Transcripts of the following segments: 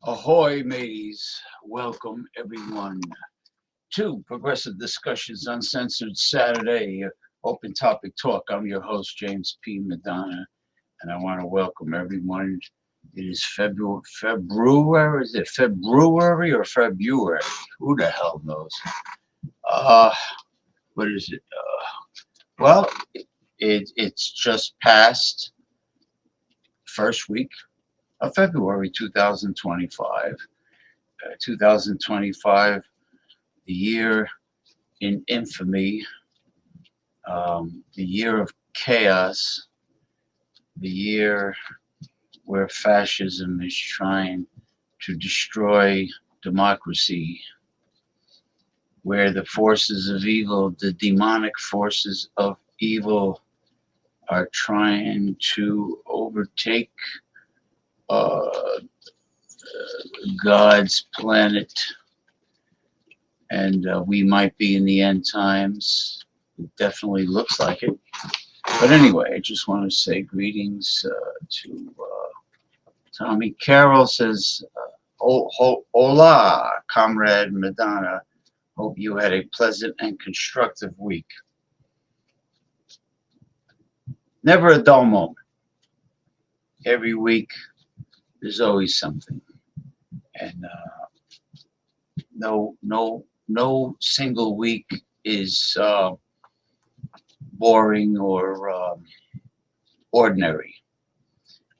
Ahoy, mateys. Welcome, everyone, to Progressive Discussions Uncensored Saturday, Open Topic Talk. I'm your host, James P. Madonna, and I want to welcome everyone. It is February. Is it February or February? Who the hell knows? What is it? Well, it's just past first week of February 2025. 2025, the year in infamy, the year of chaos, the year where fascism is trying to destroy democracy, where the forces of evil, the demonic forces of evil, are trying to overtake God's planet, and we might be in the end times. It definitely looks like it. But anyway, I just want to say greetings to Tommy Carroll. Says, hola, Comrade Madonna. Hope you had a pleasant and constructive week. Never a dull moment. Every week, there's always something. And no single week is boring or ordinary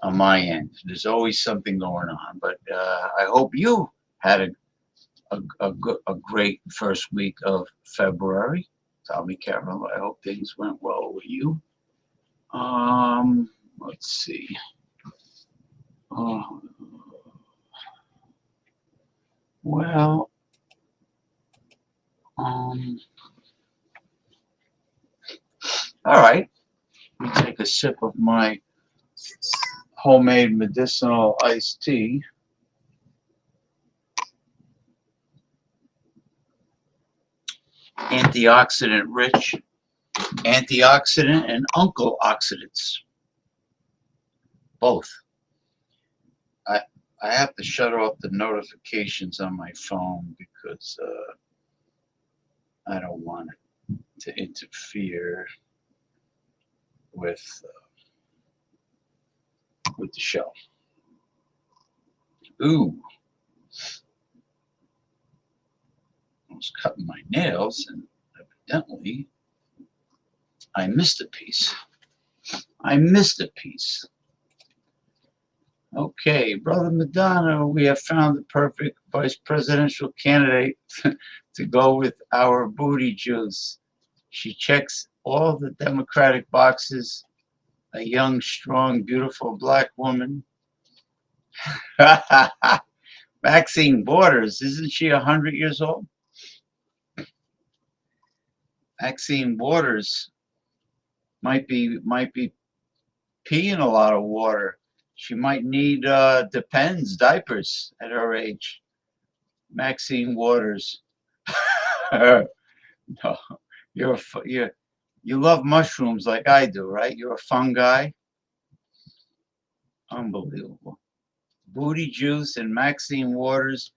on my end. There's always something going on. But I hope you had a great first week of February. Tommy Carroll. I hope things went well with you. Let's see. Well, all right. Let me take a sip of my homemade medicinal iced tea. Antioxidant rich, antioxidant and uncle oxidants. Both. I have to shut off the notifications on my phone because I don't want it to interfere with the show. Ooh. I was cutting my nails and evidently I missed a piece. Okay, Brother Madonna, we have found the perfect vice presidential candidate to go with our booty juice. She checks all the Democratic boxes. A young, strong, beautiful black woman. Maxine Waters, isn't she 100 years old? Maxine Waters might be peeing a lot of water. She might need Depends diapers at her age. Maxine Waters. No, you love mushrooms like I do, right? You're a fun guy. Unbelievable. Booty juice and Maxine Waters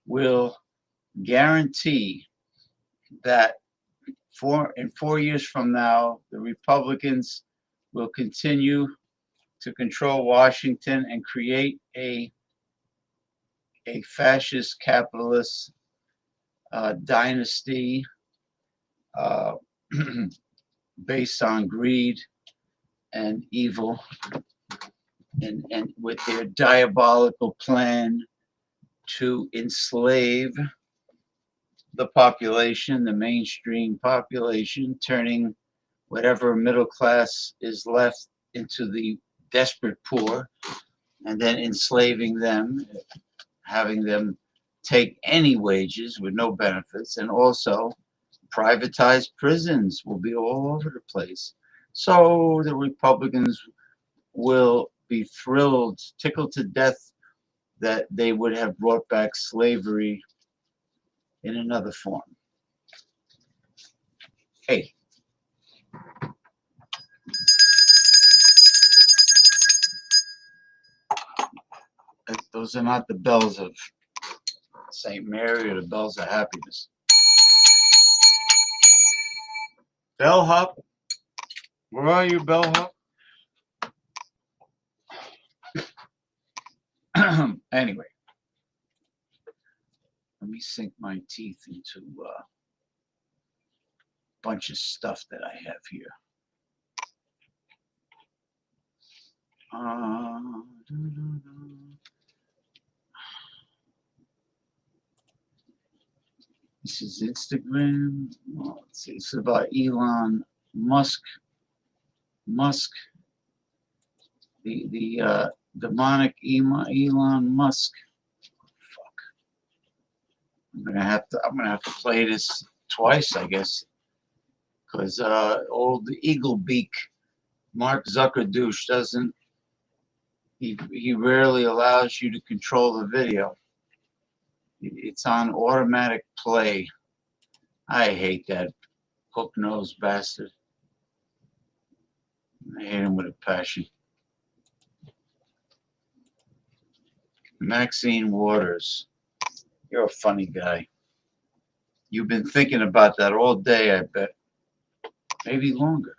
will guarantee that in 4 years from now, the Republicans will continue to control Washington and create a fascist capitalist dynasty based on greed and evil, and with their diabolical plan to enslave the population, the mainstream population, turning whatever middle class is left into the desperate poor, and then enslaving them, having them take any wages with no benefits, and also privatized prisons will be all over the place. So the Republicans will be thrilled, tickled to death that they would have brought back slavery in another form. Hey. Those are not the bells of St. Mary or the bells of happiness. Bellhop, where are you, bellhop? Anyway, let me sink my teeth into a bunch of stuff that I have here. This is Instagram. Well, let's see. It's about Elon Musk. The demonic Elon Musk. Fuck. I'm gonna have to play this twice, I guess, because old Eagle Beak Mark Zuckerdouche doesn't. He rarely allows you to control the video. It's on automatic play. I hate that hook-nosed bastard. I hate him with a passion. Maxine Waters, you're a funny guy. You've been thinking about that all day, I bet. Maybe longer.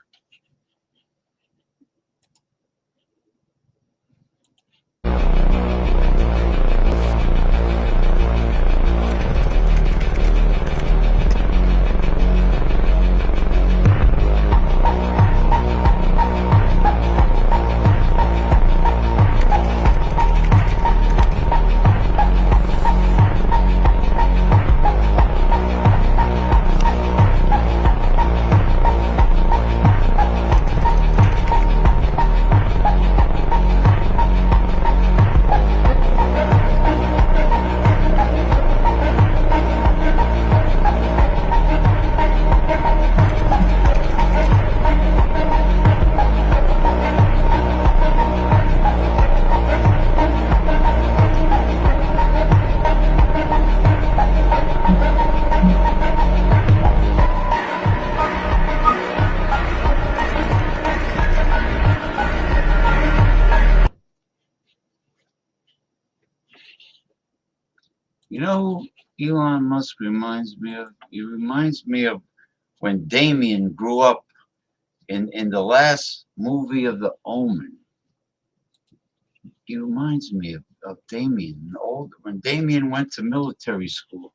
know who Elon Musk reminds me of? He reminds me of when Damien grew up in the last movie of The Omen. He reminds me of Damien, when Damien went to military school,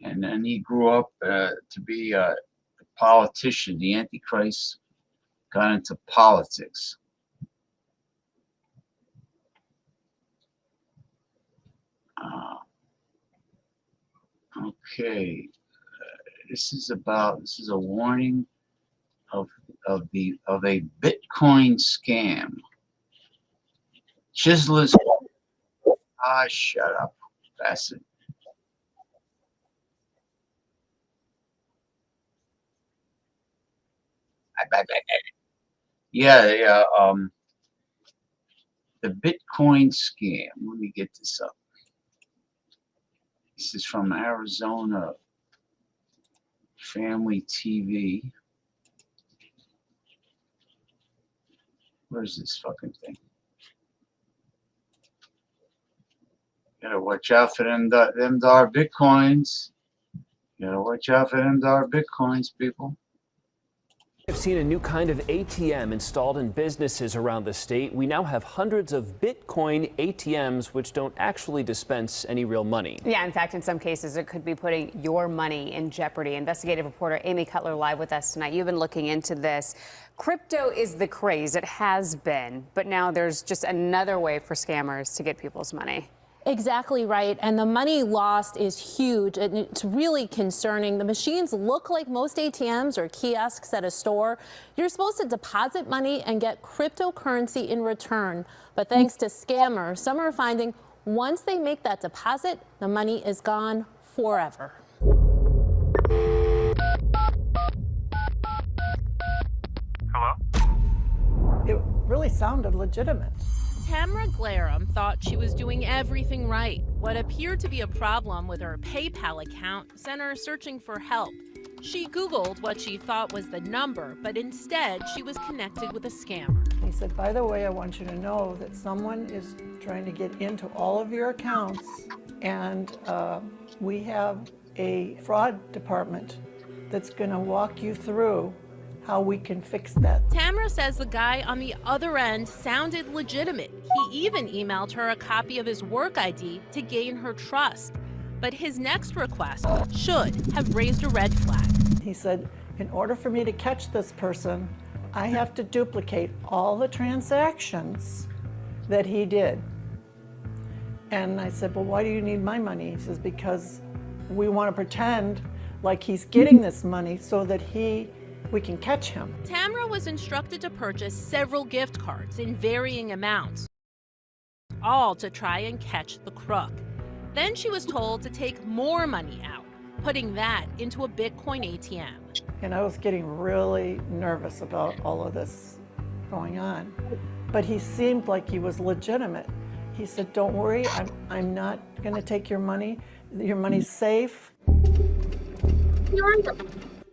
and then he grew up to be a politician. The Antichrist got into politics. Okay, this is a warning of a Bitcoin scam. Chislers, shut up, bastard. Yeah. The Bitcoin scam. Let me get this up. This is from Arizona Family TV. Where's this fucking thing? Gotta watch out for them dar Bitcoins. Gotta watch out for them dar Bitcoins, people. I've seen a new kind of ATM installed in businesses around the state. We now have hundreds of Bitcoin ATMs which don't actually dispense any real money. Yeah, in fact, in some cases, it could be putting your money in jeopardy. Investigative reporter Amy Cutler live with us tonight. You've been looking into this. Crypto is the craze. It has been. But now there's just another way for scammers to get people's money. Exactly right. And the money lost is huge. And it's really concerning. The machines look like most ATMs or kiosks at a store. You're supposed to deposit money and get cryptocurrency in return. But thanks to scammers, some are finding once they make that deposit, the money is gone forever. Hello? It really sounded legitimate. Tamara Glarum thought she was doing everything right. What appeared to be a problem with her PayPal account sent her searching for help. She Googled what she thought was the number, but instead she was connected with a scammer. He said, by the way, I want you to know that someone is trying to get into all of your accounts, and we have a fraud department that's going to walk you through how we can fix that. Tamara says the guy on the other end sounded legitimate. He even emailed her a copy of his work ID to gain her trust. But his next request should have raised a red flag. He said, in order for me to catch this person, I have to duplicate all the transactions that he did. And I said, well, why do you need my money? He says, because we want to pretend like he's getting this money so that we can catch him. Tamara was instructed to purchase several gift cards in varying amounts, all to try and catch the crook. Then she was told to take more money out, putting that into a Bitcoin ATM. And I was getting really nervous about all of this going on. But he seemed like he was legitimate. He said, don't worry, I'm not going to take your money. Your money's safe.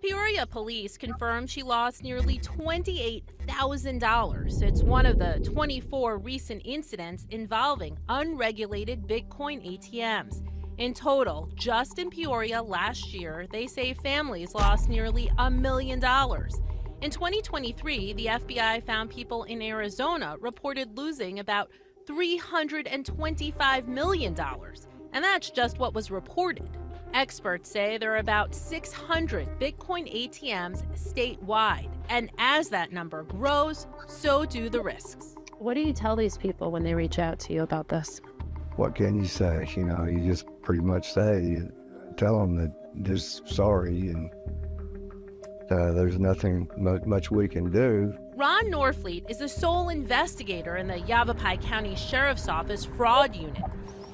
Peoria police confirmed she lost nearly $28,000. It's one of the 24 recent incidents involving unregulated Bitcoin ATMs. In total, just in Peoria last year, they say families lost nearly $1 million. In 2023, the FBI found people in Arizona reported losing about $325 million. And that's just what was reported. Experts say there are about 600 Bitcoin ATMs statewide. And as that number grows, so do the risks. What do you tell these people when they reach out to you about this? What can you say? You know, you just pretty much tell them that just sorry and there's nothing much we can do. Ron Norfleet is the sole investigator in the Yavapai County Sheriff's Office fraud unit.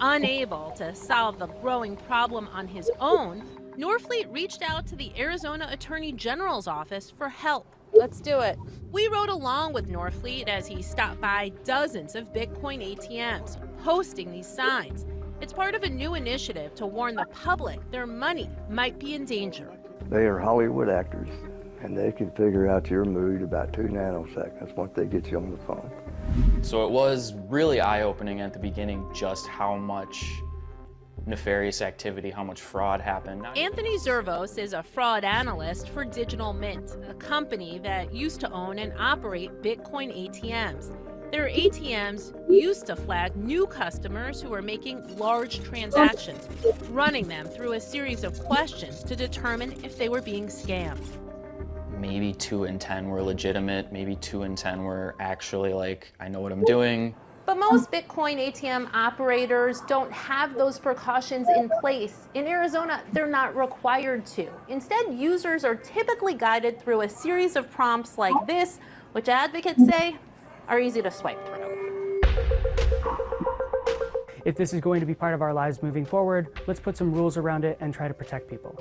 Unable to solve the growing problem on his own, Norfleet reached out to the Arizona Attorney General's office for help. Let's do it. We rode along with Norfleet as he stopped by dozens of Bitcoin ATMs, posting these signs. It's part of a new initiative to warn the public their money might be in danger. They are Hollywood actors, and they can figure out your mood about 2 nanoseconds once they get you on the phone. So it was really eye-opening at the beginning just how much nefarious activity, how much fraud happened. Anthony Zervos is a fraud analyst for Digital Mint, a company that used to own and operate Bitcoin ATMs. Their ATMs used to flag new customers who were making large transactions, running them through a series of questions to determine if they were being scammed. Maybe 2 in 10 were legitimate, maybe 2 in 10 were actually like, I know what I'm doing. But most Bitcoin ATM operators don't have those precautions in place. In Arizona, they're not required to. Instead, users are typically guided through a series of prompts like this, which advocates say are easy to swipe through. If this is going to be part of our lives moving forward, let's put some rules around it and try to protect people.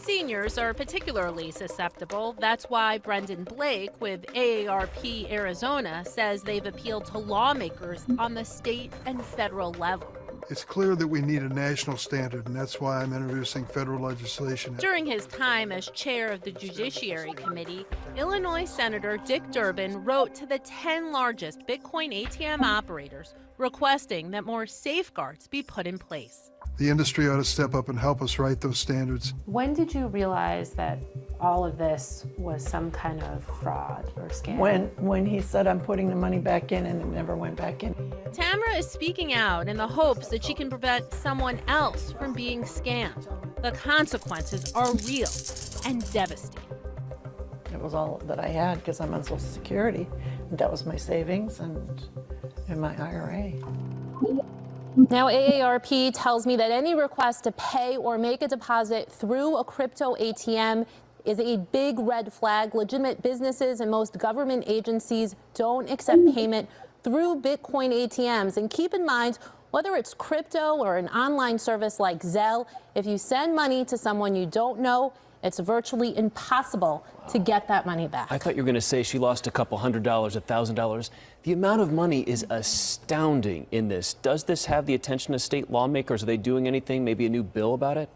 Seniors are particularly susceptible. That's why Brendan Blake with AARP Arizona says they've appealed to lawmakers on the state and federal level. It's clear that we need a national standard, and that's why I'm introducing federal legislation. During his time as chair of the Judiciary Committee, Illinois Senator Dick Durbin wrote to the 10 largest Bitcoin ATM operators requesting that more safeguards be put in place. The industry ought to step up and help us write those standards. When did you realize that all of this was some kind of fraud or scam? When he said, I'm putting the money back in, and it never went back in. Tamara is speaking out in the hopes that she can prevent someone else from being scammed. The consequences are real and devastating. It was all that I had because I'm on Social Security. And that was my savings and my IRA. Now, AARP tells me that any request to pay or make a deposit through a crypto ATM is a big red flag. Legitimate businesses and most government agencies don't accept payment through Bitcoin ATMs. And keep in mind, whether it's crypto or an online service like Zelle, if you send money to someone you don't know, it's virtually impossible to get that money back. I thought you were going to say she lost a couple $100, $1,000. The amount of money is astounding in this. Does this have the attention of state lawmakers? Are they doing anything, maybe a new bill about it?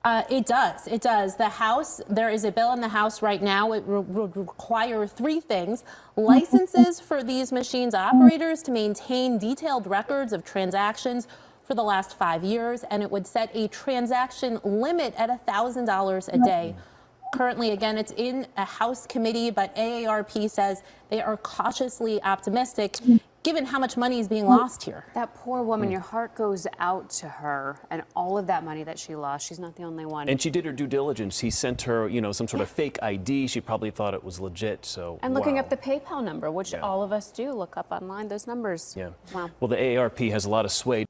It does. It does. The House, there is a bill in the House right now. It would require 3 things: licenses for these machines operators to maintain detailed records of transactions for the last 5 years, and it would set a transaction limit at $1,000 a day. Currently, again, it's in a House committee, but AARP says they are cautiously optimistic given how much money is being lost here. That poor woman, your heart goes out to her and all of that money that she lost. She's not the only one. And she did her due diligence. He sent her, some sort of fake ID. She probably thought it was legit, so. And looking up the PayPal number, which all of us do, look up online those numbers. Yeah. Wow. Well, the AARP has a lot of sway.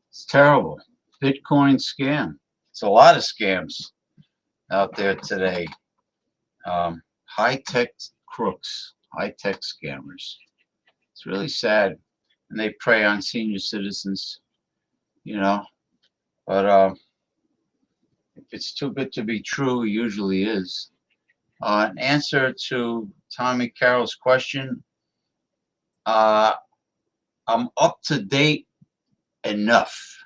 It's terrible. Bitcoin scam. It's a lot of scams out there today. High-tech crooks, high-tech scammers. It's really sad. And they prey on senior citizens, But if it's too good to be true, it usually is. In answer to Tommy Carroll's question, I'm up to date enough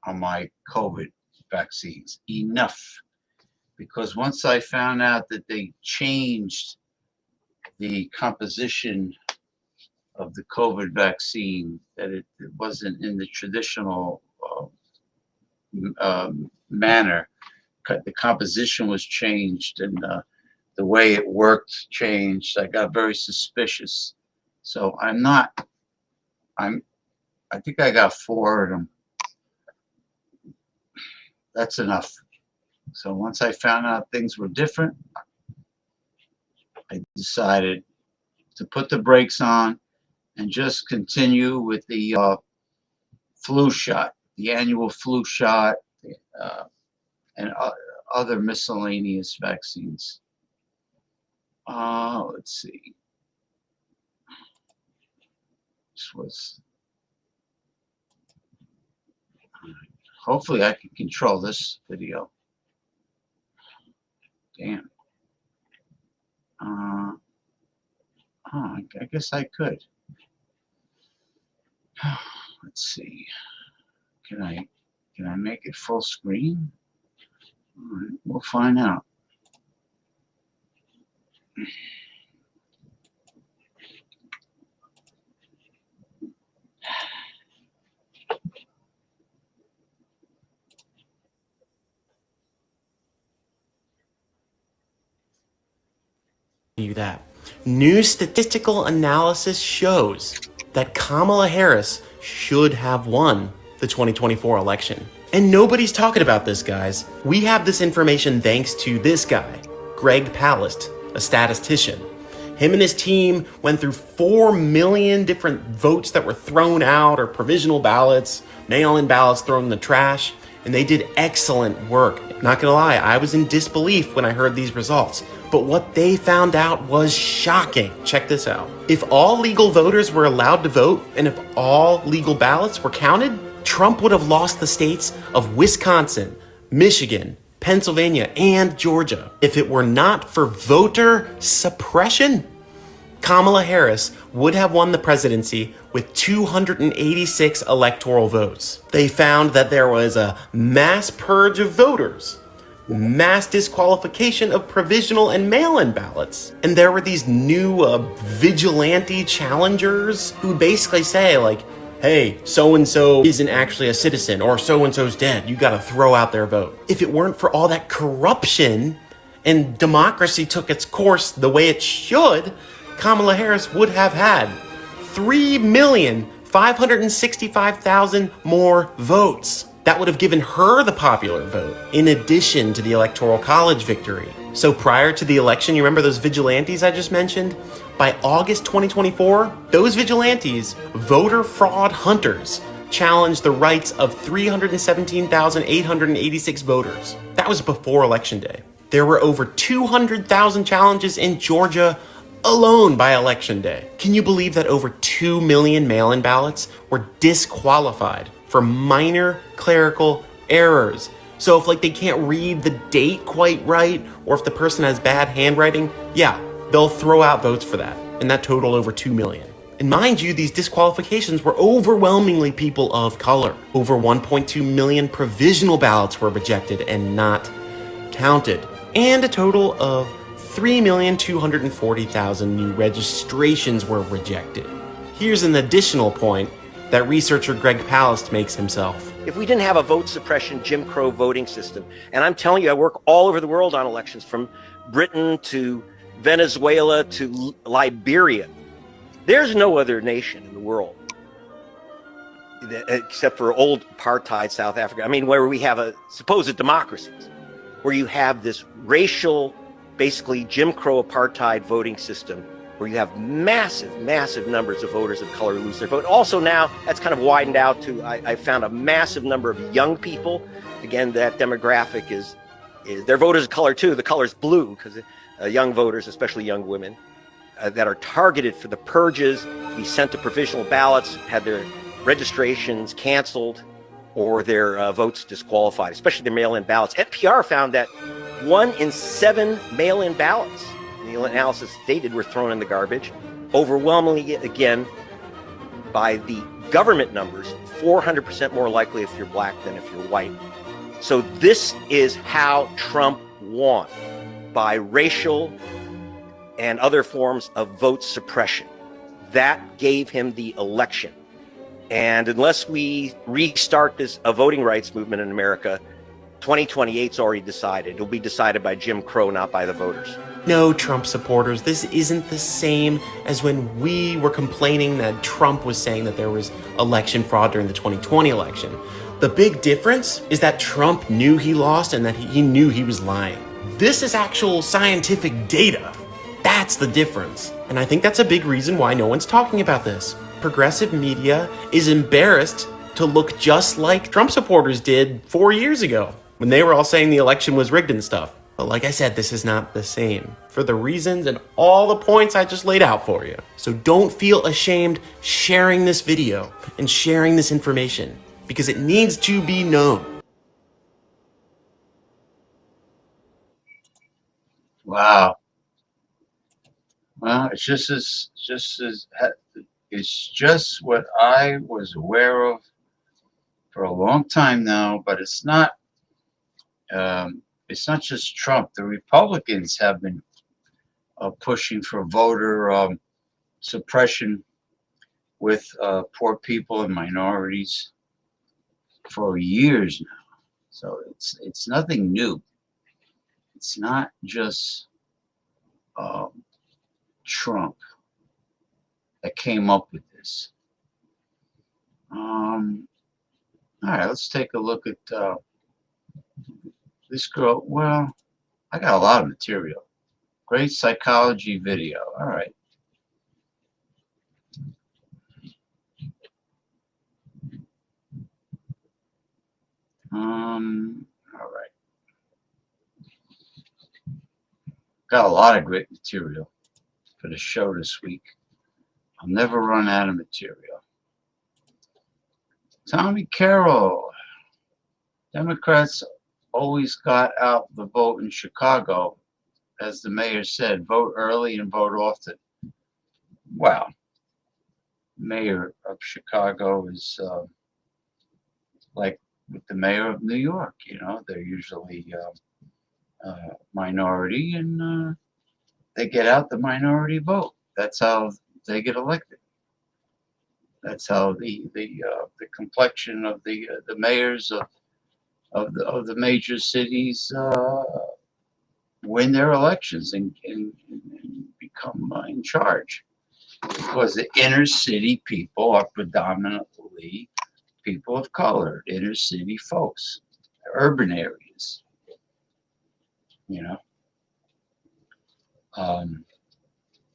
on my COVID vaccines. Enough. Because once I found out that they changed the composition of the COVID vaccine, that it wasn't in the traditional manner, the composition was changed and the way it worked changed, I got very suspicious. So I think I got 4 of them. That's enough. So once I found out things were different, I decided to put the brakes on and just continue with the flu shot, the annual flu shot, and other miscellaneous vaccines. Let's see. This was. Hopefully I can control this video. Damn. I guess I could. Let's see. Can I make it full screen? All right, we'll find out. that. New statistical analysis shows that Kamala Harris should have won the 2024 election. And nobody's talking about this, guys. We have this information thanks to this guy, Greg Palast, a statistician. Him and his team went through 4 million different votes that were thrown out, or provisional ballots, mail-in ballots thrown in the trash, and they did excellent work. Not gonna lie, I was in disbelief when I heard these results, but what they found out was shocking. Check this out. If all legal voters were allowed to vote, and if all legal ballots were counted, Trump would have lost the states of Wisconsin, Michigan, Pennsylvania, and Georgia. If it were not for voter suppression, Kamala Harris would have won the presidency with 286 electoral votes. They found that there was a mass purge of voters, mass disqualification of provisional and mail-in ballots, and there were these new vigilante challengers who basically say, like, hey, so-and-so isn't actually a citizen, or so-and-so's dead, you gotta throw out their vote. If it weren't for all that corruption and democracy took its course the way it should, Kamala Harris would have had 3,565,000 more votes. That would have given her the popular vote, in addition to the Electoral College victory. So prior to the election, you remember those vigilantes I just mentioned? By August 2024, those vigilantes, voter fraud hunters, challenged the rights of 317,886 voters. That was before Election Day. There were over 200,000 challenges in Georgia alone by Election Day. Can you believe that over 2 million mail-in ballots were disqualified for minor clerical errors? So if they can't read the date quite right, or if the person has bad handwriting, yeah, they'll throw out votes for that. And that totaled over 2 million. And mind you, these disqualifications were overwhelmingly people of color. Over 1.2 million provisional ballots were rejected and not counted. And a total of 3,240,000 new registrations were rejected. Here's an additional point that researcher Greg Palast makes himself. If we didn't have a vote suppression Jim Crow voting system, and I'm telling you, I work all over the world on elections, from Britain to Venezuela to Liberia. There's no other nation in the world, except for old apartheid South Africa, where we have a supposed democracies, where you have this racial, basically Jim Crow apartheid voting system, where you have massive, massive numbers of voters of color lose their vote. Also now, that's kind of widened out to, I found a massive number of young people. Again, that demographic is they're voters of color too. The color's blue, because young voters, especially young women, that are targeted for the purges, to be sent to provisional ballots, had their registrations canceled or their votes disqualified, especially their mail-in ballots. NPR found that 1 in 7 mail-in ballots, in the analysis they did, were thrown in the garbage. Overwhelmingly, again, by the government numbers, 400% more likely if you're black than if you're white. So this is how Trump won, by racial and other forms of vote suppression. That gave him the election. And unless we restart a voting rights movement in America, 2028's already decided. It'll be decided by Jim Crow, not by the voters. No, Trump supporters, this isn't the same as when we were complaining that Trump was saying that there was election fraud during the 2020 election. The big difference is that Trump knew he lost and that he knew he was lying. This is actual scientific data. That's the difference. And I think that's a big reason why no one's talking about this. Progressive media is embarrassed to look just like Trump supporters did 4 years ago, when they were all saying the election was rigged and stuff. But like I said, this is not the same, for the reasons and all the points I just laid out for you. So don't feel ashamed sharing this video and sharing this information, because it needs to be known. Wow. Well, it's just what I was aware of for a long time now, but it's not just Trump. The Republicans have been pushing for voter suppression with poor people and minorities for years now. So it's nothing new. It's not just Trump that came up with this. All right, let's take a look at this girl. Well, I got a lot of material. Great psychology video. All right. All right. Got a lot of great material for the show this week. I'll never run out of material. Tommy Carroll. Democrats always got out the vote in Chicago. As the mayor said, vote early and vote often. Well, mayor of Chicago is like with the mayor of New York. You know, they're usually minority, and they get out the minority vote. That's how they get elected. That's how the complexion of the mayors of the major cities win their elections and become in charge, because the inner city people are predominantly people of color, inner city folks, urban areas. You know,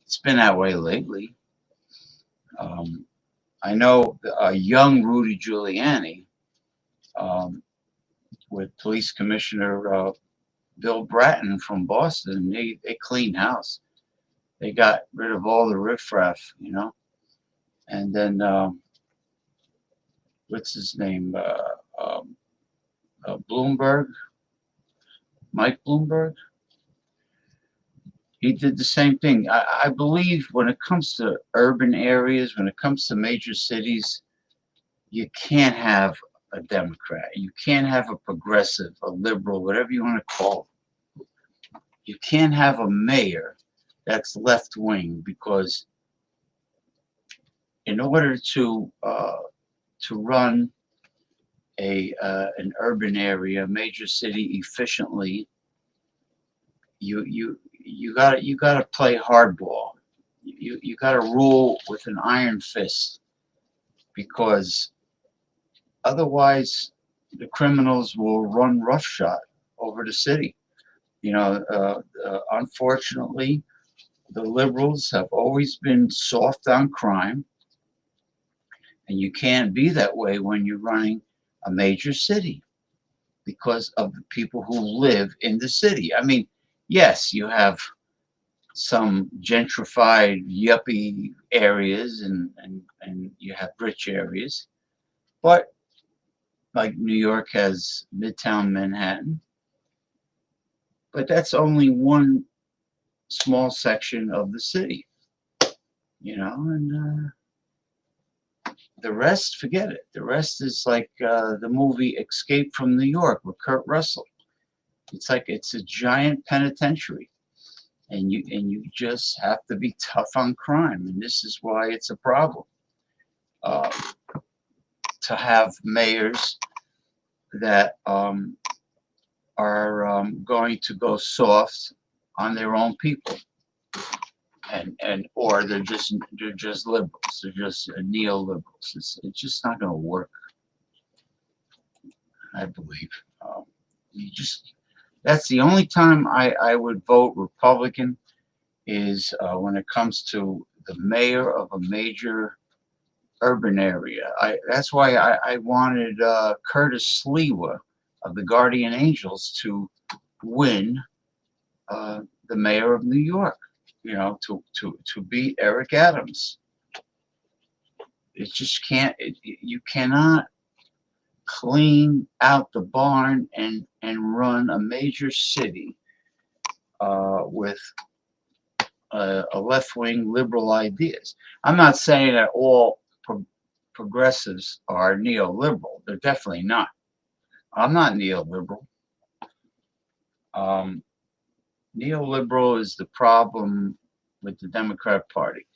it's been that way lately. I know a young Rudy Giuliani with Police Commissioner Bill Bratton from Boston. They cleaned house. They got rid of all the riffraff, you know. And then what's his name? Bloomberg, Mike Bloomberg. He did the same thing. I believe when it comes to urban areas, when it comes to major cities, you can't have a Democrat. You can't have a progressive, a liberal, whatever you want to call it. You can't have a mayor that's left wing, because in order to run an urban area, major city efficiently, you gotta play hardball. You gotta rule with an iron fist, because otherwise the criminals will run roughshod over the city. You know, unfortunately, the liberals have always been soft on crime, and you can't be that way when you're running a major city, because of the people who live in the city. I mean, yes, you have some gentrified yuppie areas, and you have rich areas, but like New York has Midtown Manhattan, but that's only one small section of the city, you know, and the rest, forget it. The rest is like the movie Escape from New York with Kurt Russell. It's like it's a giant penitentiary, and you just have to be tough on crime, and this is why it's a problem. To have mayors that are going to go soft on their own people, and or they're just liberals, they're just neoliberals. It's just not going to work, I believe. That's the only time I would vote Republican, is when it comes to the mayor of a major urban area. That's why I wanted Curtis Sliwa of the Guardian Angels to win the mayor of New York. You know, to beat Eric Adams. It just can't. You cannot clean out the barn and run a major city with left-wing liberal ideas. I'm not saying that all progressives are neoliberal. They're definitely not. I'm not neoliberal. Neoliberal is the problem with the Democrat Party.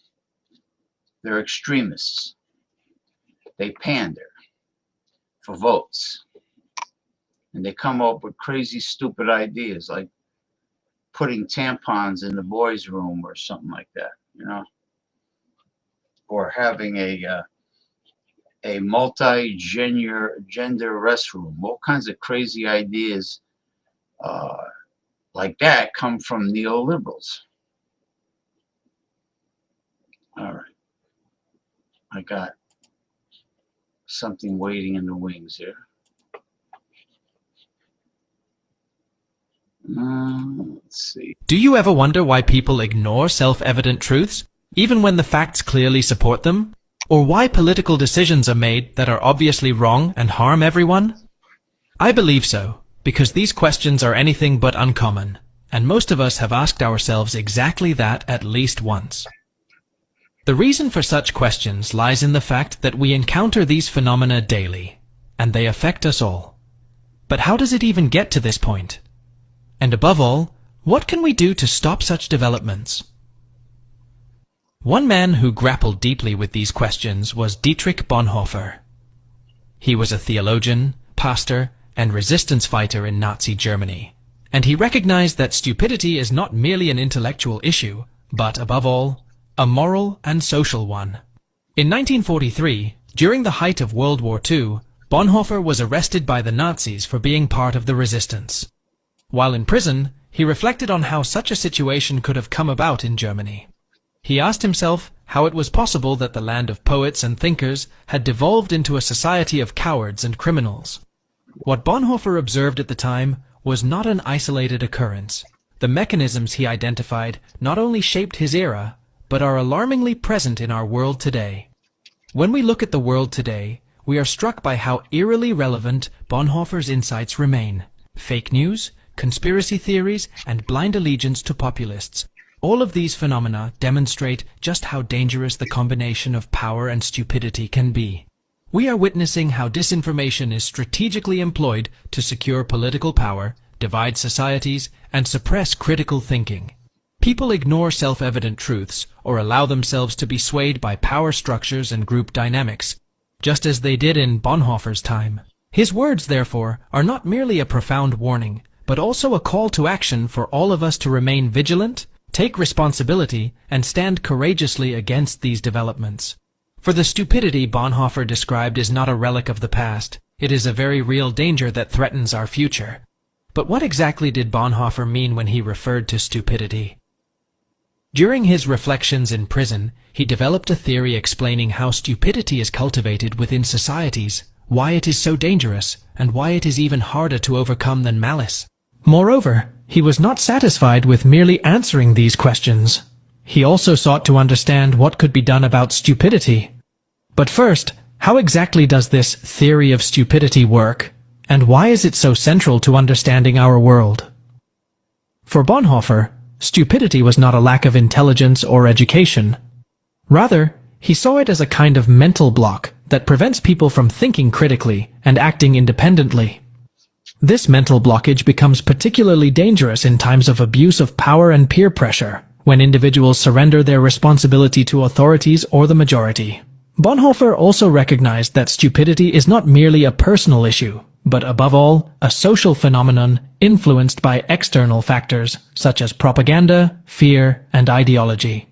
They're extremists. They pander for votes. And they come up with crazy, stupid ideas like putting tampons in the boys' room or something like that. you know, or having a multi-gender restroom. All kinds of crazy ideas like that come from neoliberals. All right. I got something waiting in the wings here. Let's see. Do you ever wonder why people ignore self-evident truths, even when the facts clearly support them? Or why political decisions are made that are obviously wrong and harm everyone? I believe so, because these questions are anything but uncommon, and most of us have asked ourselves exactly that at least once. The reason for such questions lies in the fact that we encounter these phenomena daily, and they affect us all. But how does it even get to this point? And above all, what can we do to stop such developments? One man who grappled deeply with these questions was Dietrich Bonhoeffer. He was a theologian, pastor, and resistance fighter in Nazi Germany, and he recognized that stupidity is not merely an intellectual issue, but, above all, a moral and social one. In 1943, during the height of World War II, Bonhoeffer was arrested by the Nazis for being part of the resistance. While in prison, he reflected on how such a situation could have come about in Germany. He asked himself how it was possible that the land of poets and thinkers had devolved into a society of cowards and criminals. What Bonhoeffer observed at the time was not an isolated occurrence. The mechanisms he identified not only shaped his era, but are alarmingly present in our world today. When we look at the world today, we are struck by how eerily relevant Bonhoeffer's insights remain. Fake news, conspiracy theories, and blind allegiance to populists. All of these phenomena demonstrate just how dangerous the combination of power and stupidity can be. We are witnessing how disinformation is strategically employed to secure political power, divide societies, and suppress critical thinking. People ignore self-evident truths or allow themselves to be swayed by power structures and group dynamics, just as they did in Bonhoeffer's time. His words, therefore, are not merely a profound warning, but also a call to action for all of us to remain vigilant, take responsibility, and stand courageously against these developments. For the stupidity Bonhoeffer described is not a relic of the past. It is a very real danger that threatens our future. But what exactly did Bonhoeffer mean when he referred to stupidity? During his reflections in prison, he developed a theory explaining how stupidity is cultivated within societies, why it is so dangerous, and why it is even harder to overcome than malice. Moreover, he was not satisfied with merely answering these questions. He also sought to understand what could be done about stupidity. But first, how exactly does this theory of stupidity work, and why is it so central to understanding our world? For Bonhoeffer, stupidity was not a lack of intelligence or education. Rather, he saw it as a kind of mental block that prevents people from thinking critically and acting independently. This mental blockage becomes particularly dangerous in times of abuse of power and peer pressure, when individuals surrender their responsibility to authorities or the majority. Bonhoeffer also recognized that stupidity is not merely a personal issue, but above all, a social phenomenon influenced by external factors such as propaganda, fear, and ideology.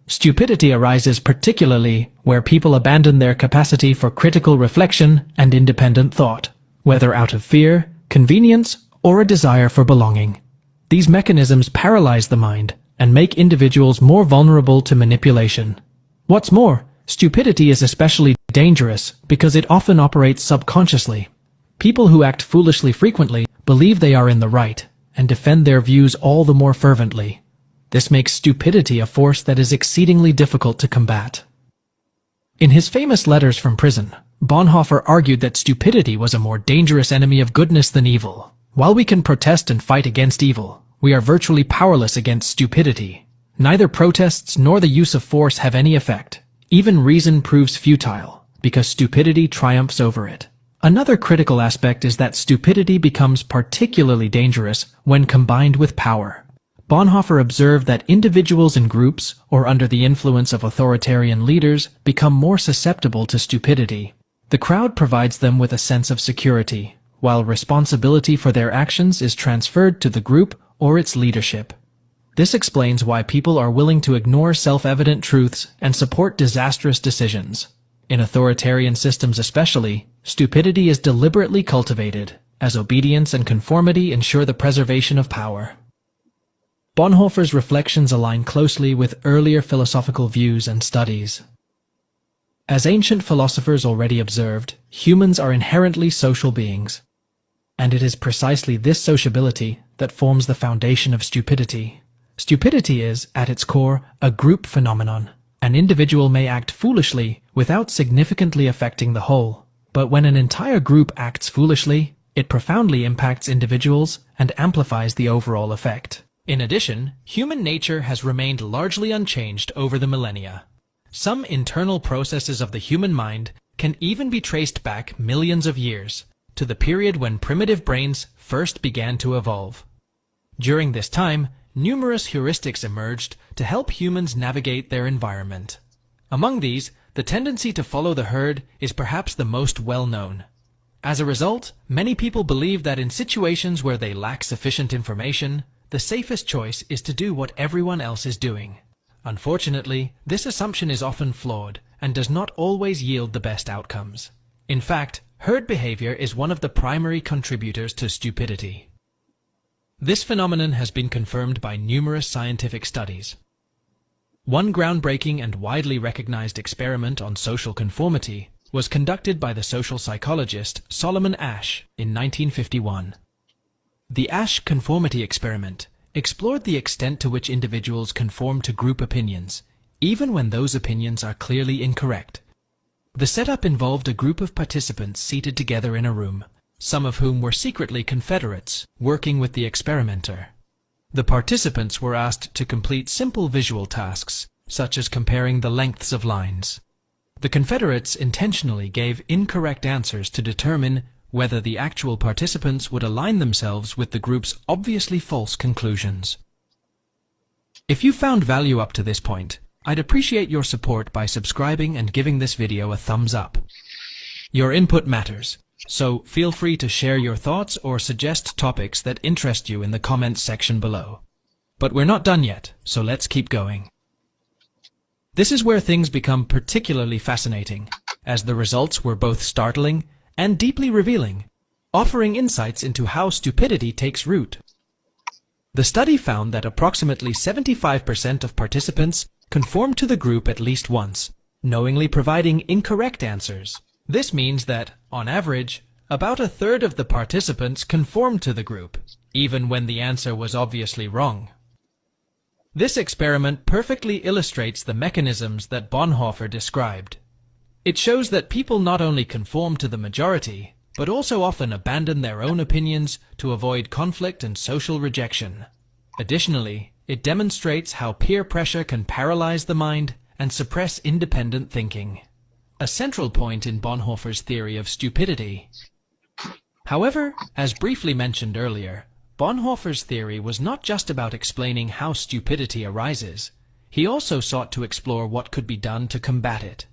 Stupidity arises particularly where people abandon their capacity for critical reflection and independent thought, whether out of fear, convenience, or a desire for belonging. These mechanisms paralyze the mind and make individuals more vulnerable to manipulation. What's more, stupidity is especially dangerous because it often operates subconsciously. People who act foolishly frequently believe they are in the right and defend their views all the more fervently. This makes stupidity a force that is exceedingly difficult to combat. In his famous letters from prison, Bonhoeffer argued that stupidity was a more dangerous enemy of goodness than evil. While we can protest and fight against evil, we are virtually powerless against stupidity. Neither protests nor the use of force have any effect. Even reason proves futile, because stupidity triumphs over it. Another critical aspect is that stupidity becomes particularly dangerous when combined with power. Bonhoeffer observed that individuals in groups, or under the influence of authoritarian leaders, become more susceptible to stupidity. The crowd provides them with a sense of security, while responsibility for their actions is transferred to the group or its leadership. This explains why people are willing to ignore self-evident truths and support disastrous decisions. In authoritarian systems especially, stupidity is deliberately cultivated, as obedience and conformity ensure the preservation of power. Bonhoeffer's reflections align closely with earlier philosophical views and studies. As ancient philosophers already observed, humans are inherently social beings. And it is precisely this sociability that forms the foundation of stupidity. Stupidity is, at its core, a group phenomenon. An individual may act foolishly without significantly affecting the whole. But when an entire group acts foolishly, it profoundly impacts individuals and amplifies the overall effect. In addition, human nature has remained largely unchanged over the millennia. Some internal processes of the human mind can even be traced back millions of years, to the period when primitive brains first began to evolve. During this time, numerous heuristics emerged to help humans navigate their environment. Among these, the tendency to follow the herd is perhaps the most well-known. As a result, many people believe that in situations where they lack sufficient information, the safest choice is to do what everyone else is doing. Unfortunately, this assumption is often flawed and does not always yield the best outcomes. In fact, herd behavior is one of the primary contributors to stupidity. This phenomenon has been confirmed by numerous scientific studies. One groundbreaking and widely recognized experiment on social conformity was conducted by the social psychologist Solomon Asch in 1951. The Asch conformity experiment explored the extent to which individuals conform to group opinions, even when those opinions are clearly incorrect. The setup involved a group of participants seated together in a room, some of whom were secretly Confederates, working with the experimenter. The participants were asked to complete simple visual tasks, such as comparing the lengths of lines. The Confederates intentionally gave incorrect answers to determine whether the actual participants would align themselves with the group's obviously false conclusions. If you found value up to this point, I'd appreciate your support by subscribing and giving this video a thumbs up. Your input matters, so feel free to share your thoughts or suggest topics that interest you in the comments section below. But we're not done yet, so let's keep going. This is where things become particularly fascinating, as the results were both startling and deeply revealing, offering insights into how stupidity takes root. The study found that approximately 75% of participants conformed to the group at least once, knowingly providing incorrect answers. This means that, on average, about a third of the participants conformed to the group, even when the answer was obviously wrong. This experiment perfectly illustrates the mechanisms that Bonhoeffer described. It shows that people not only conform to the majority, but also often abandon their own opinions to avoid conflict and social rejection. Additionally, it demonstrates how peer pressure can paralyze the mind and suppress independent thinking, a central point in Bonhoeffer's theory of stupidity. However, as briefly mentioned earlier, Bonhoeffer's theory was not just about explaining how stupidity arises. He also sought to explore what could be done to combat it.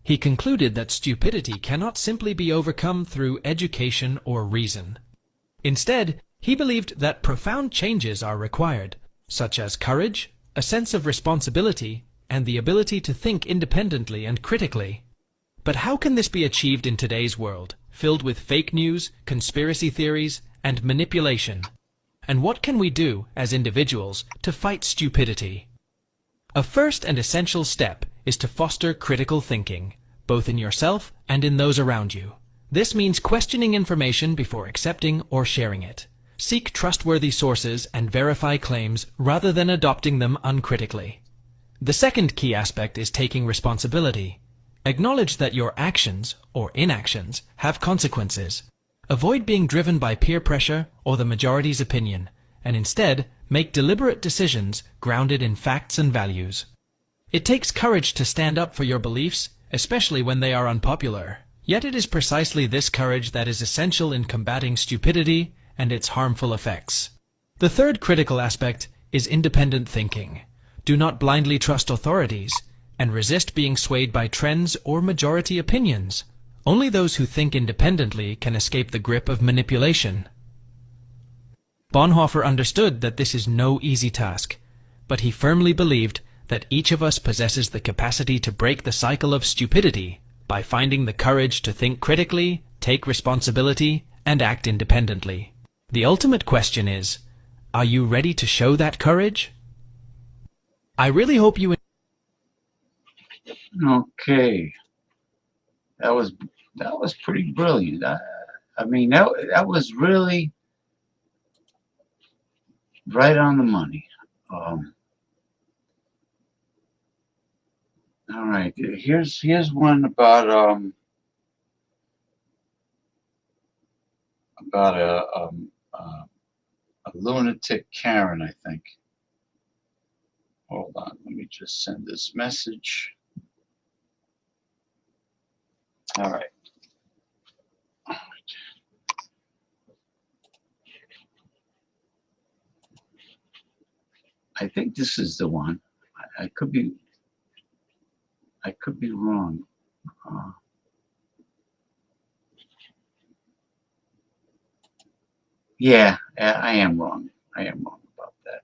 He concluded that stupidity cannot simply be overcome through education or reason. Instead, he believed that profound changes are required, such as courage, a sense of responsibility, and the ability to think independently and critically. But how can this be achieved in today's world, filled with fake news, conspiracy theories, and manipulation? And what can we do as individuals to fight stupidity? A first and essential step is to foster critical thinking, both in yourself and in those around you. This means questioning information before accepting or sharing it. Seek trustworthy sources and verify claims rather than adopting them uncritically. The second key aspect is taking responsibility. Acknowledge that your actions, or inactions, have consequences. Avoid being driven by peer pressure or the majority's opinion, and instead make deliberate decisions grounded in facts and values. It takes courage to stand up for your beliefs, especially when they are unpopular. Yet it is precisely this courage that is essential in combating stupidity and its harmful effects. The third critical aspect is independent thinking. Do not blindly trust authorities, and resist being swayed by trends or majority opinions. Only those who think independently can escape the grip of manipulation. Bonhoeffer understood that this is no easy task, but he firmly believed that each of us possesses the capacity to break the cycle of stupidity by finding the courage to think critically, take responsibility, and act independently. The ultimate question is, are you ready to show that courage? I really hope you... Okay, that was pretty brilliant. I mean, that was really right on the money. All right, here's one about a lunatic Karen, I think. Hold on, let me just send this message. All right. I think this is the one. I could be wrong. Yeah, I am wrong. I am wrong about that.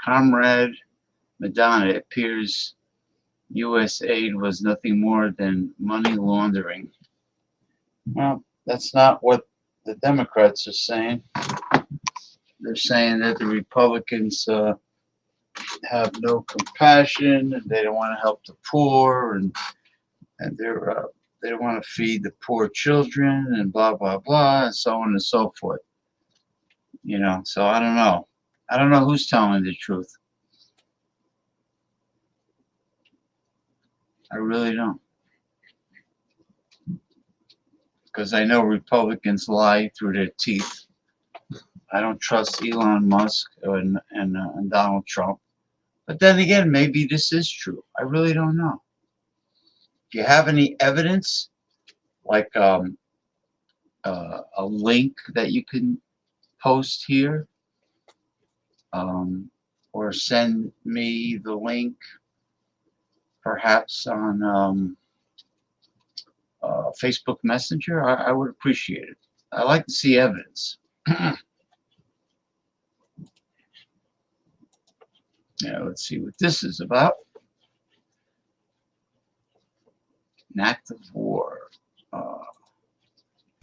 Comrade Madonna, it appears U.S. aid was nothing more than money laundering. Well, that's not what the Democrats are saying. They're saying that the Republicans have no compassion and they don't want to help the poor and they don't want to feed the poor children and blah blah blah and so on and so forth. You know, so I don't know. I don't know who's telling the truth. I really don't. Because I know Republicans lie through their teeth. I don't trust Elon Musk and Donald Trump. But then again, maybe this is true. I really don't know. If you have any evidence, like a link that you can post here, or send me the link, perhaps on Facebook Messenger, I would appreciate it. I like to see evidence. Now, let's see what this is about. An act of war.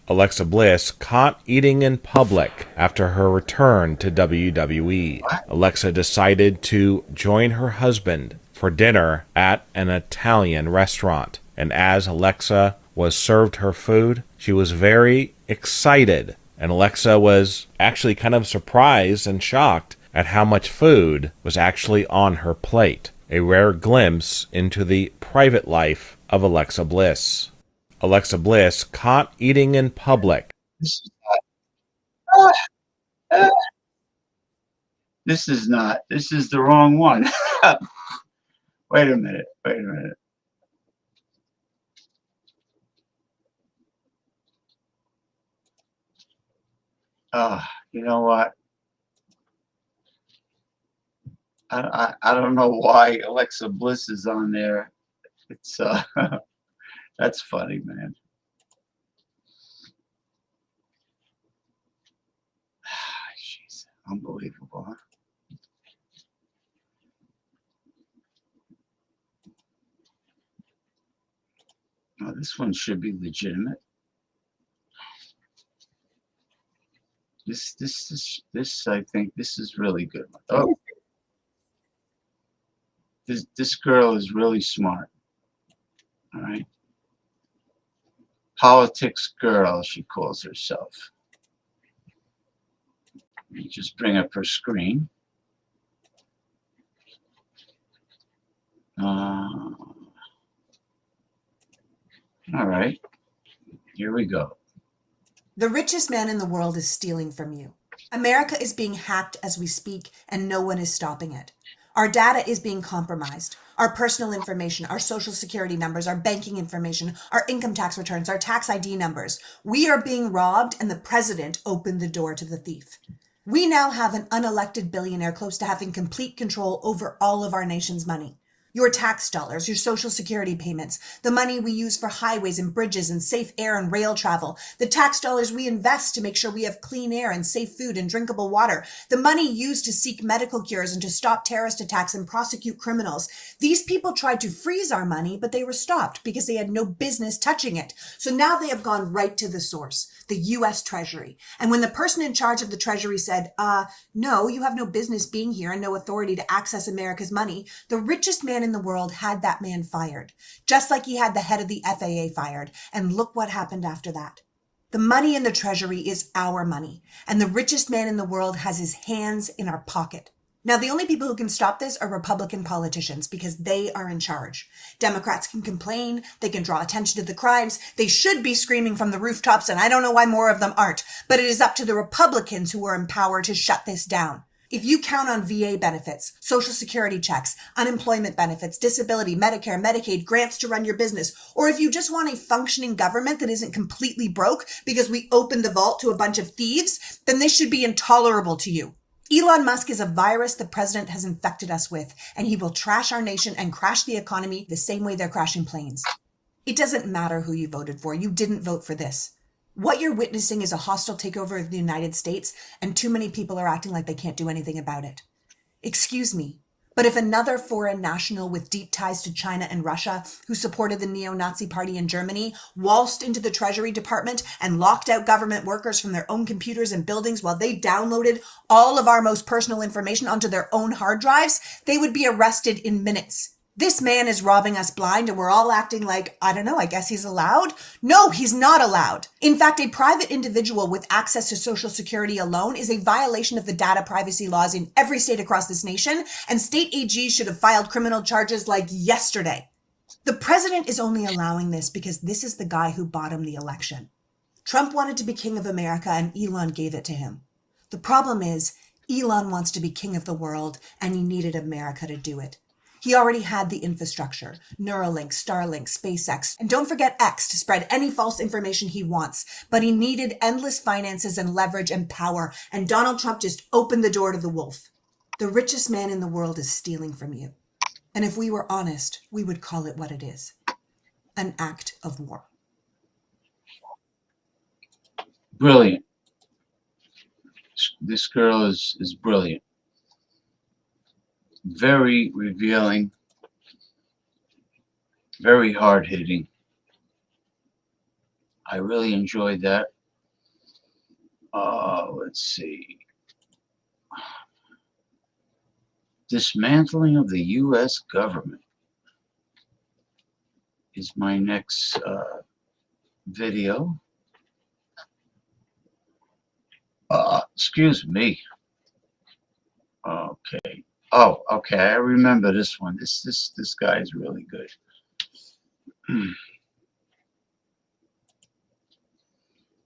Alexa Bliss caught eating in public after her return to WWE. What? Alexa decided to join her husband for dinner at an Italian restaurant. And as Alexa was served her food, she was very excited. And Alexa was actually kind of surprised and shocked at how much food was actually on her plate. A rare glimpse into the private life of Alexa Bliss. Alexa Bliss caught eating in public. This is not. This is the wrong one. Wait a minute. Wait a minute. You know what? I don't know why Alexa Bliss is on there. It's that's funny, man. Jeez, unbelievable, huh? Oh, this one should be legitimate. This I think this is really good. Oh, this girl is really smart. All right. Politics girl, she calls herself. Let me just bring up her screen. All right. Here we go. The richest man in the world is stealing from you. America is being hacked as we speak, and no one is stopping it. Our data is being compromised. Our personal information, our social security numbers, our banking information, our income tax returns, our tax ID numbers. We are being robbed, and the president opened the door to the thief. We now have an unelected billionaire close to having complete control over all of our nation's money. Your tax dollars, your social security payments, the money we use for highways and bridges and safe air and rail travel, the tax dollars we invest to make sure we have clean air and safe food and drinkable water, the money used to seek medical cures and to stop terrorist attacks and prosecute criminals. These people tried to freeze our money, but they were stopped because they had no business touching it. So now they have gone right to the source, the U.S. Treasury. And when the person in charge of the Treasury said, no, you have no business being here and no authority to access America's money, the richest man in the world had that man fired, just like he had the head of the FAA fired. And look what happened after that. The money in the Treasury is our money, and the richest man in the world has his hands in our pocket. Now, the only people who can stop this are Republican politicians because they are in charge. Democrats can complain, they can draw attention to the crimes, they should be screaming from the rooftops, and I don't know why more of them aren't, but it is up to the Republicans who are in power to shut this down. If you count on VA benefits, Social Security checks, unemployment benefits, disability, Medicare, Medicaid, grants to run your business, or if you just want a functioning government that isn't completely broke because we opened the vault to a bunch of thieves, then this should be intolerable to you. Elon Musk is a virus the president has infected us with, and he will trash our nation and crash the economy the same way they're crashing planes. It doesn't matter who you voted for. You didn't vote for this. What you're witnessing is a hostile takeover of the United States, and too many people are acting like they can't do anything about it. Excuse me, but if another foreign national with deep ties to China and Russia, who supported the neo-Nazi party in Germany, waltzed into the Treasury Department and locked out government workers from their own computers and buildings while they downloaded all of our most personal information onto their own hard drives, they would be arrested in minutes. This man is robbing us blind and we're all acting like, I don't know, I guess he's allowed? No, he's not allowed. In fact, a private individual with access to Social Security alone is a violation of the data privacy laws in every state across this nation, and state AGs should have filed criminal charges like yesterday. The president is only allowing this because this is the guy who bought him the election. Trump wanted to be king of America and Elon gave it to him. The problem is, Elon wants to be king of the world and he needed America to do it. He already had the infrastructure, Neuralink, Starlink, SpaceX, and don't forget X to spread any false information he wants. But he needed endless finances and leverage and power, and Donald Trump just opened the door to the wolf. The richest man in the world is stealing from you. And if we were honest, we would call it what it is. An act of war. Brilliant. This girl is brilliant. Very revealing, very hard-hitting. I really enjoyed that. Let's see. Dismantling of the U.S. government is my next video. Excuse me. Okay. Oh, okay. I remember this one. This guy is really good.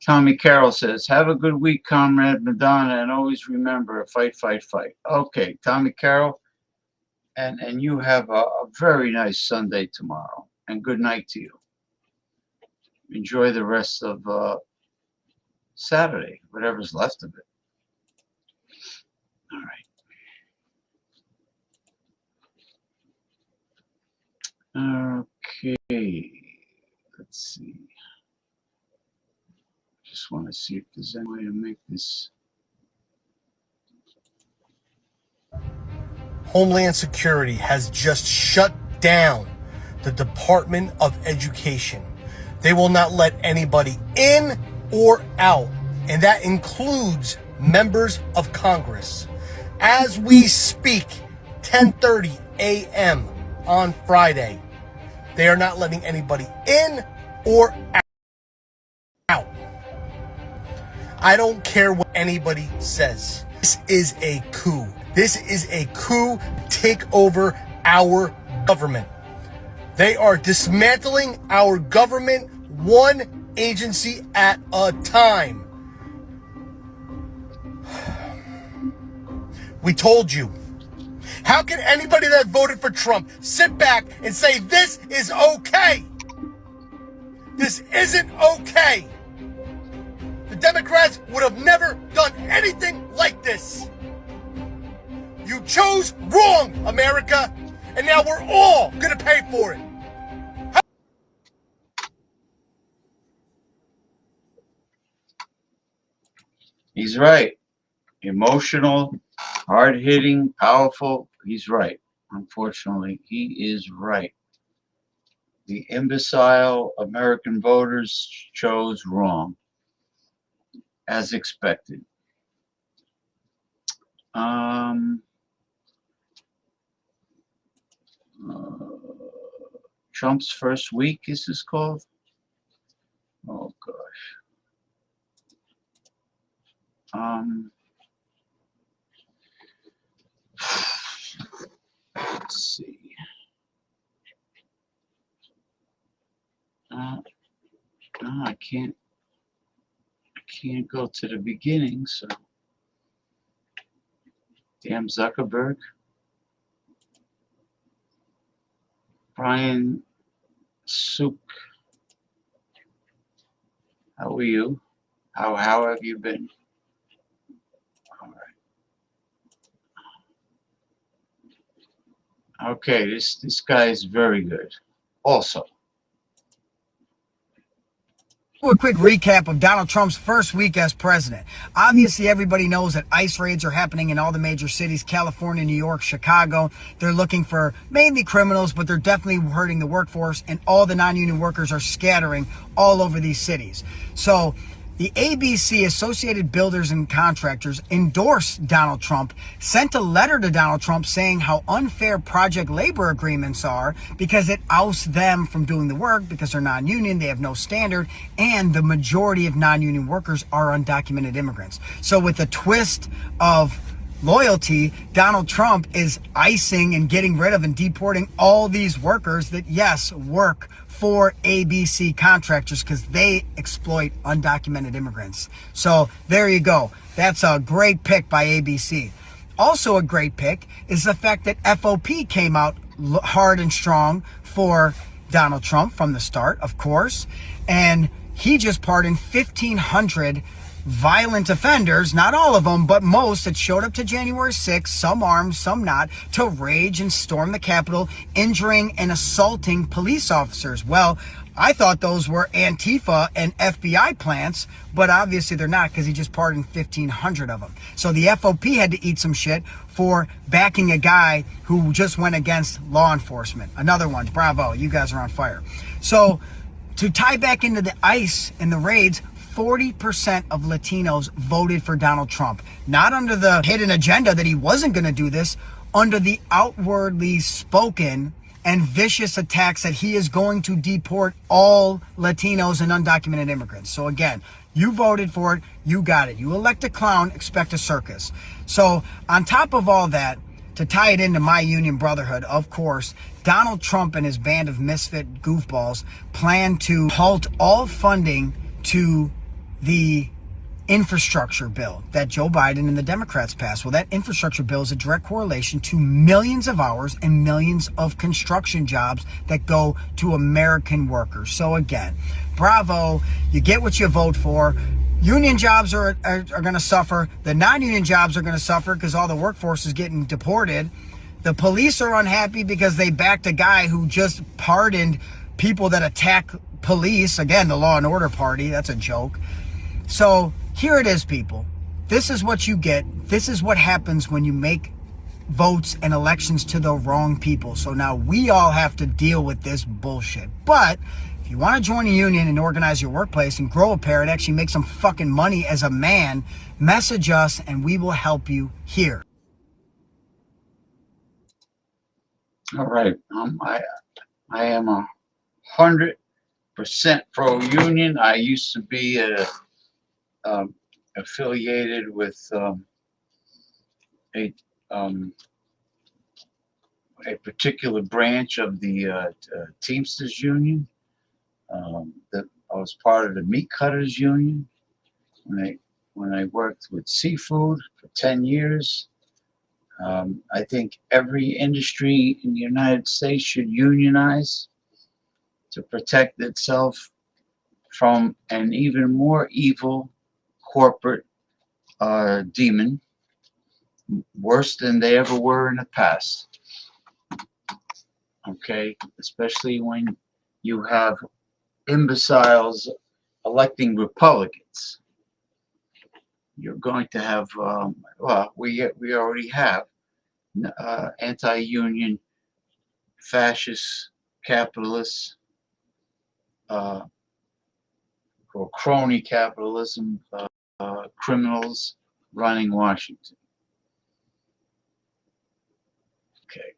Tommy Carroll says, "Have a good week, Comrade Madonna, and always remember, fight, fight, fight." Okay, Tommy Carroll, and you have a very nice Sunday tomorrow, and good night to you. Enjoy the rest of Saturday, whatever's left of it. All right. Okay, let's see. Just want to see if there's any way to make this. Homeland Security has just shut down the Department of Education. They will not let anybody in or out, and that includes members of Congress. As we speak, 10:30 a.m. on Friday, they are not letting anybody in or out. I don't care what anybody says. This is a coup. This is a coup to take over our government. They are dismantling our government one agency at a time. We told you. How can anybody that voted for Trump sit back and say this is okay? This isn't okay. The Democrats would have never done anything like this. You chose wrong, America. and now we're all gonna pay for it. He's right. Emotional, hard-hitting, powerful. He's right. Unfortunately, he is right. The imbecile American voters chose wrong, as expected. Um, Trump's first week, is this called? Oh gosh. Let's see. No, I can't go to the beginning, so damn Zuckerberg. Brian Suk, how are you? How have you been? All right. Okay, this guy is very good. Also, A quick recap of Donald Trump's first week as president. Obviously, everybody knows that ICE raids are happening in all the major cities, California, New York, Chicago. They're looking for mainly criminals, but they're definitely hurting the workforce, and all the non-union workers are scattering all over these cities. So the ABC, Associated Builders and Contractors, endorsed Donald Trump, sent a letter to Donald Trump saying how unfair project labor agreements are because it ousts them from doing the work because they're non-union, they have no standard, and the majority of non-union workers are undocumented immigrants. So with the twist of loyalty, Donald Trump is icing and getting rid of and deporting all these workers that, yes, work for ABC contractors because they exploit undocumented immigrants. So there you go. That's a great pick by ABC. Also a great pick is the fact that FOP came out hard and strong for Donald Trump from the start, of course, and he just pardoned 1,500 violent offenders, not all of them, but most, that showed up to January 6th, some armed, some not, to rage and storm the Capitol, injuring and assaulting police officers. Well, I thought those were Antifa and FBI plants, but obviously they're not because he just pardoned 1,500 of them. So the FOP had to eat some shit for backing a guy who just went against law enforcement. Another one. Bravo. You guys are on fire. So to tie back into the ICE and the raids, 40% of Latinos voted for Donald Trump. Not under the hidden agenda that he wasn't going to do this, under the outwardly spoken and vicious attacks that he is going to deport all Latinos and undocumented immigrants. So again, you voted for it, you got it. You elect a clown, expect a circus. So on top of all that, to tie it into my union brotherhood, of course, Donald Trump and his band of misfit goofballs plan to halt all funding to the infrastructure bill that Joe Biden and the Democrats passed. Well, that infrastructure bill is a direct correlation to millions of hours and millions of construction jobs that go to American workers. So again, bravo, you get what you vote for. Union jobs are going to suffer. The non-union jobs are going to suffer because all the workforce is getting deported. The police are unhappy because they backed a guy who just pardoned people that attack police. Again, the Law and Order Party. That's a joke. So here it is, people. This is what you get. This is what happens when you make votes and elections to the wrong people. So now we all have to deal with this bullshit. But if you want to join a union and organize your workplace and grow a pair and actually make some fucking money as a man, message us and we will help you here. all right. I am 100% pro-union. I used to be affiliated with a particular branch of the Teamsters Union. That I was part of the Meat Cutters Union when I worked with seafood for 10 years. I think every industry in the United States should unionize to protect itself from an even more evil corporate demon, worse than they ever were in the past. Okay, especially when you have imbeciles electing Republicans. You're going to have, well, we already have anti-union, fascist, capitalists, or crony capitalism, criminals running Washington. Okay.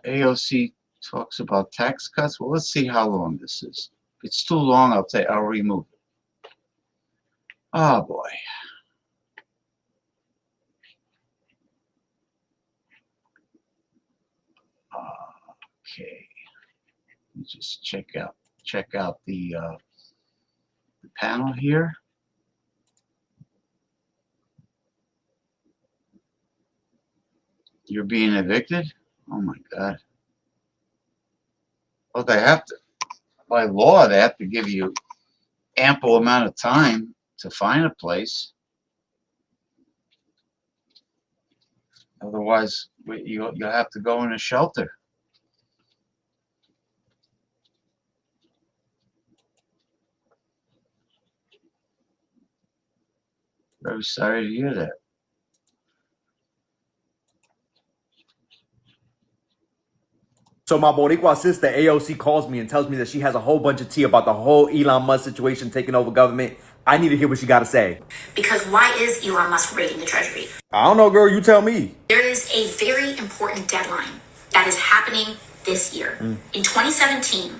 AOC talks about tax cuts. Well, let's see how long this is. If it's too long, I'll remove it. Oh boy. Okay. Let me just check out the panel here. You're being evicted? Oh my God. Well, they have to, by law, they have to give you ample amount of time to find a place. Otherwise, you'll have to go in a shelter. Very sorry to hear that. So my Boricua sister AOC calls me and tells me that she has a whole bunch of tea about the whole Elon Musk situation taking over government. I need to hear what she got to say. Because why is Elon Musk raiding the Treasury? I don't know, girl. You tell me. There is a very important deadline that is happening this year. In 2017,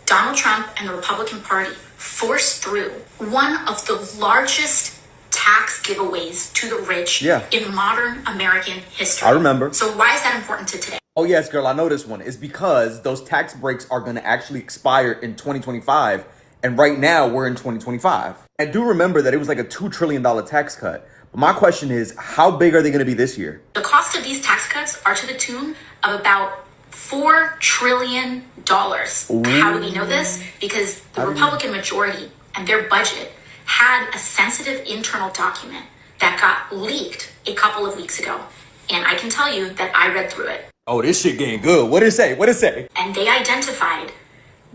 Donald Trump and the Republican Party forced through one of the largest tax giveaways to the rich in modern American history. I remember. So why is that important to today? Oh, yes, girl, I know this one. It's because those tax breaks are going to actually expire in 2025. And right now, we're in 2025. And do remember that it was like a $2 trillion tax cut. But my question is, how big are they going to be this year? The cost of these tax cuts are to the tune of about $4 trillion. How do we know this? Because the Republican majority and their budget had a sensitive internal document that got leaked a couple of weeks ago. And I can tell you that I read through it. Oh, this shit getting good. What did it say? What did it say? And they identified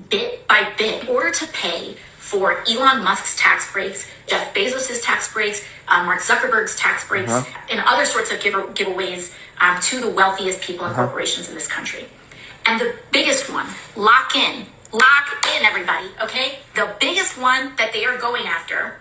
bit by bit in order to pay for Elon Musk's tax breaks, Jeff Bezos' tax breaks, Mark Zuckerberg's tax breaks, and other sorts of giveaways to the wealthiest people and corporations in this country. And the biggest one, lock in everybody, okay? The biggest one that they are going after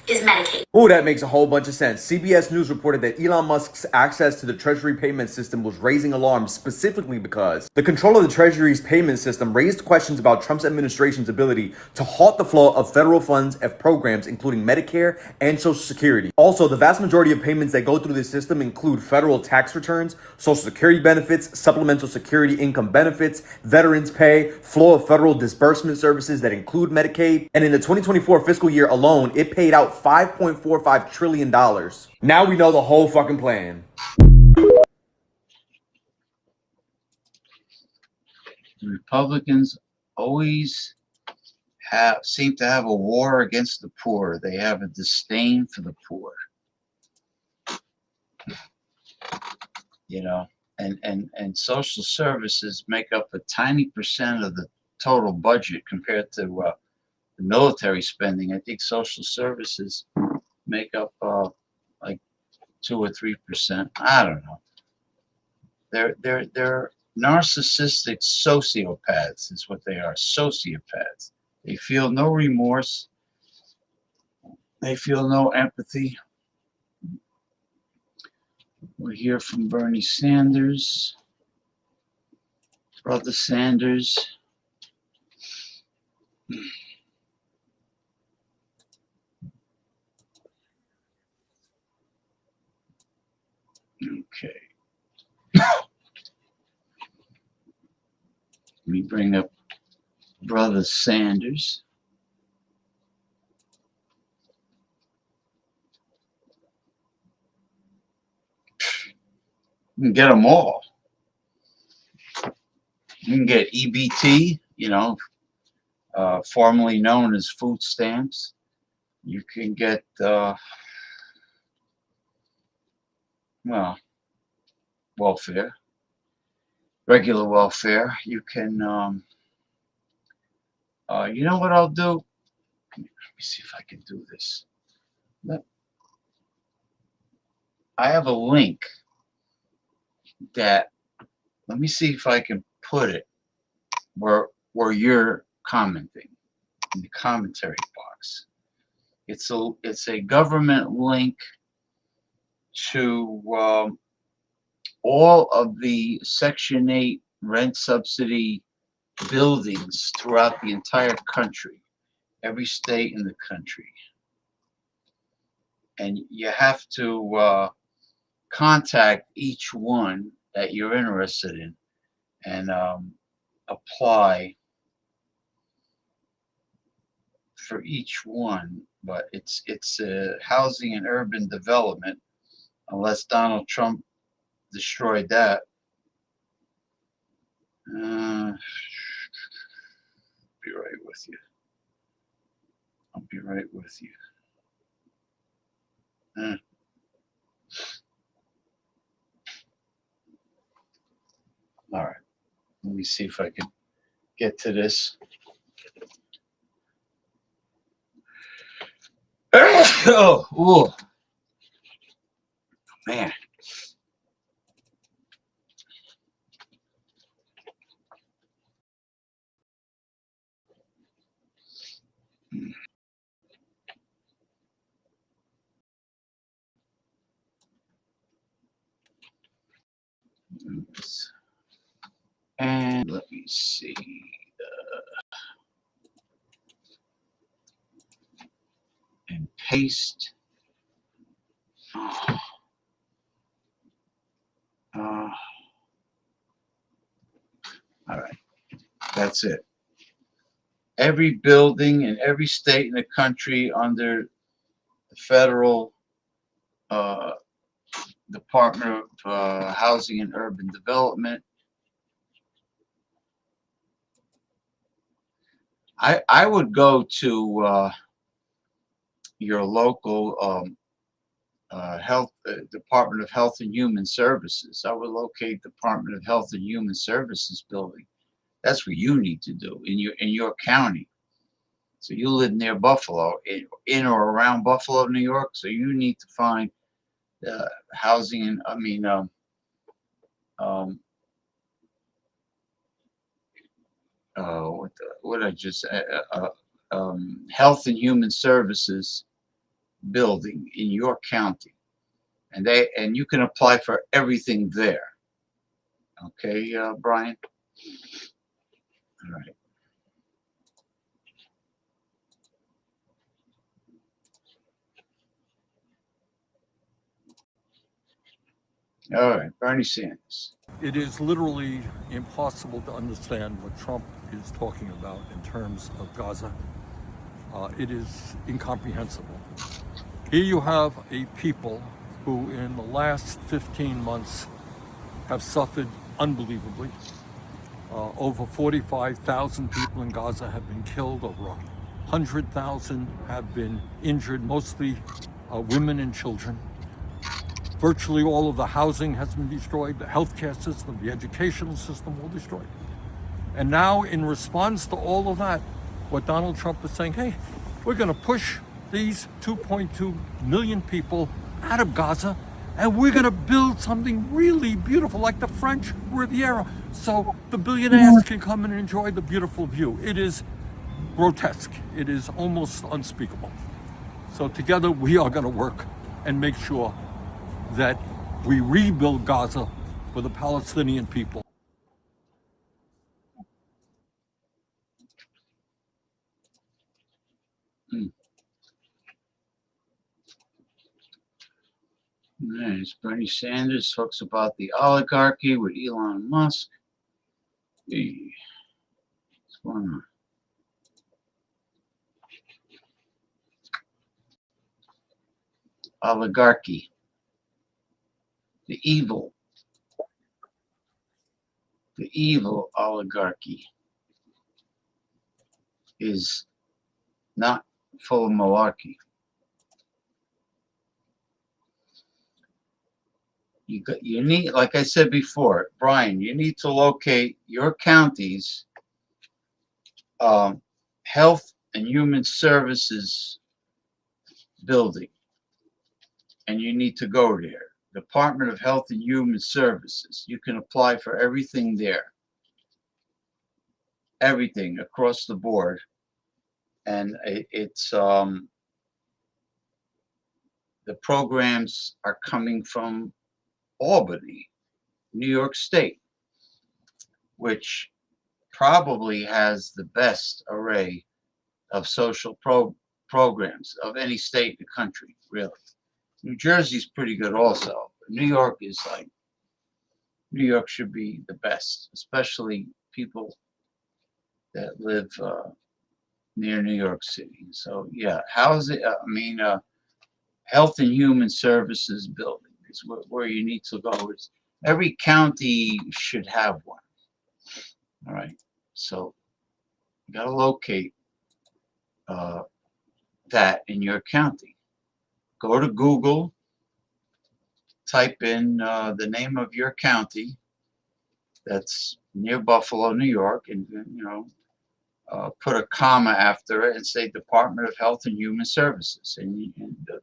is Medicaid. Ooh, that makes a whole bunch of sense. CBS News reported that Elon Musk's access to the Treasury payment system was raising alarms specifically because the control of the Treasury's payment system raised questions about Trump's administration's ability to halt the flow of federal funds of programs including Medicare and Social Security. Also, the vast majority of payments that go through this system include federal tax returns, Social Security benefits, supplemental security income benefits, veterans pay, flow of federal disbursement services that include Medicaid. And in the 2024 fiscal year alone, it paid out $5.45 trillion. Now we know the whole fucking plan. Republicans always seem to have a war against the poor. They have a disdain for the poor. You know, and social services make up a tiny percent of the total budget compared to the military spending. I think social services make up like 2 or 3%. I don't know. They're narcissistic sociopaths is what they are. Sociopaths. They feel no remorse. They feel no empathy. We'll hear from Bernie Sanders, Brother Sanders. Okay. Let me bring up Brother Sanders. You can get them all. You can get EBT, you know, formerly known as food stamps. You can get well, welfare, regular welfare. You can, you know what I'll do? Let me see if I can do this. I have a link that, let me see if I can put it where you're commenting in the commentary box. It's a government link to all of the Section 8 rent subsidy buildings throughout the entire country, every state in the country. And you have to contact each one that you're interested in and apply for each one. But it's housing and urban development, unless Donald Trump destroyed that. Be right with you. I'll be right with you. All right. Let me see if I can get to this. Oh, man. Oops. And let me see. And paste. All right. That's it. Every building in every state in the country under the federal Department of Housing and Urban Development. I would go to your local health Department of Health and Human Services. I would locate Department of Health and Human Services building. That's what you need to do in your county. So you live near Buffalo, in or around Buffalo, New York. So you need to find housing and Health and Human Services building in your county, and you can apply for everything there. Okay, Brian. All right. All right, Bernie Sanders. It is literally impossible to understand what Trump is talking about in terms of Gaza. It is incomprehensible. Here you have a people who in the last 15 months have suffered unbelievably. Over 45,000 people in Gaza have been killed, over 100,000 have been injured, mostly women and children. Virtually all of the housing has been destroyed, the healthcare system, the educational system all destroyed. And now in response to all of that, what Donald Trump is saying, hey, we're gonna push these 2.2 million people out of Gaza and we're gonna build something really beautiful like the French Riviera so the billionaires can come and enjoy the beautiful view. It is grotesque. It is almost unspeakable. So together we are gonna work and make sure that we rebuild Gaza for the Palestinian people. Nice. Bernie Sanders talks about the oligarchy with Elon Musk. Hey, what's going on? Oligarchy. The evil oligarchy is not full of malarkey. You need, like I said before, Brian, you need to locate your county's Health and Human Services building, and you need to go there. Department of Health and Human Services. You can apply for everything there. Everything across the board. And it's the programs are coming from Albany, New York State, which probably has the best array of social programs of any state in the country, really. New Jersey's pretty good also. New York is like, New York should be the best, especially people that live near New York City. So yeah, Health and Human Services building is where you need to go. It's, every county should have one. All right, so you gotta locate that in your county. Go to Google, type in the name of your county that's near Buffalo, New York, and put a comma after it and say Department of Health and Human Services, and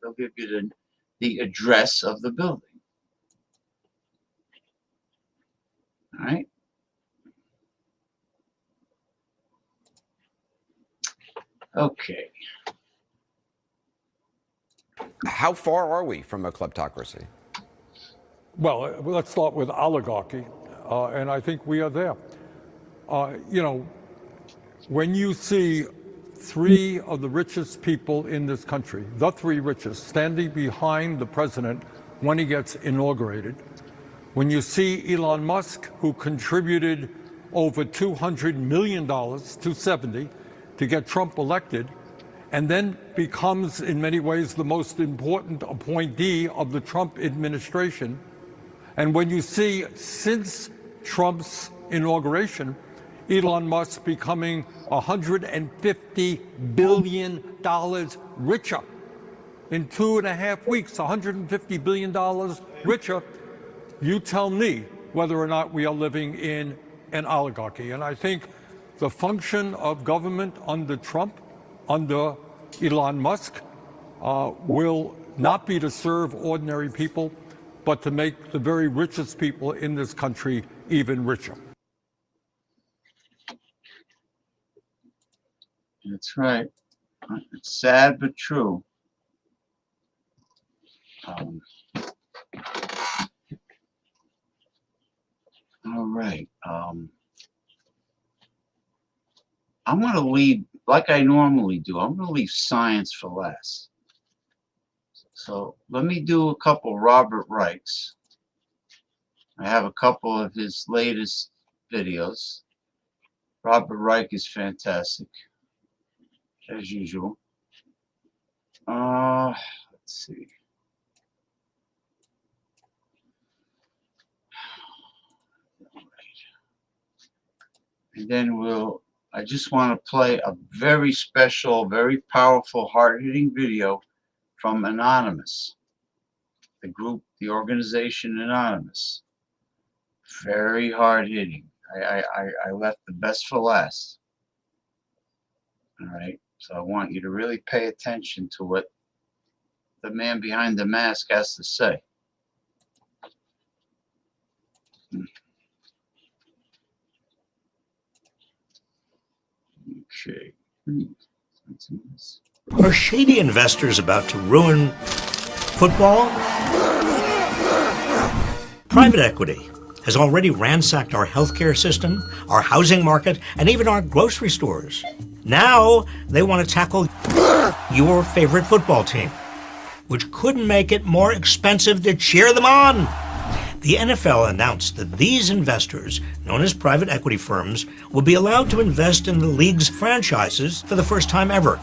they'll give you the address of the building. All right. Okay. How far are we from a kleptocracy? Well, let's start with oligarchy, and I think we are there. When you see three of the richest people in this country, the three richest, standing behind the president when he gets inaugurated, when you see Elon Musk, who contributed over $200 million, $270, to get Trump elected, and then becomes in many ways the most important appointee of the Trump administration, and when you see since Trump's inauguration, Elon Musk becoming $150 billion richer in 2.5 weeks, $150 billion richer, you tell me whether or not we are living in an oligarchy. And I think the function of government under Trump, under Elon Musk, will not be to serve ordinary people, but to make the very richest people in this country even richer. That's right. It's sad but true. All right. I'm going to leave, like I normally do, I'm going to leave science for last. So let me do a couple Robert Reichs. I have a couple of his latest videos. Robert Reich is fantastic, as usual. Let's see. And then I just want to play a very special, very powerful, hard-hitting video from Anonymous, the group, the organization Anonymous. Very hard-hitting. I left the best for last. All right, so I want you to really pay attention to what the man behind the mask has to say. Okay. Are shady investors about to ruin football? Private equity has already ransacked our healthcare system, our housing market, and even our grocery stores. Now they want to tackle your favorite football team, which couldn't make it more expensive to cheer them on. The NFL announced that these investors, known as private equity firms, will be allowed to invest in the league's franchises for the first time ever.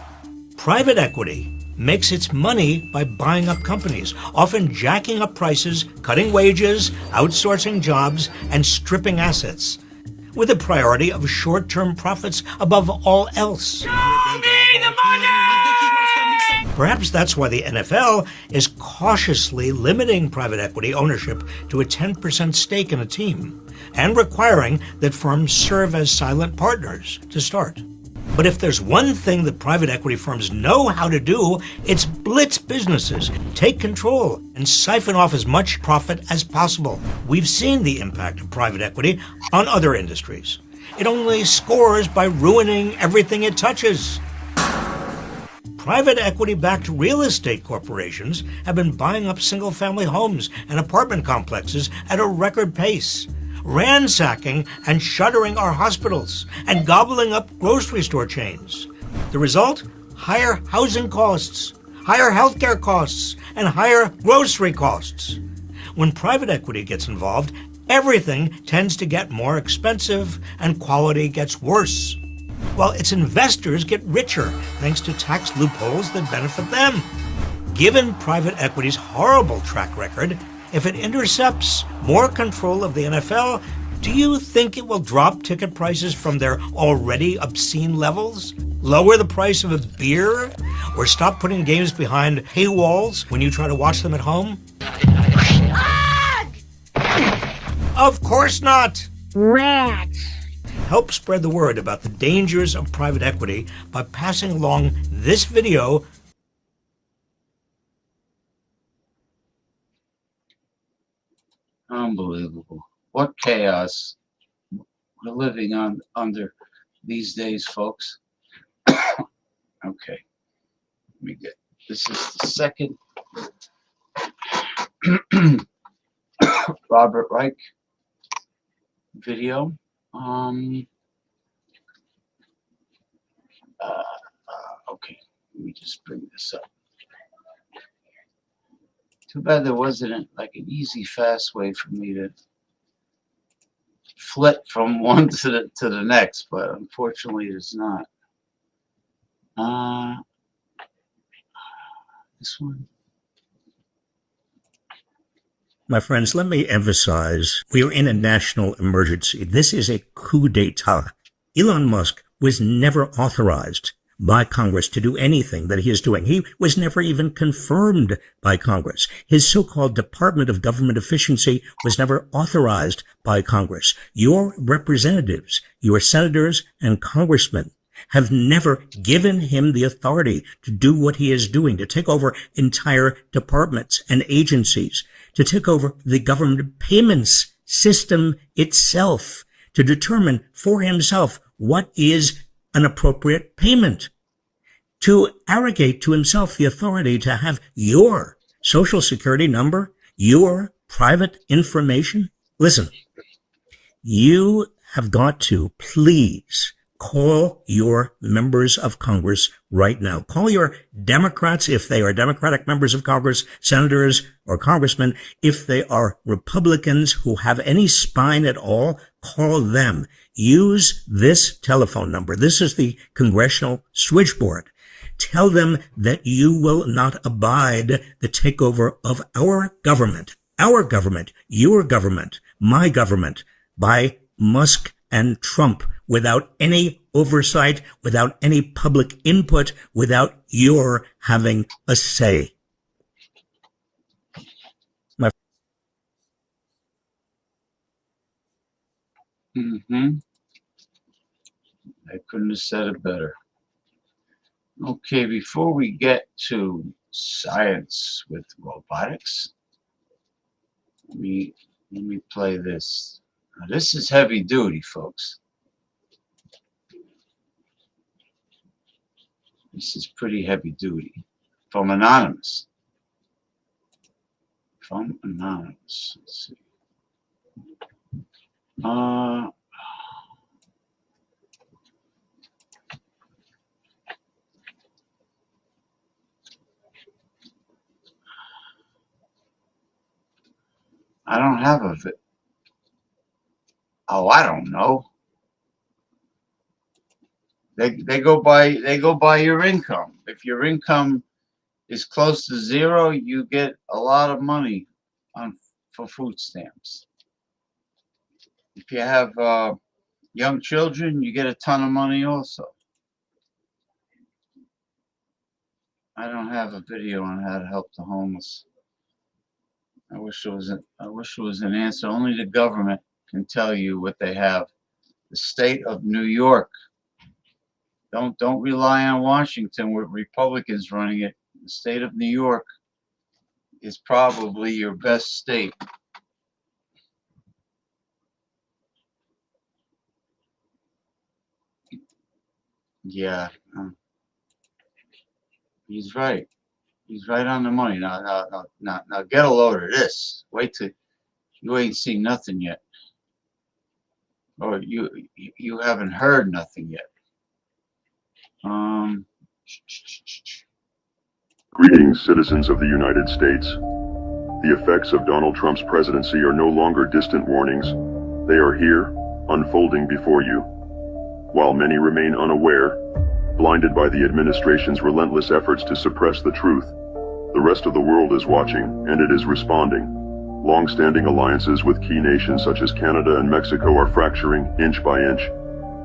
Private equity makes its money by buying up companies, often jacking up prices, cutting wages, outsourcing jobs, and stripping assets, with a priority of short-term profits above all else. Show me the money! Perhaps that's why the NFL is cautiously limiting private equity ownership to a 10% stake in a team and requiring that firms serve as silent partners to start. But if there's one thing that private equity firms know how to do, it's blitz businesses, take control, and siphon off as much profit as possible. We've seen the impact of private equity on other industries. It only scores by ruining everything it touches. Private equity-backed real estate corporations have been buying up single-family homes and apartment complexes at a record pace, ransacking and shuttering our hospitals, and gobbling up grocery store chains. The result? Higher housing costs, higher healthcare costs, and higher grocery costs. When private equity gets involved, everything tends to get more expensive and quality gets worse, while its investors get richer thanks to tax loopholes that benefit them. Given private equity's horrible track record, if it intercepts more control of the NFL, do you think it will drop ticket prices from their already obscene levels? Lower the price of a beer? Or stop putting games behind paywalls when you try to watch them at home? Of course not! Rats! Help spread the word about the dangers of private equity by passing along this video. Unbelievable. What chaos we're living under these days, folks. Okay. Let me get, this is the second Robert Reich video. Okay, let me just bring this up. Too bad there wasn't like an easy, fast way for me to flip from one to the next, but unfortunately, there's not. This one. My friends, let me emphasize, we are in a national emergency. This is a coup d'etat. Elon Musk was never authorized by Congress to do anything that he is doing. He was never even confirmed by Congress. His so-called Department of Government Efficiency was never authorized by Congress. Your representatives, your senators and congressmen have never given him the authority to do what he is doing, to take over entire departments and agencies, to take over the government payments system itself, to determine for himself what is an appropriate payment, to arrogate to himself the authority to have your social security number, your private information. Listen, you have got to please call your members of Congress right now. Call your Democrats if they are Democratic members of Congress, senators or congressmen. If they are Republicans who have any spine at all, call them. Use this telephone number. This is the congressional switchboard. Tell them that you will not abide the takeover of our government, your government, my government, by Musk and Trump, without any oversight, without any public input, without your having a say. I couldn't have said it better. Okay, before we get to science with robotics, let me play this. Now, this is heavy duty, folks. This is pretty heavy duty. From Anonymous. From Anonymous. Let's see. I don't have a I don't know. They go by your income. If your income is close to zero, you get a lot of money for food stamps. If you have young children, you get a ton of money also. I don't have a video on how to help the homeless. I wish there was an answer. Only the government can tell you what they have. The state of New York. Don't rely on Washington with Republicans running it. The state of New York is probably your best state. Yeah, he's right. He's right on the money. Now get a load of this. Wait till you ain't seen nothing yet, or you haven't heard nothing yet. Greetings, citizens of the United States. The effects of Donald Trump's presidency are no longer distant warnings. They are here, unfolding before you. While many remain unaware, blinded by the administration's relentless efforts to suppress the truth, the rest of the world is watching, and it is responding. Long-standing alliances with key nations such as Canada and Mexico are fracturing inch by inch.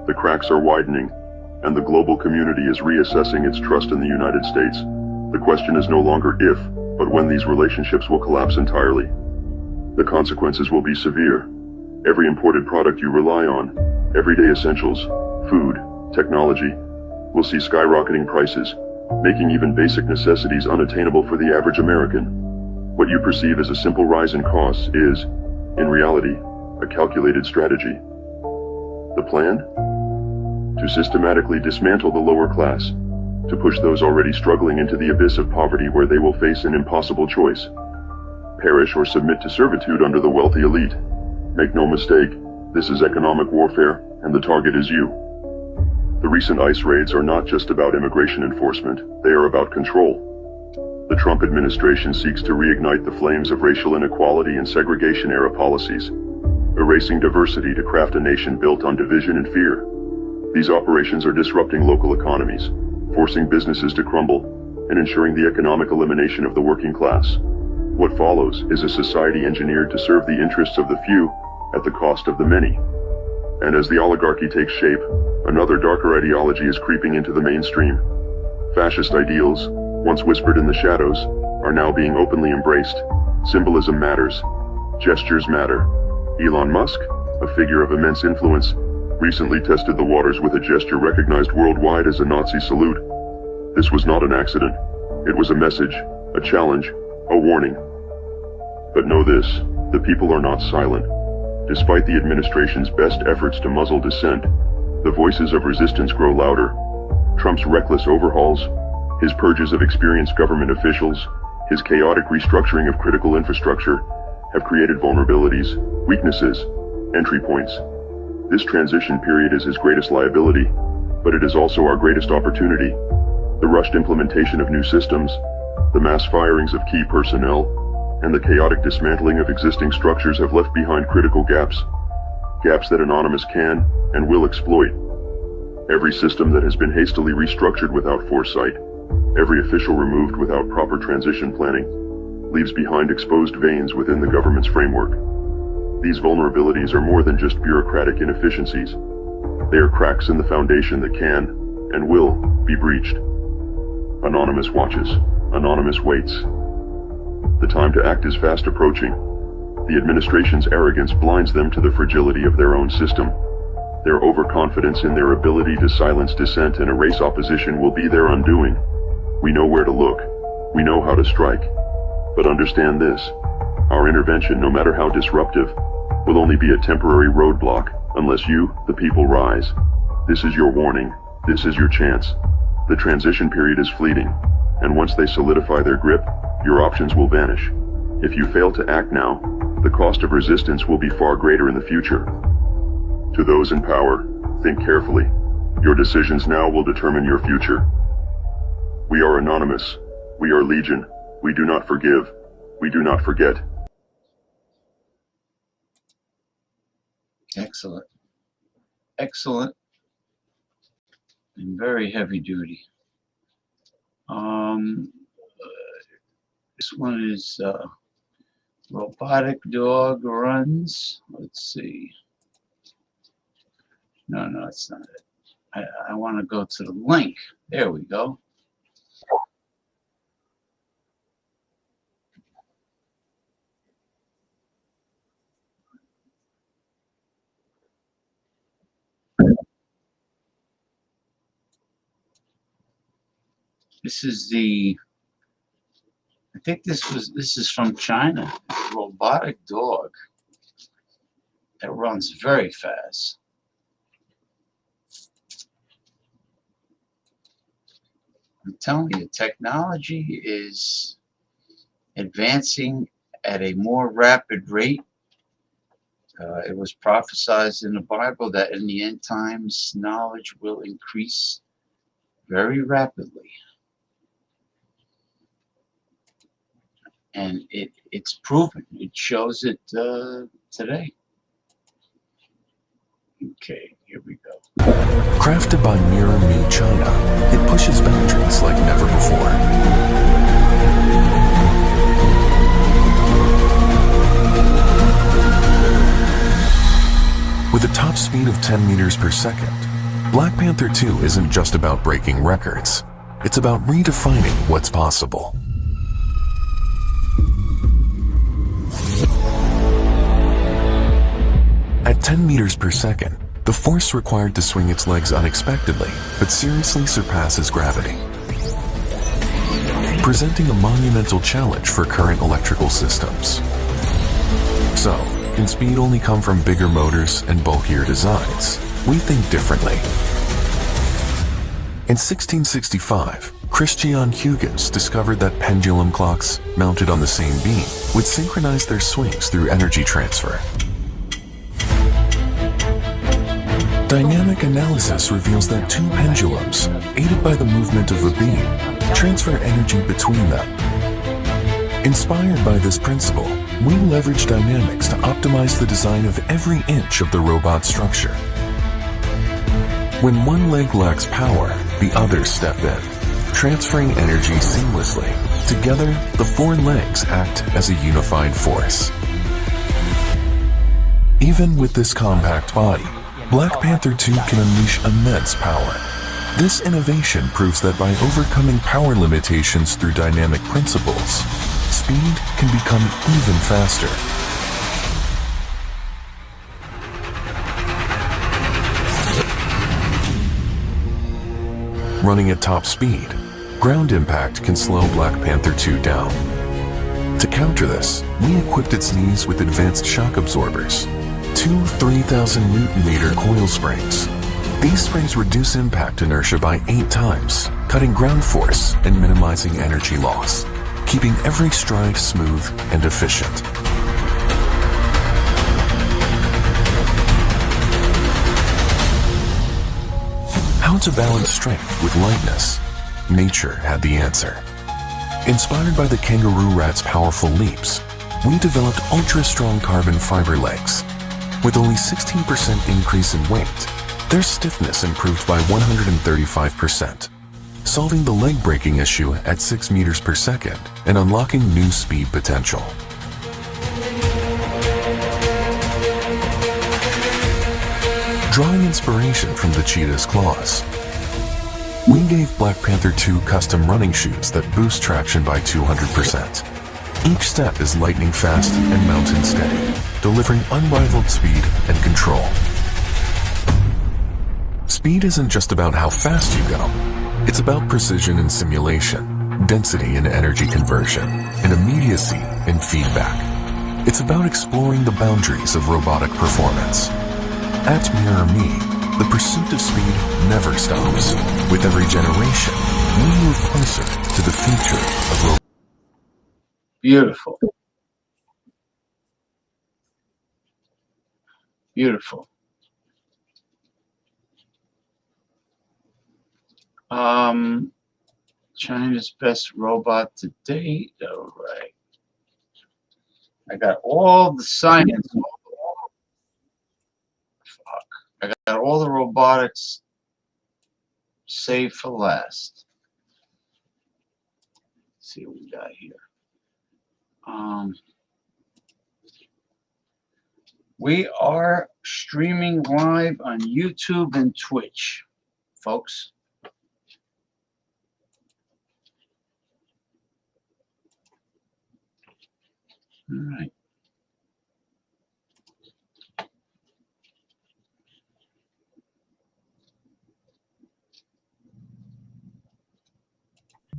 The cracks are widening, and the global community is reassessing its trust in the United States. The question is no longer if, but when these relationships will collapse entirely. The consequences will be severe. Every imported product you rely on, everyday essentials, food, technology, will see skyrocketing prices, making even basic necessities unattainable for the average American. What you perceive as a simple rise in costs is, in reality, a calculated strategy. The plan? To systematically dismantle the lower class, to push those already struggling into the abyss of poverty where they will face an impossible choice. Perish or submit to servitude under the wealthy elite. Make no mistake, this is economic warfare, and the target is you. The recent ICE raids are not just about immigration enforcement, they are about control. The Trump administration seeks to reignite the flames of racial inequality and segregation-era policies, erasing diversity to craft a nation built on division and fear. These operations are disrupting local economies, forcing businesses to crumble, and ensuring the economic elimination of the working class. What follows is a society engineered to serve the interests of the few at the cost of the many. And as the oligarchy takes shape, another darker ideology is creeping into the mainstream. Fascist ideals, once whispered in the shadows, are now being openly embraced. Symbolism matters. Gestures matter. Elon Musk, a figure of immense influence, recently tested the waters with a gesture recognized worldwide as a Nazi salute. This was not an accident. It was a message, a challenge, a warning. But know this, the people are not silent. Despite the administration's best efforts to muzzle dissent, the voices of resistance grow louder. Trump's reckless overhauls, his purges of experienced government officials, his chaotic restructuring of critical infrastructure have created vulnerabilities, weaknesses, entry points. This transition period is his greatest liability, but it is also our greatest opportunity. The rushed implementation of new systems, the mass firings of key personnel, and the chaotic dismantling of existing structures have left behind critical gaps that Anonymous can and will exploit. Every system that has been hastily restructured without foresight, every official removed without proper transition planning, leaves behind exposed veins within the government's framework. These vulnerabilities are more than just bureaucratic inefficiencies. They are cracks in the foundation that can and will be breached. Anonymous watches. Anonymous waits. The time to act is fast approaching. The administration's arrogance blinds them to the fragility of their own system. Their overconfidence in their ability to silence dissent and erase opposition will be their undoing. We know where to look. We know how to strike. But understand this. Our intervention, no matter how disruptive, will only be a temporary roadblock unless you, the people, rise. This is your warning. This is your chance. The transition period is fleeting, and once they solidify their grip, your options will vanish. If you fail to act now, the cost of resistance will be far greater in the future. To those in power, think carefully. Your decisions now will determine your future. We are Anonymous. We are Legion. We do not forgive. We do not forget. Excellent. Excellent. And very heavy duty. This one is robotic dog runs. Let's see. No, it's not it. I want to go to the link. There we go. This is the, I think this is from China. A robotic dog that runs very fast. I'm telling you, technology is advancing at a more rapid rate. It was prophesied in the Bible that in the end times, knowledge will increase very rapidly. And it's proven. It shows it today. Okay, here we go. Crafted by Mirror Me China, it pushes boundaries like never before. With a top speed of 10 meters per second, Black Panther 2 isn't just about breaking records. It's about redefining what's possible. At 10 meters per second, the force required to swing its legs unexpectedly, but seriously surpasses gravity, presenting a monumental challenge for current electrical systems. So, can speed only come from bigger motors and bulkier designs? We think differently. In 1665, Christian Huygens discovered that pendulum clocks, mounted on the same beam, would synchronize their swings through energy transfer. Dynamic analysis reveals that two pendulums, aided by the movement of a beam, transfer energy between them. Inspired by this principle, we leverage dynamics to optimize the design of every inch of the robot structure. When one leg lacks power, the others step in, transferring energy seamlessly. Together, the four legs act as a unified force. Even with this compact body, Black Panther 2 can unleash immense power. This innovation proves that by overcoming power limitations through dynamic principles, speed can become even faster. Running at top speed, ground impact can slow Black Panther 2 down. To counter this, we equipped its knees with advanced shock absorbers, two 3,000 Newton-meter coil springs. These springs reduce impact inertia by 8 times, cutting ground force and minimizing energy loss, keeping every stride smooth and efficient. How to balance strength with lightness? Nature had the answer. Inspired by the kangaroo rat's powerful leaps, we developed ultra-strong carbon fiber legs. With only 16% increase in weight, their stiffness improved by 135%, solving the leg breaking issue at 6 meters per second and unlocking new speed potential. Drawing inspiration from the cheetah's claws, we gave Black Panther 2 custom running shoes that boost traction by 200%. Each step is lightning fast and mountain steady, delivering unrivaled speed and control. Speed isn't just about how fast you go. It's about precision in simulation, density in energy conversion, and immediacy in feedback. It's about exploring the boundaries of robotic performance. At Mirror Me, the pursuit of speed never stops. With every generation, we move closer to the future of robotics. Beautiful. Beautiful. China's best robot to date. All right. I got all the science. Fuck. I got all the robotics saved for last. Let's see what we got here. We are streaming live on YouTube and Twitch, folks. All right.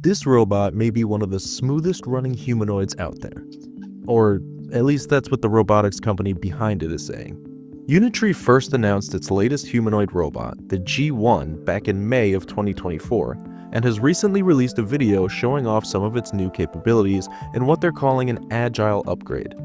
this robot may be one of the smoothest running humanoids out there. Or at least that's what the robotics company behind it is saying. Unitree first announced its latest humanoid robot, the G1, back in May of 2024, and has recently released a video showing off some of its new capabilities in what they're calling an agile upgrade.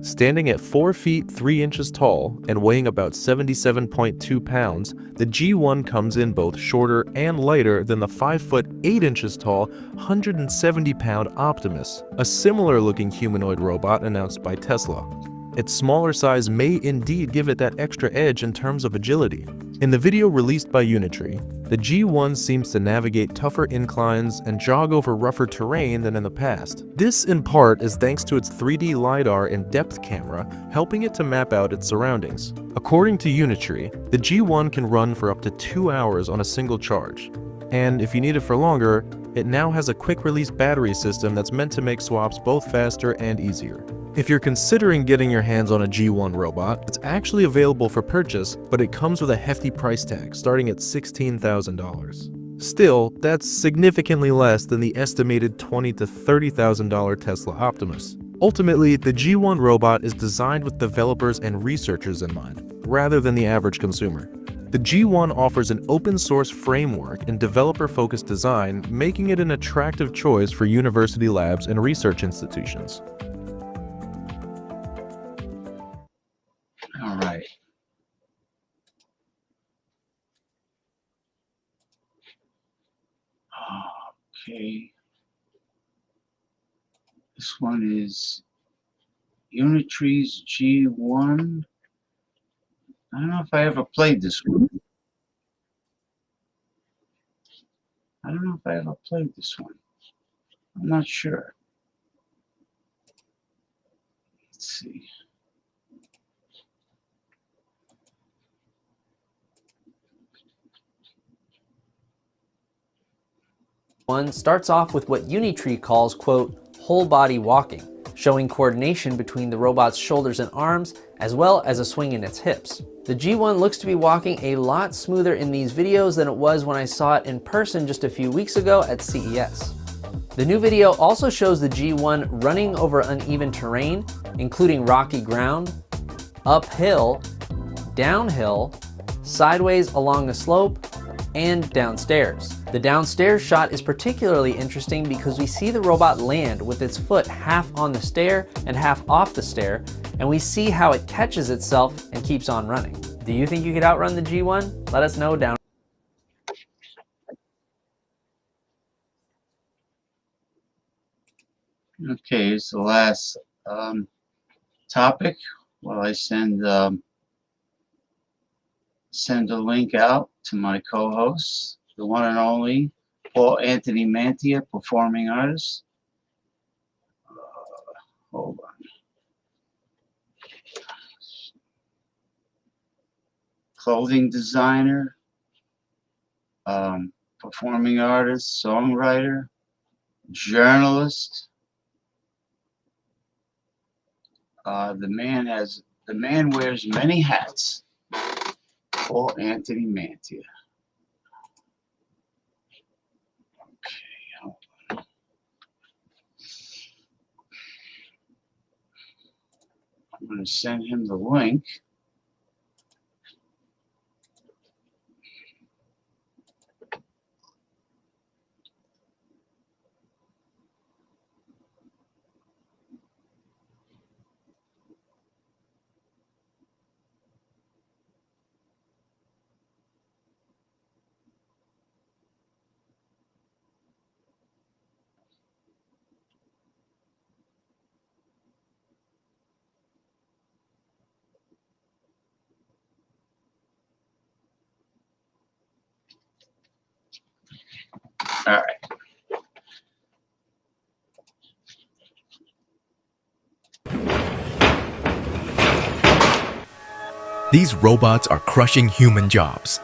Standing at 4 feet 3 inches tall and weighing about 77.2 pounds, the G1 comes in both shorter and lighter than the 5 foot 8 inches tall, 170 pound Optimus, a similar looking humanoid robot announced by Tesla. Its smaller size may indeed give it that extra edge in terms of agility. In the video released by Unitree, the G1 seems to navigate tougher inclines and jog over rougher terrain than in the past. This in part is thanks to its 3D LiDAR and depth camera, helping it to map out its surroundings. According to Unitree, the G1 can run for up to 2 hours on a single charge. And if you need it for longer, it now has a quick-release battery system that's meant to make swaps both faster and easier. If you're considering getting your hands on a G1 robot, it's actually available for purchase, but it comes with a hefty price tag, starting at $16,000. Still, that's significantly less than the estimated $20,000 to $30,000 Tesla Optimus. Ultimately, the G1 robot is designed with developers and researchers in mind, rather than the average consumer. The G1 offers an open-source framework and developer-focused design, making it an attractive choice for university labs and research institutions. All right. Okay. This one is Unitree's G1. I don't know if I ever played this one. I'm not sure. Let's see. One starts off with what Unitree calls, quote, whole body walking, showing coordination between the robot's shoulders and arms, as well as a swing in its hips. The G1 looks to be walking a lot smoother in these videos than it was when I saw it in person just a few weeks ago at CES. The new video also shows the G1 running over uneven terrain, including rocky ground, uphill, downhill, sideways along a slope, and downstairs. The downstairs shot is particularly interesting because we see the robot land with its foot half on the stair and half off the stair, and we see how it catches itself and keeps on running. Do you think you could outrun the G1? Let us know down. Okay, here's the last topic. Well, I send a link out to my co-host, the one and only Paul Anthony Mantia, performing artist. Hold on. Clothing designer, performing artist, songwriter, journalist. The man wears many hats. Paul Anthony Mantia. I'm going to send him the link. All right. These robots are crushing human jobs.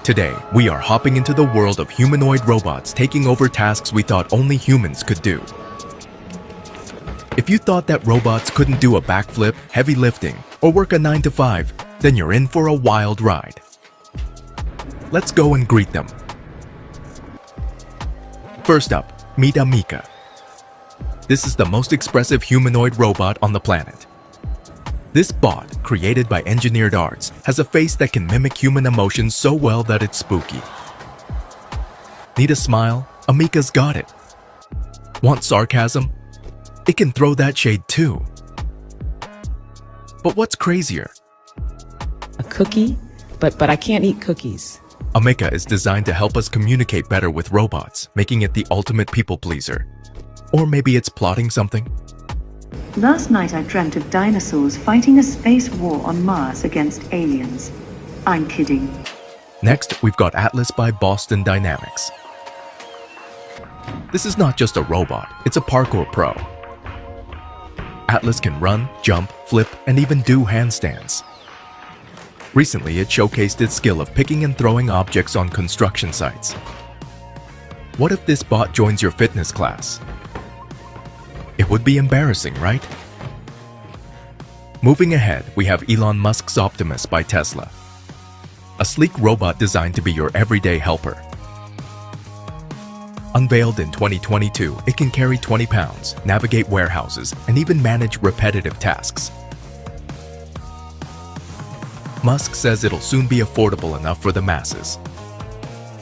Today, we are hopping into the world of humanoid robots taking over tasks we thought only humans could do. If you thought that robots couldn't do a backflip, heavy lifting, or work a 9-to-5, then you're in for a wild ride. Let's go and greet them. First up, meet Amika. This is the most expressive humanoid robot on the planet. This bot, created by Engineered Arts, has a face that can mimic human emotions so well that it's spooky. Need a smile? Amika's got it. Want sarcasm? It can throw that shade too. But what's crazier? A cookie, but I can't eat cookies. Amika is designed to help us communicate better with robots, making it the ultimate people pleaser. Or maybe it's plotting something. Last night I dreamt of dinosaurs fighting a space war on Mars against aliens. I'm kidding. Next, we've got Atlas by Boston Dynamics. This is not just a robot, it's a parkour pro. Atlas can run, jump, flip, and even do handstands. Recently, it showcased its skill of picking and throwing objects on construction sites. What if this bot joins your fitness class? It would be embarrassing, right? Moving ahead, we have Elon Musk's Optimus by Tesla. A sleek robot designed to be your everyday helper. Unveiled in 2022, it can carry 20 pounds, navigate warehouses, and even manage repetitive tasks. Musk says it'll soon be affordable enough for the masses.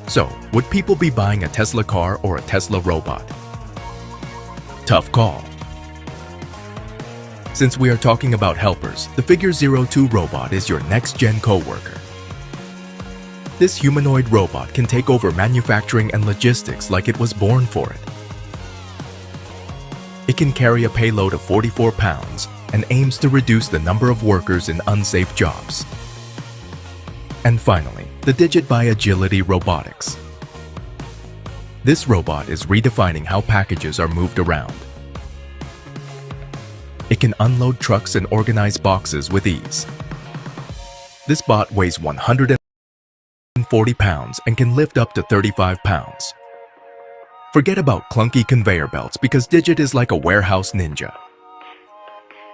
So, would people be buying a Tesla car or a Tesla robot? Tough call. Since we are talking about helpers, the Figure 02 robot is your next-gen coworker. This humanoid robot can take over manufacturing and logistics like it was born for it. It can carry a payload of 44 pounds and aims to reduce the number of workers in unsafe jobs. And finally, the Digit by Agility Robotics. This robot is redefining how packages are moved around. It can unload trucks and organize boxes with ease. This bot weighs 140 pounds and can lift up to 35 pounds. Forget about clunky conveyor belts because Digit is like a warehouse ninja.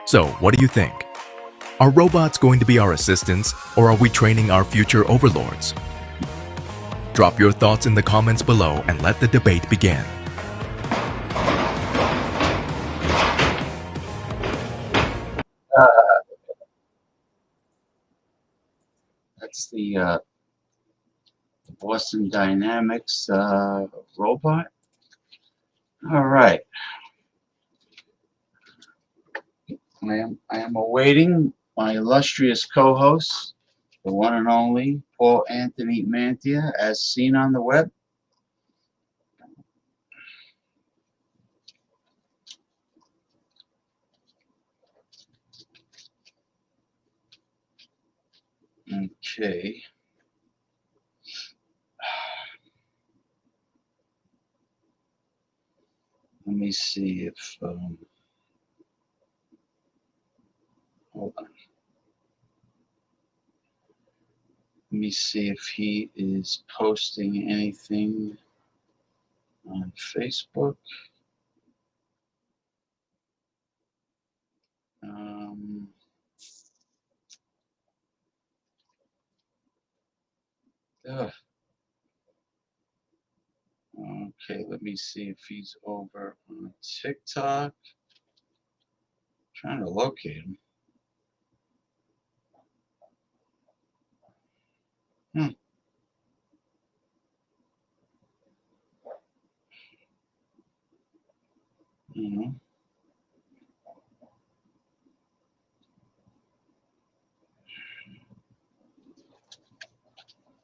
So, what do you think? Are robots going to be our assistants, or are we training our future overlords? Drop your thoughts in the comments below and let the debate begin. That's the Boston Dynamics robot. All right. I am awaiting my illustrious co-host, the one and only Paul Anthony Mantia, as seen on the web. Okay. Let me see if hold on. Let me see if he is posting anything on Facebook. Ugh. Okay, let me see if he's over on TikTok. Trying to locate him. Mhm.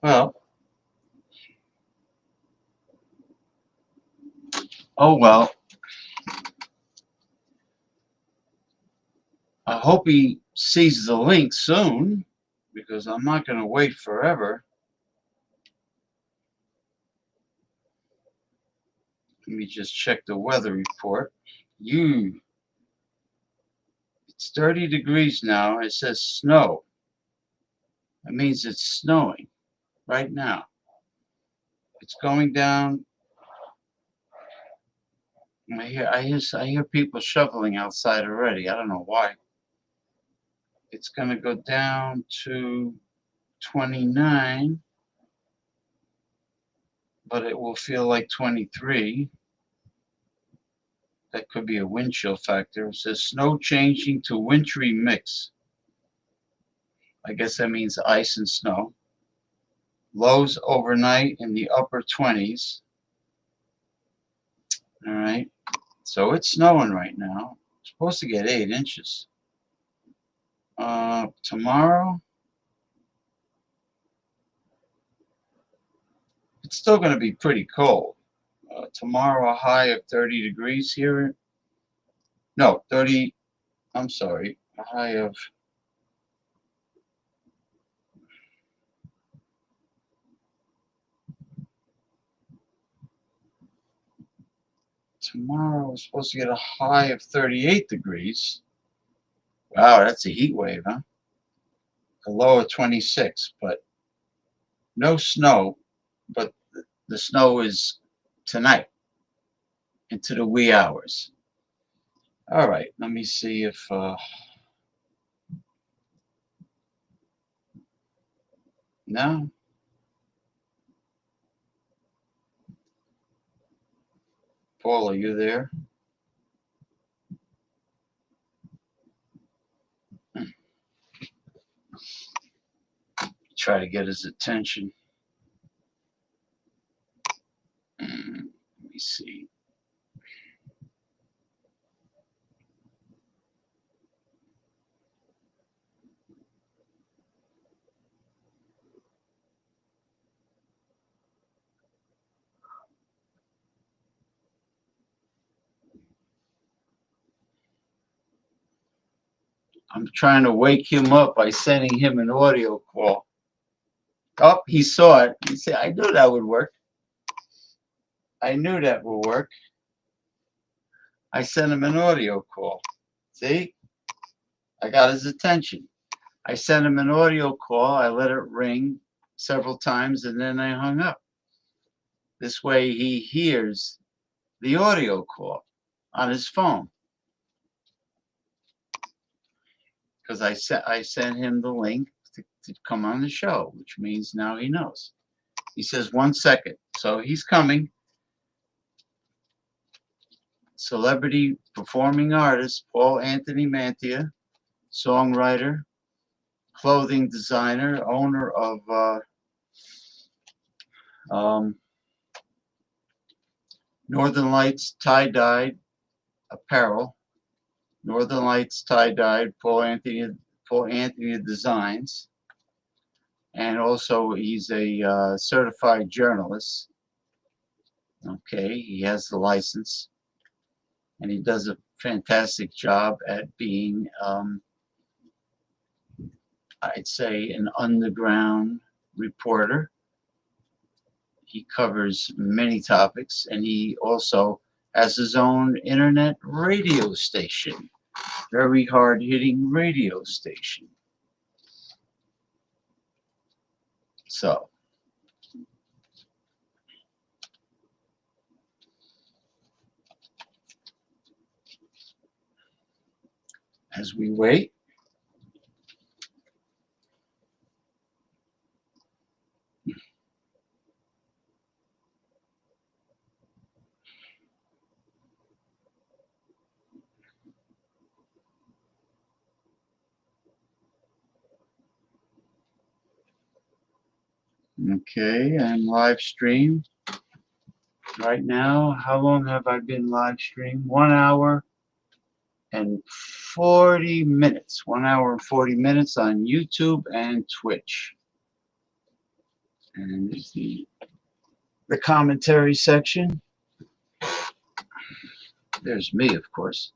Well, oh well. I hope he sees the link soon, because I'm not going to wait forever. Let me just check the weather report. It's 30 degrees now. It says snow. That means it's snowing right now. It's going down. I hear people shoveling outside already. I don't know why. It's going to go down to 29. but it will feel like 23. That could be a wind chill factor. It says snow changing to wintry mix. I guess that means ice and snow. Lows overnight in the upper 20s. All right. So it's snowing right now. It's supposed to get 8 inches. Tomorrow, it's still going to be pretty cold. Tomorrow, a high of 30 degrees here. No, 30. I'm sorry. A high of tomorrow is supposed to get a high of 38 degrees. Wow, that's a heat wave, huh? A low of 26, but no snow. But the snow is tonight into the wee hours. All right, let me see if no. Paul, are you there? Try to get his attention. Let me see. I'm trying to wake him up by sending him an audio call. Oh, he saw it. He said, I knew that would work. I knew that would work. I sent him an audio call. See? I got his attention. I sent him an audio call. I let it ring several times and then I hung up. This way he hears the audio call on his phone. Because I sent him the link to come on the show, which means now he knows. He says 1 second. So he's coming. Celebrity performing artist Paul Anthony Mantia, songwriter, clothing designer, owner of Northern Lights tie-dyed apparel. Northern Lights tie-dyed Paul Anthony Designs. And also he's a certified journalist. Okay, he has the license. And he does a fantastic job at being, I'd say, an underground reporter. He covers many topics, and he also has his own internet radio station, very hard-hitting radio station. So, as we wait, okay, I'm live stream right now. How long have I been live stream? 1 hour and 40 minutes. 1 hour and 40 minutes on YouTube and Twitch. And there's the commentary section. There's me, of course.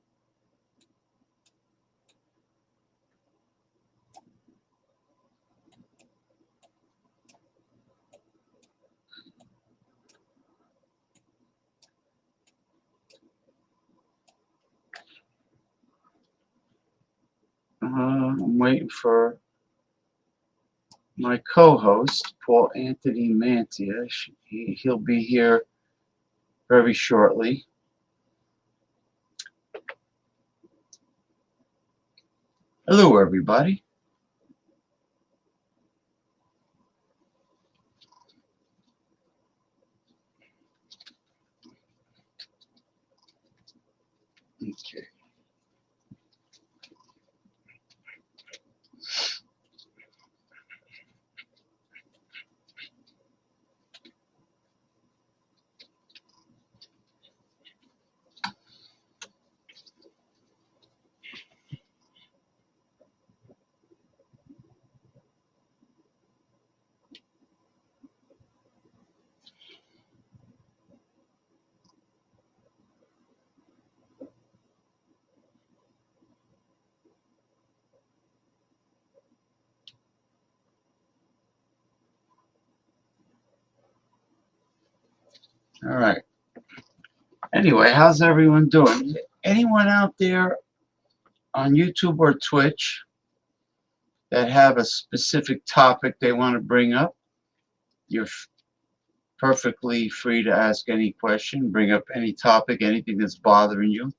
I'm waiting for my co-host, Paul Anthony Mantia. He'll be here very shortly. Hello, everybody. Okay. All right. Anyway, how's everyone doing? Anyone out there on YouTube or Twitch that have a specific topic they want to bring up? You're perfectly free to ask any question, bring up any topic, anything that's bothering you,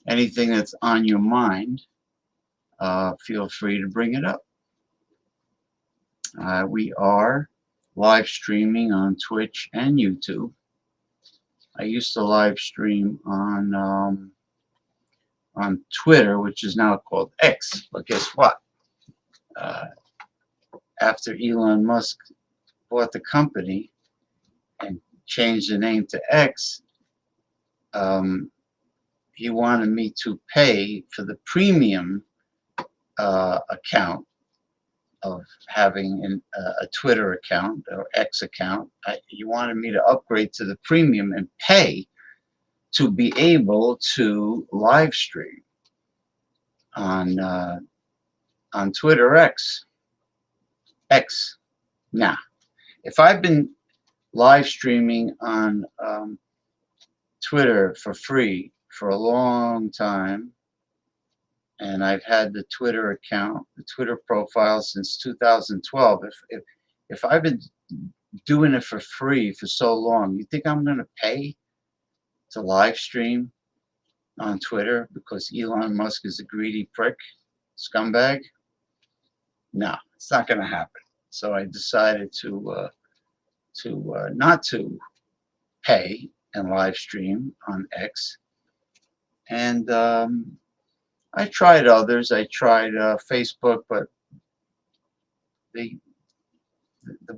anything that's on your mind. Feel free to bring it up. We are live streaming on Twitch and YouTube. I used to live stream on Twitter, which is now called X. But guess what? After Elon Musk bought the company and changed the name to X, he wanted me to pay for the premium account of having a Twitter account or X account. He wanted me to upgrade to the premium and pay to be able to live stream on Twitter X. Now, if I've been live streaming on Twitter for free for a long time, and I've had the Twitter account, the Twitter profile since 2012. If I've been doing it for free for so long, you think I'm going to pay to live stream on Twitter because Elon Musk is a greedy prick, scumbag? No, it's not going to happen. So I decided to not to pay and live stream on X. And I tried others. I tried Facebook, but the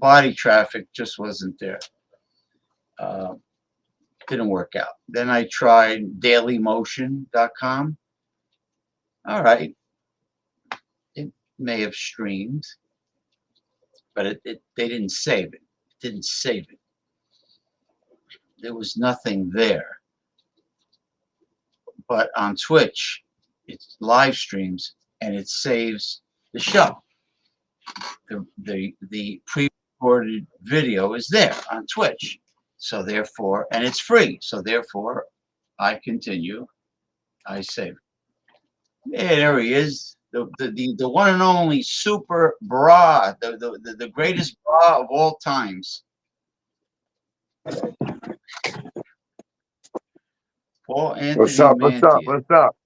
body traffic just wasn't there. Didn't work out. Then I tried dailymotion.com. All right. It may have streamed, but they didn't save it. Didn't save it. There was nothing there. But on Twitch, it live streams and it saves the show. The pre-recorded video is there on Twitch. So therefore, and it's free. So therefore, I continue. I save. Yeah, there he is. The one and only super bra, the greatest bra of all times. Paul Anthony What's up? What's Mantia. up? What's up?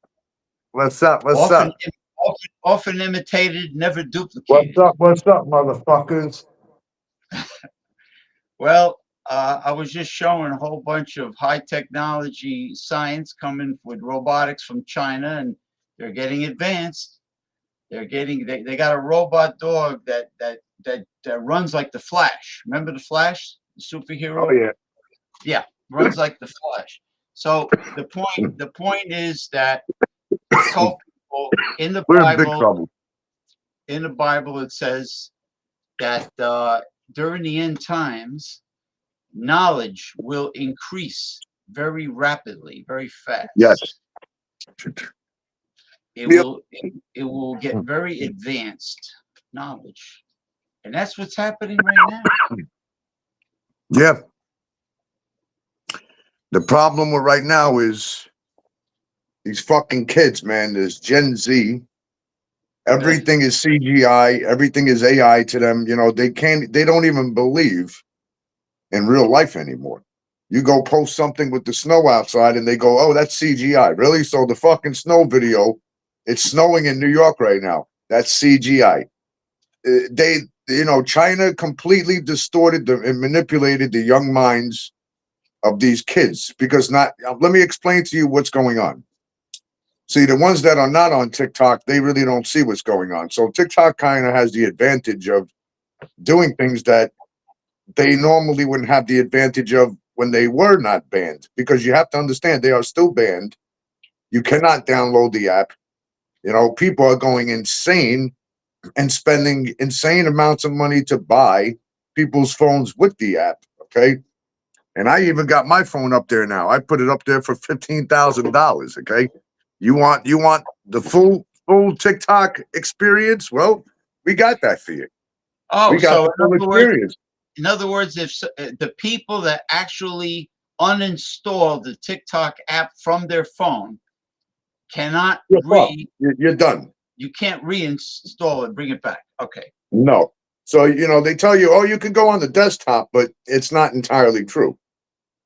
What's up? What's Often, up? often imitated, never duplicated. What's up? What's up, motherfuckers? Well, I was just showing a whole bunch of high technology science coming with robotics from China, and they're getting advanced. They're getting they got a robot dog that runs like the Flash. Remember the Flash, the superhero? Oh yeah. Yeah, runs like the Flash. So the point is that I told people in the We're in big Bible. trouble. In the Bible, it says that during the end times, knowledge will increase very rapidly, very fast. Yes. It will get very advanced knowledge, and that's what's happening right now. Yeah. The problem with right now is these fucking kids, man. There's Gen Z. Everything is CGI. Everything is AI to them. You know, they don't even believe in real life anymore. You go post something with the snow outside and they go, oh, that's CGI. Really? So the fucking snow video, it's snowing in New York right now. That's CGI. China completely distorted and manipulated the young minds of these kids because let me explain to you what's going on. See, the ones that are not on TikTok, they really don't see what's going on. So TikTok kind of has the advantage of doing things that they normally wouldn't have the advantage of when they were not banned, because you have to understand they are still banned. You cannot download the app. You know, people are going insane and spending insane amounts of money to buy people's phones with the app. Okay. And I even got my phone up there now. I put it up there for $15,000. Okay. You want the full TikTok experience? Well, we got that for you. Oh, We got so the full experience. in other words, if the people that actually uninstall the TikTok app from their phone cannot You're done. You can't reinstall it, bring it back. Okay. No. So, they tell you, oh, you can go on the desktop, but it's not entirely true.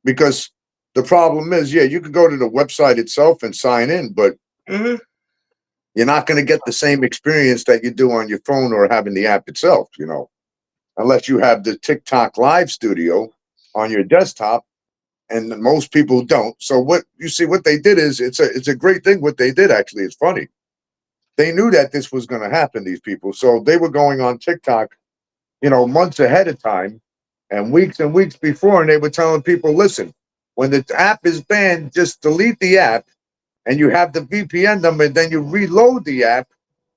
Because the problem is, yeah, you could go to the website itself and sign in, but you're not going to get the same experience that you do on your phone or having the app itself, unless you have the TikTok live studio on your desktop, and most people don't. So what they did is it's a great thing. What they did, actually, is funny. They knew that this was going to happen, these people. So they were going on TikTok, months ahead of time and weeks before, and they were telling people, listen, when the app is banned, just delete the app, and you have the VPN number, and then you reload the app,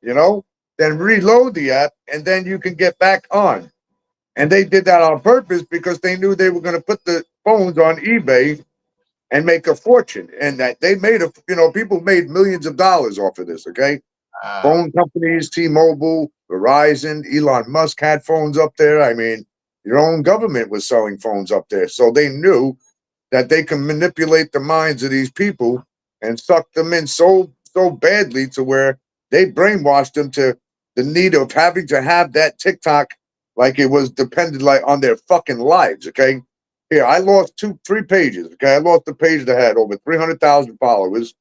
then reload the app, and then you can get back on. And they did that on purpose because they knew they were going to put the phones on eBay and make a fortune. And that they made people made millions of dollars off of this, okay? Phone companies, T-Mobile, Verizon, Elon Musk had phones up there. I mean, your own government was selling phones up there. So they knew that they can manipulate the minds of these people and suck them in so badly to where they brainwashed them to the need of having to have that TikTok like it was dependent like on their fucking lives, okay? Here, I lost 3 pages, okay? I lost the page that had over 300,000 followers,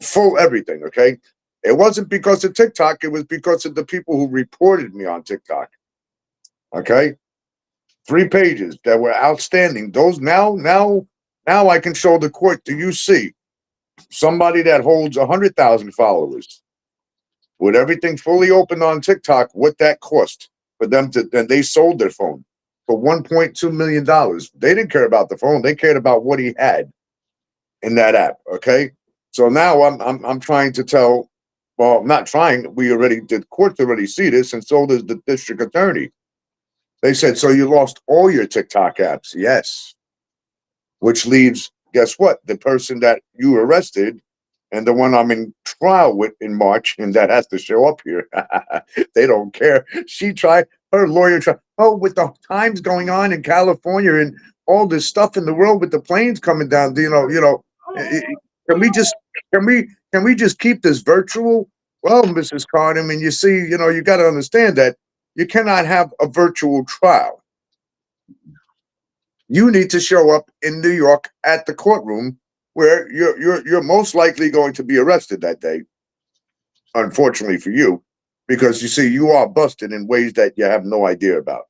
full everything, okay? It wasn't because of TikTok, it was because of the people who reported me on TikTok. Okay? 3 pages that were outstanding. Those now I can show the court. Do you see somebody that holds 100,000 followers with everything fully open on TikTok, what that cost for them to, then they sold their phone for $1.2 million. They didn't care about the phone, they cared about what he had in that app. Okay. So now I'm trying to tell, well, not trying, the courts already see this, and so does the district attorney. They said, so you lost all your TikTok apps? Yes. Which leaves, guess what? The person that you arrested and the one I'm in trial with in March, and that has to show up here. They don't care. Her lawyer tried, with the times going on in California and all this stuff in the world with the planes coming down, can we just keep this virtual? Well, Mrs. Carter, and you see, you got to understand that you cannot have a virtual trial. You need to show up in New York at the courtroom where you're most likely going to be arrested that day. Unfortunately for you, because you see, you are busted in ways that you have no idea about.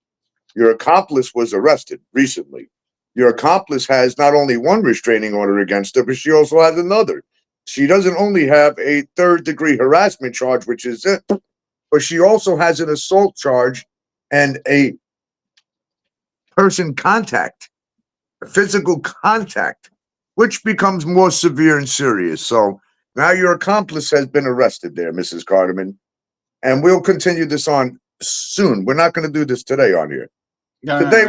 Your accomplice was arrested recently. Your accomplice has not only one restraining order against her, but she also has another. She doesn't only have a 3rd-degree harassment charge, which is it, but she also has an assault charge and a person contact, physical contact, which becomes more severe and serious. So now your accomplice has been arrested there, Mrs. Carterman, and we'll continue this on soon. We're not going to do this today on here. Today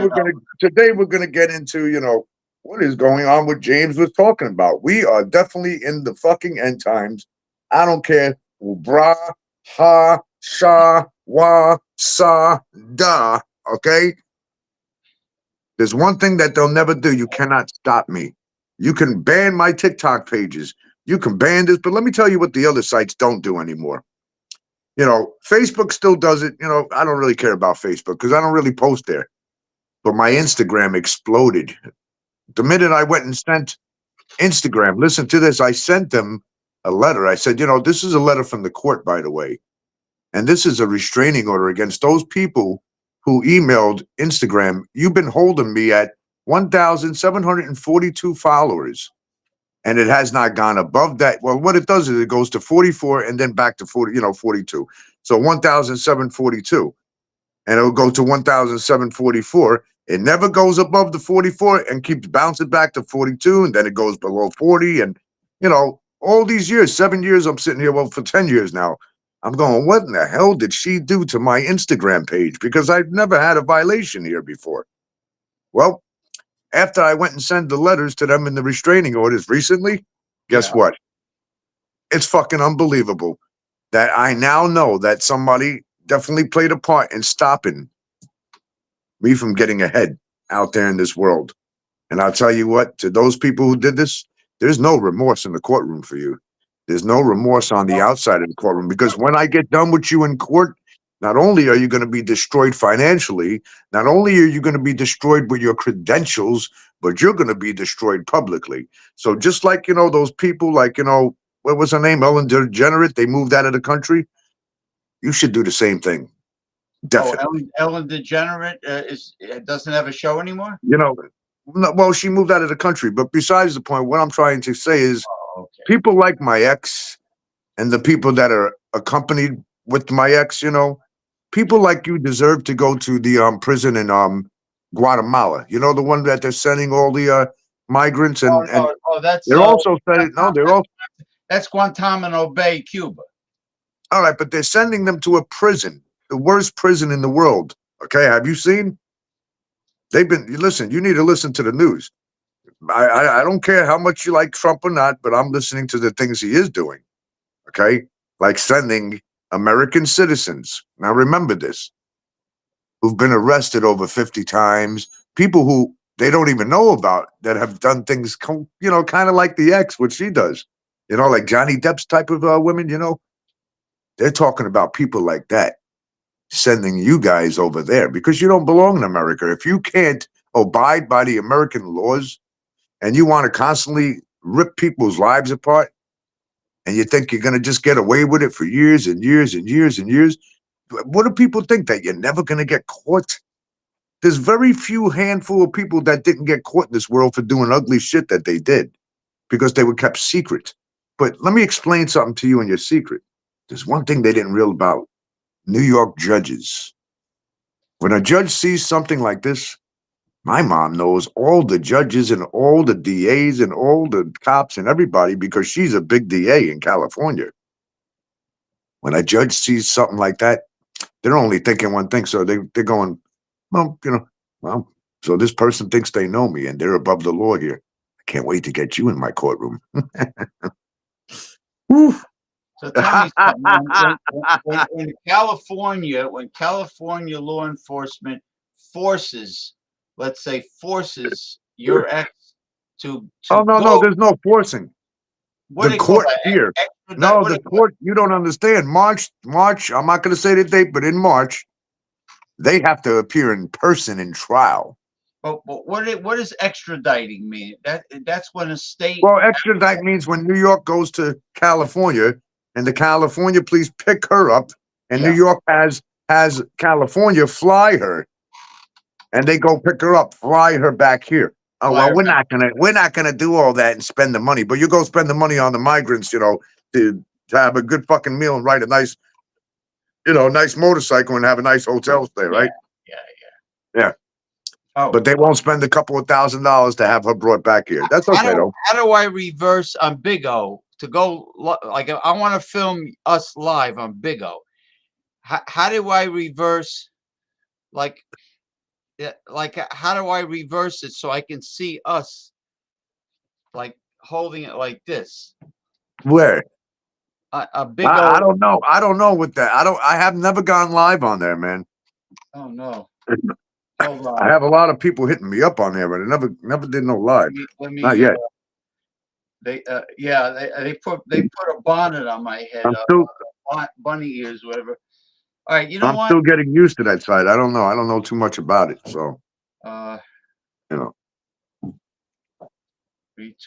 we're gonna get into what is going on, what James was talking about. We are definitely in the fucking end times. I don't care. Bra, ha, sha, wa, sa, da. Okay. There's one thing that they'll never do. You cannot stop me. You can ban my TikTok pages. You can ban this, but let me tell you what the other sites don't do anymore. Facebook still does it. I don't really care about Facebook because I don't really post there. But my Instagram exploded. The minute I went and sent Instagram, listen to this, I sent them a letter. I said, this is a letter from the court, by the way. And this is a restraining order against those people who emailed Instagram. You've been holding me at 1,742 followers. and it has not gone above that. Well, what it does is it goes to 44 and then back to 40, 42. So 1,742, and it will go to 1,744. It never goes above the 44 and keeps bouncing back to 42, and then it goes below 40. And, all these years, 7 years, I'm sitting here, well, for 10 years now, I'm going, what in the hell did she do to my Instagram page? Because I've never had a violation here before. Well, after I went and sent the letters to them in the restraining orders recently, guess what? It's fucking unbelievable that I now know that somebody definitely played a part in stopping me from getting ahead out there in this world. And I'll tell you what, to those people who did this, there's no remorse in the courtroom for you. There's no remorse on the outside of the courtroom, because when I get done with you in court, not only are you going to be destroyed financially, not only are you going to be destroyed with your credentials, but you're going to be destroyed publicly. So just like, those people like, what was her name? Ellen DeGeneres, they moved out of the country. You should do the same thing. Definitely. Ellen DeGeneres doesn't have a show anymore? No, well, she moved out of the country, but besides the point, what I'm trying to say is people like my ex and the people that are accompanied with my ex, people like you deserve to go to the prison in Guatemala. The one that they're sending all the migrants and that's they're also sending that's Guantanamo Bay, Cuba. All right, but they're sending them to a prison, the worst prison in the world. Okay, have you seen? Listen, you need to listen to the news. I don't care how much you like Trump or not, but I'm listening to the things he is doing. Okay, like sending American citizens. Now remember this, who've been arrested over 50 times, people who they don't even know about that have done things, kind of like the ex, what she does, like Johnny Depp's type of women, they're talking about people like that, sending you guys over there because you don't belong in America. If you can't abide by the American laws and you want to constantly rip people's lives apart, and you think you're going to just get away with it for years and years and years and years, what do people think, that you're never going to get caught? There's very few handful of people that didn't get caught in this world for doing ugly shit that they did because they were kept secret. But let me explain something to you in your secret. There's one thing they didn't real about New York judges. When a judge sees something like this, my mom knows all the judges and all the DAs and all the cops and everybody because she's a big DA in California. When a judge sees something like that, they're only thinking one thing. So they're going, well, so this person thinks they know me and they're above the law here. I can't wait to get you in my courtroom. So tell me something. When California law enforcement forces your ex to oh no, go, there's no forcing. What the court here. No, the court, you don't understand. March, I'm not going to say the date, but in March, they have to appear in person in trial. But what does extraditing mean? That's when a state. Well, extradite means when New York goes to California and the California police pick her up, and New York has California fly her, and they go pick her up, fly her back here. Oh well, we're not gonna do all that and spend the money, but you go spend the money on the migrants, to have a good fucking meal and ride a nice, nice motorcycle and have a nice hotel stay, right? Yeah. Oh. But they won't spend a couple of $1,000s to have her brought back here. That's okay though. How do I reverse on Big O to go like I want to film us live on Big O? How do I reverse how do I reverse it so I can see us like holding it like this? Where? A Big O. I don't know. I don't know what that. I have never gone live on there, man. Oh no. Hold on. I have a lot of people hitting me up on there, but I never did no live. Not yet. They put a bonnet on my head. Bunny ears, whatever. All right, I'm still getting used to that side. I don't know. I don't know too much about it, so 3,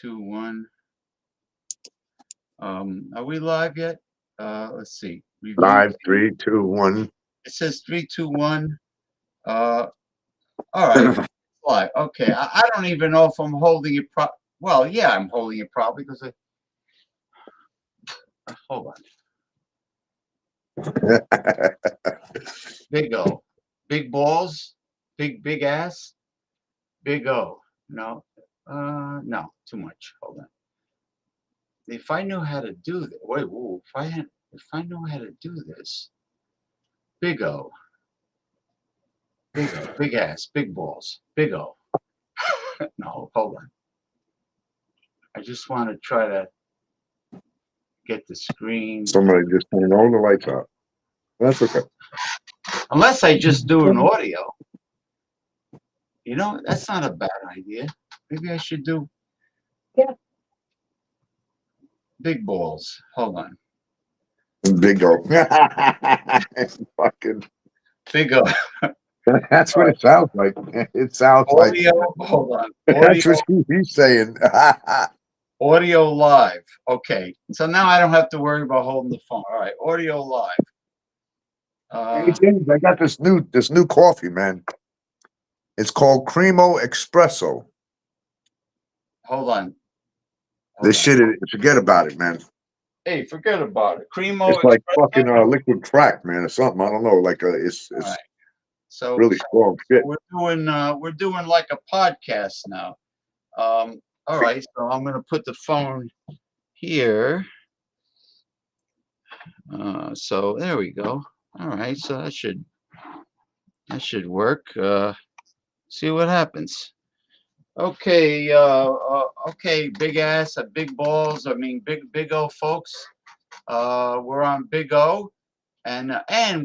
2, 1. Are we live yet? Let's see. Review. Live 3, 2, 1. It says 3, 2, 1. All right. Live. Okay. I don't even know if I'm holding it Well, yeah, I'm holding it probably because hold on. Big O. Big balls, big ass, big O. No, no, too much. Hold on. If I knew how to do this, wait, whoa, if I knew how to do this, big O, big ass, big balls, big O. No, hold on. I just want to try to get the screen. Somebody just turned all the lights out. That's okay. Unless I just do an audio. You know, that's not a bad idea. Maybe I should do big balls. Hold on. Big O. Fucking. Big O. That's what it sounds like. It sounds Audio. like. Hold on. That's Audio. what he's saying. Audio live. Okay. So now I don't have to worry about holding the phone. All right. Audio live. Hey James, I got this new coffee, man. It's called Cremo Espresso. Hold on. This shit is, forget about it, man. Hey, forget about it. Cremo. It's like fucking liquid crack, man, or something. I don't know. Like it's right. So really strong shit. We're doing like a podcast now. All right. So I'm gonna put the phone here. So there we go. All right. So that should work. See what happens. Okay, okay, big ass, big balls. I mean, big O, folks. We're on Big O, and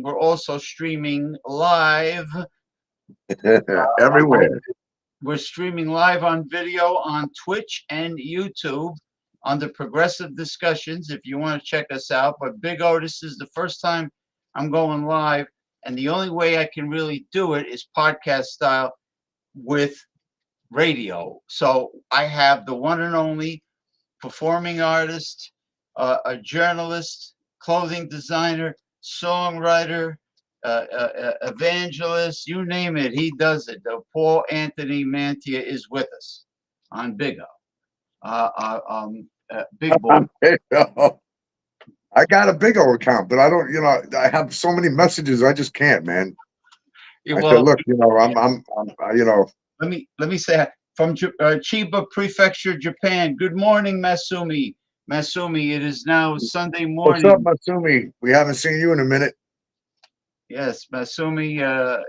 we're also streaming live everywhere. We're streaming live on video on Twitch and YouTube under Progressive Discussions. If you want to check us out, but Big O, this is the first time I'm going live, and the only way I can really do it is podcast style with radio. So I have the one and only performing artist, a journalist, clothing designer, songwriter, evangelist, you name it, he does it. Paul Anthony Mantia is with us on Big O. Big Boy. I got a Big O account, but I don't, I have so many messages, I just can't, man. I said, look, I'm Let me say from Chiba Prefecture, Japan. Good morning, Masumi. Masumi, it is now Sunday morning. What's up, Masumi? We haven't seen you in a minute. Yes, Masumi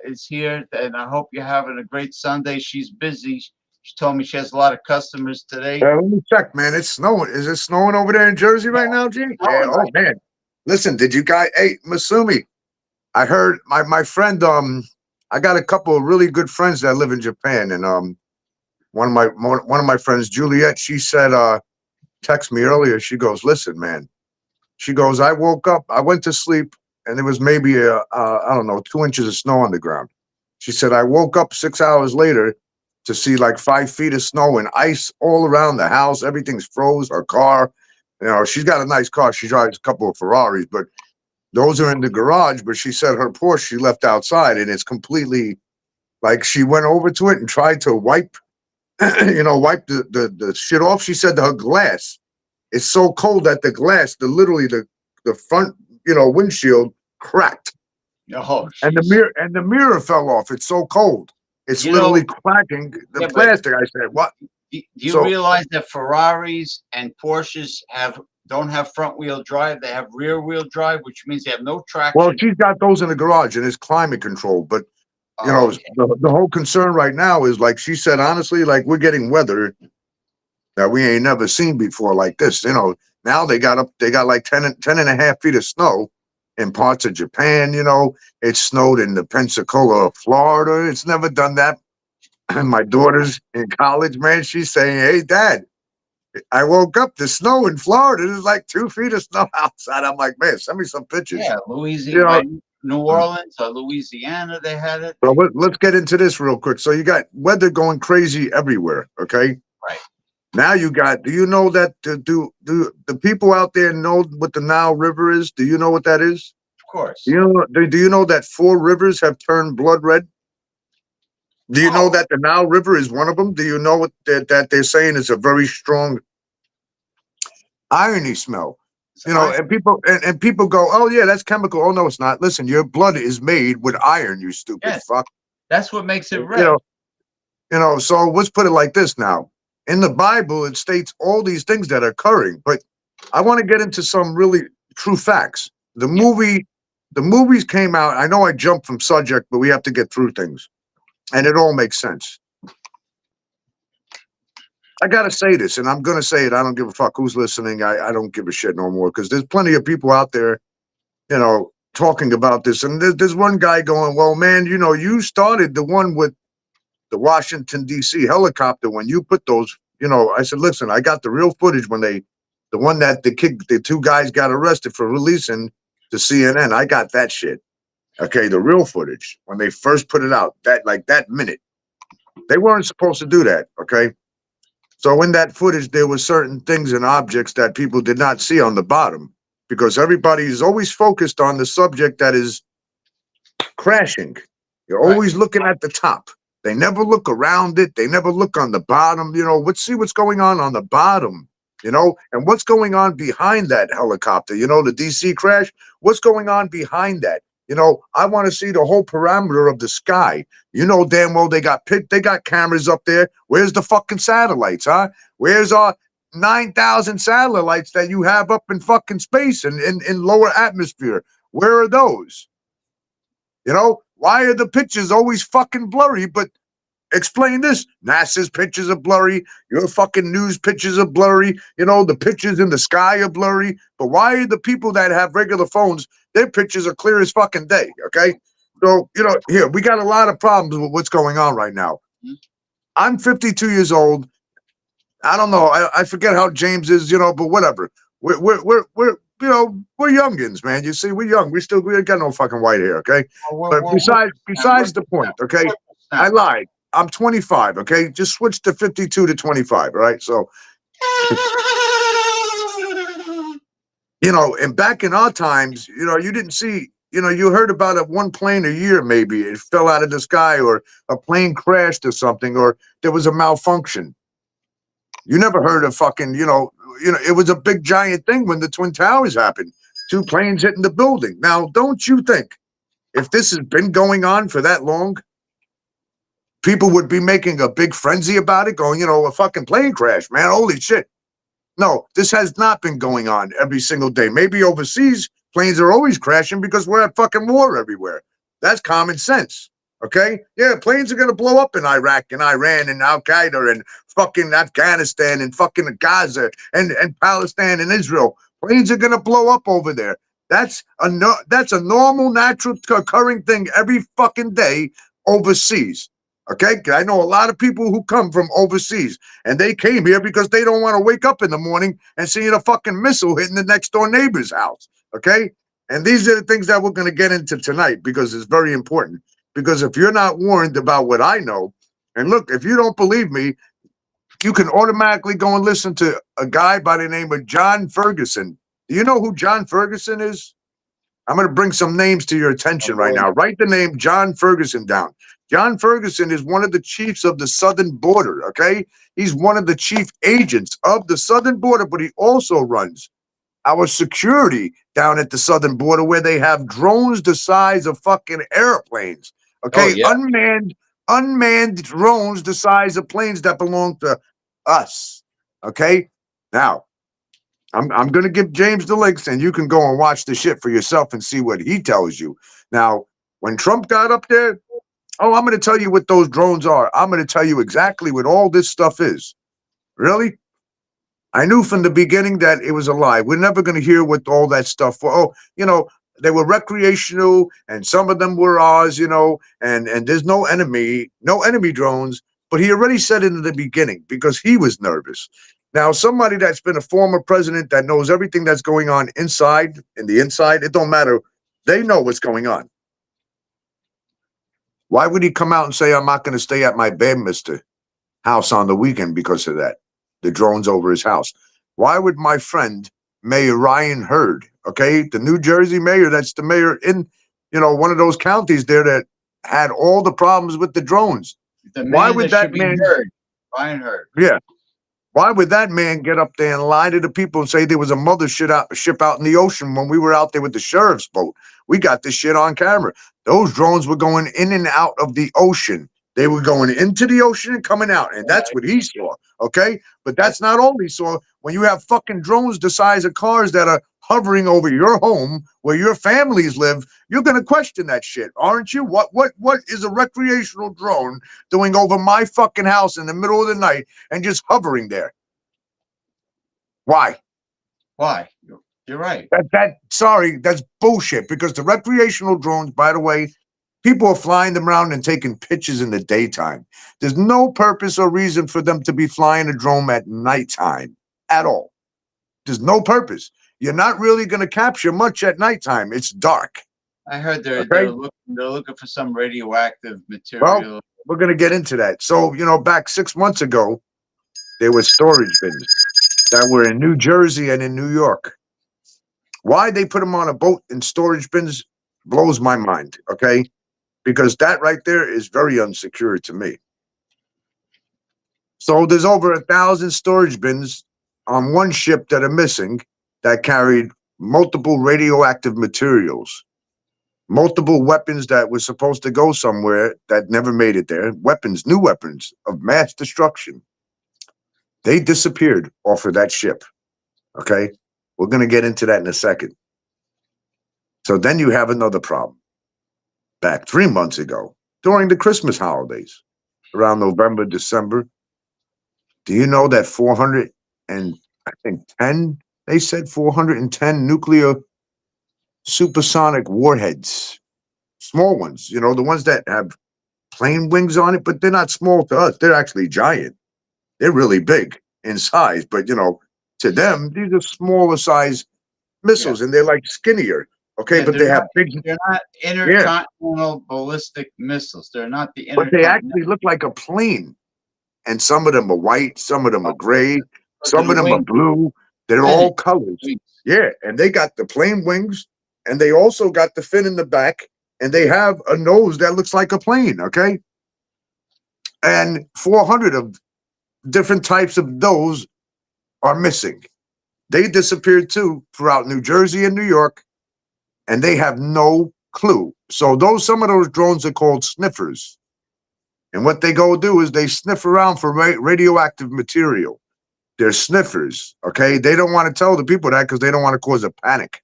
is here, and I hope you're having a great Sunday. She's busy. She told me she has a lot of customers today. Let me check, man. It's snowing. Is it snowing over there in Jersey right now, G? Yeah. Oh man. Listen, did you guys? Hey, Masumi, I heard my friend. I got a couple of really good friends that live in Japan, and one of my friends, Juliet, she said, text me earlier. She goes, listen, man. She goes, I woke up, I went to sleep, and there was maybe I don't know, 2 inches of snow on the ground. She said, I woke up 6 hours later to see like 5 feet of snow and ice all around the house. Everything's froze. Her car, she's got a nice car. She drives a couple of Ferraris, but those are in the garage. But she said her Porsche she left outside, and it's completely like she went over to it and tried to wipe, wipe the shit off. She said her glass is so cold that the glass, literally the front, windshield cracked. Oh, and the mirror fell off. It's so cold. It's literally cracking the plastic. I said, what? Do you realize that Ferraris and Porsches don't have front wheel drive? They have rear wheel drive, which means they have no traction. Well, she's got those in the garage and it's climate control. But the whole concern right now is, like she said, honestly, like we're getting weather that we ain't never seen before like this. Now they got like 10 and a half feet of snow in parts of Japan. It snowed in the Pensacola, Florida. It's never done that. And my daughter's in college, man. She's saying, hey, Dad, I woke up, the snow in Florida. There's like 2 feet of snow outside. I'm like, man, send me some pictures. Yeah, Louisiana, New Orleans or Louisiana, they had it. So let's get into this real quick. So you got weather going crazy everywhere, okay? Right. Now you got, do you know that, do the people out there know what the Nile River is? Do you know what that is? Of course. Do you know that 4 rivers have turned blood red? Do you know that the Nile River is one of them? Do you know what that they're saying is a very strong irony smell? You know, and people go, "Oh yeah, that's chemical." Oh no, it's not. Listen, your blood is made with iron. You stupid fuck. That's what makes it You red. know, So let's put it like this now. In the Bible, it states all these things that are occurring, but I want to get into some really true facts. The movies came out. I know I jumped from subject, but we have to get through things, and it all makes sense. I gotta say this, and I'm gonna say it. I don't give a fuck who's listening. I don't give a shit no more because there's plenty of people out there, talking about this. And there's one guy going, "Well, man, you started the one with the Washington D.C. helicopter when you put those." I said, "Listen, I got the real footage when the one that the two guys got arrested for releasing to CNN. I got that shit. Okay, the real footage when they first put it out. That minute, they weren't supposed to do that. Okay." So in that footage, there were certain things and objects that people did not see on the bottom because everybody is always focused on the subject that is crashing. You're always looking at the top. They never look around it. They never look on the bottom. Let's see what's going on the bottom, and what's going on behind that helicopter, the DC crash. What's going on behind that? I want to see the whole parameter of the sky. Damn well they got cameras up there. Where's the fucking satellites, huh? Where's our 9,000 satellites that you have up in fucking space and in lower atmosphere? Where are those? Why are the pictures always fucking blurry? But explain this. NASA's pictures are blurry. Your fucking news pictures are blurry. The pictures in the sky are blurry. But why are the people that have regular phones, their pictures are clear as fucking day? Okay. So, here, we got a lot of problems with what's going on right now. I'm 52 years old. I don't know. I forget how James is, but whatever. We're youngins, man. You see, we're young. We got no fucking white hair, okay? But besides the point, okay? I lied. I'm 25, okay? Just switch to 52 to 25, all right? So, and back in our times, you didn't see, you heard about it one plane a year, maybe. It fell out of the sky or a plane crashed or something, or there was a malfunction. You never heard of fucking, it was a big giant thing when the Twin Towers happened. 2 planes hitting the building. Now, don't you think if this has been going on for that long, people would be making a big frenzy about it, going, a fucking plane crash, man, holy shit. No, this has not been going on every single day. Maybe overseas, planes are always crashing because we're at fucking war everywhere. That's common sense. Okay? Yeah, planes are going to blow up in Iraq and Iran and Al-Qaeda and fucking Afghanistan and fucking Gaza and Palestine and Israel. Planes are going to blow up over there. That's a normal, natural occurring thing every fucking day overseas. Okay? I know a lot of people who come from overseas and they came here because they don't want to wake up in the morning and see a fucking missile hitting the next door neighbor's house. Okay? And these are the things that we're going to get into tonight because it's very important. Because if you're not warned about what I know, and look, if you don't believe me, you can automatically go and listen to a guy by the name of John Ferguson. Do you know who John Ferguson is? I'm going to bring some names to your attention right now. Write the name John Ferguson down. John Ferguson is one of the chiefs of the southern border, okay? He's one of the chief agents of the southern border, but he also runs our security down at the southern border where they have drones the size of fucking airplanes. Okay, unmanned drones the size of planes that belong to us. Okay, now I'm going to give James the links, and you can go and watch the shit for yourself and see what he tells you. Now, when Trump got up there, I'm going to tell you what those drones are. I'm going to tell you exactly what all this stuff is. Really? I knew from the beginning that it was a lie. We're never going to hear what all that stuff was. They were recreational and some of them were ours, and there's no enemy drones. But he already said it in the beginning because he was nervous. Now, somebody that's been a former president that knows everything that's going on in the inside, it don't matter. They know what's going on. Why would he come out and say, I'm not going to stay at my Bedminster house on the weekend because of that? The drones over his house. Why would my friend, Mayor Ryan Hurd, okay, the New Jersey mayor, that's the mayor in, one of those counties there that had all the problems with the drones. The Why man would that that should be man? heard, Ryan Hurd. Yeah. Why would that man get up there and lie to the people and say there was a ship out in the ocean when we were out there with the sheriff's boat? We got this shit on camera. Those drones were going in and out of the ocean. They were going into the ocean and coming out, and that's what he saw. Okay, but that's not all he saw. When you have fucking drones the size of cars that are hovering over your home where your families live, you're gonna question that shit, aren't you? What is a recreational drone doing over my fucking house in the middle of the night and just hovering there? Why? Why? You're right. Sorry, that's bullshit, because the recreational drones, by the way, people are flying them around and taking pictures in the daytime. There's no purpose or reason for them to be flying a drone at nighttime at all. There's no purpose. You're not really going to capture much at nighttime. It's dark. I heard they're Okay. they're looking for some radioactive Well, material. we're going to get into that. So, back 6 months ago, there were storage bins that were in New Jersey and in New York. Why they put them on a boat in storage bins blows my mind, okay? Because that right there is very unsecure to me. So there's over 1,000 storage bins on one ship that are missing that carried multiple radioactive materials, multiple weapons that were supposed to go somewhere that never made it there, new weapons of mass destruction. They disappeared off of that ship, okay? We're going to get into that in a second. So then you have another problem. Back 3 months ago, during the Christmas holidays, around November, December, do you know that 410, they said 410 nuclear supersonic warheads, small ones, the ones that have plane wings on it, but they're not small to us. They're actually giant. They're really big in size, but to them, these are smaller size missiles, and they're like skinnier. Okay, Yeah, but they have big. They're not intercontinental ballistic missiles. They're not the But they intercontinental. actually look like a plane. And some of them are white, some of them are gray, some of them are blue. They're all colors. Yeah, and they got the plain wings, and they also got the fin in the back, and they have a nose that looks like a plane, okay? And 400 of different types of those are missing. They disappeared too throughout New Jersey and New York, and they have no clue. So some of those drones are called sniffers. And what they go do is they sniff around for radioactive material. They're sniffers, okay? They don't want to tell the people that because they don't want to cause a panic.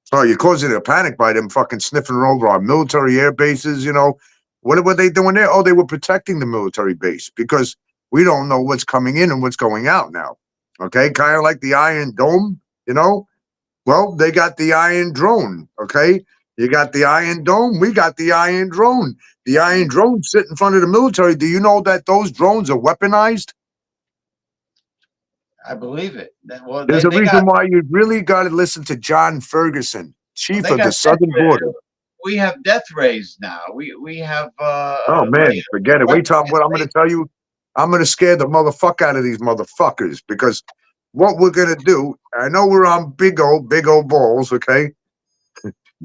So you're causing a panic by them fucking sniffing over our military air bases, What were they doing there? Oh, they were protecting the military base because we don't know what's coming in and what's going out now, okay? Kind of like the Iron Dome, Well, they got the Iron Drone, okay? You got the Iron Dome. We got the Iron Drone. The Iron Drone sit in front of the military. Do you know that those drones are weaponized? I believe it. Well, There's a reason why you really got to listen to John Ferguson, chief of the Southern Border. We have death rays now. We have. Oh man, forget it. Wait till what I'm going to tell you. I'm going to scare the motherfucker out of these motherfuckers because what we're going to do. I know we're on big old balls, okay?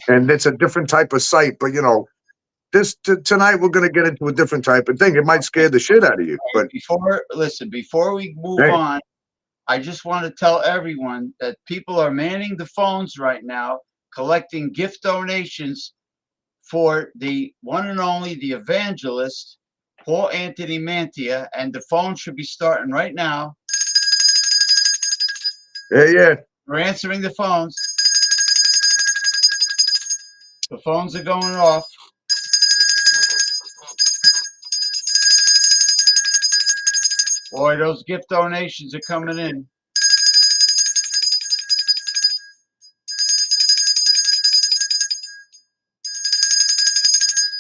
And it's a different type of site, but tonight we're going to get into a different type of thing. It might scare the shit out of you. But before we move on, I just want to tell everyone that people are manning the phones right now, collecting gift donations for the one and only, the evangelist, Paul Anthony Mantia, and the phone should be starting right now. Yeah. We're answering the phones. The phones are going off. Boy, those gift donations are coming in.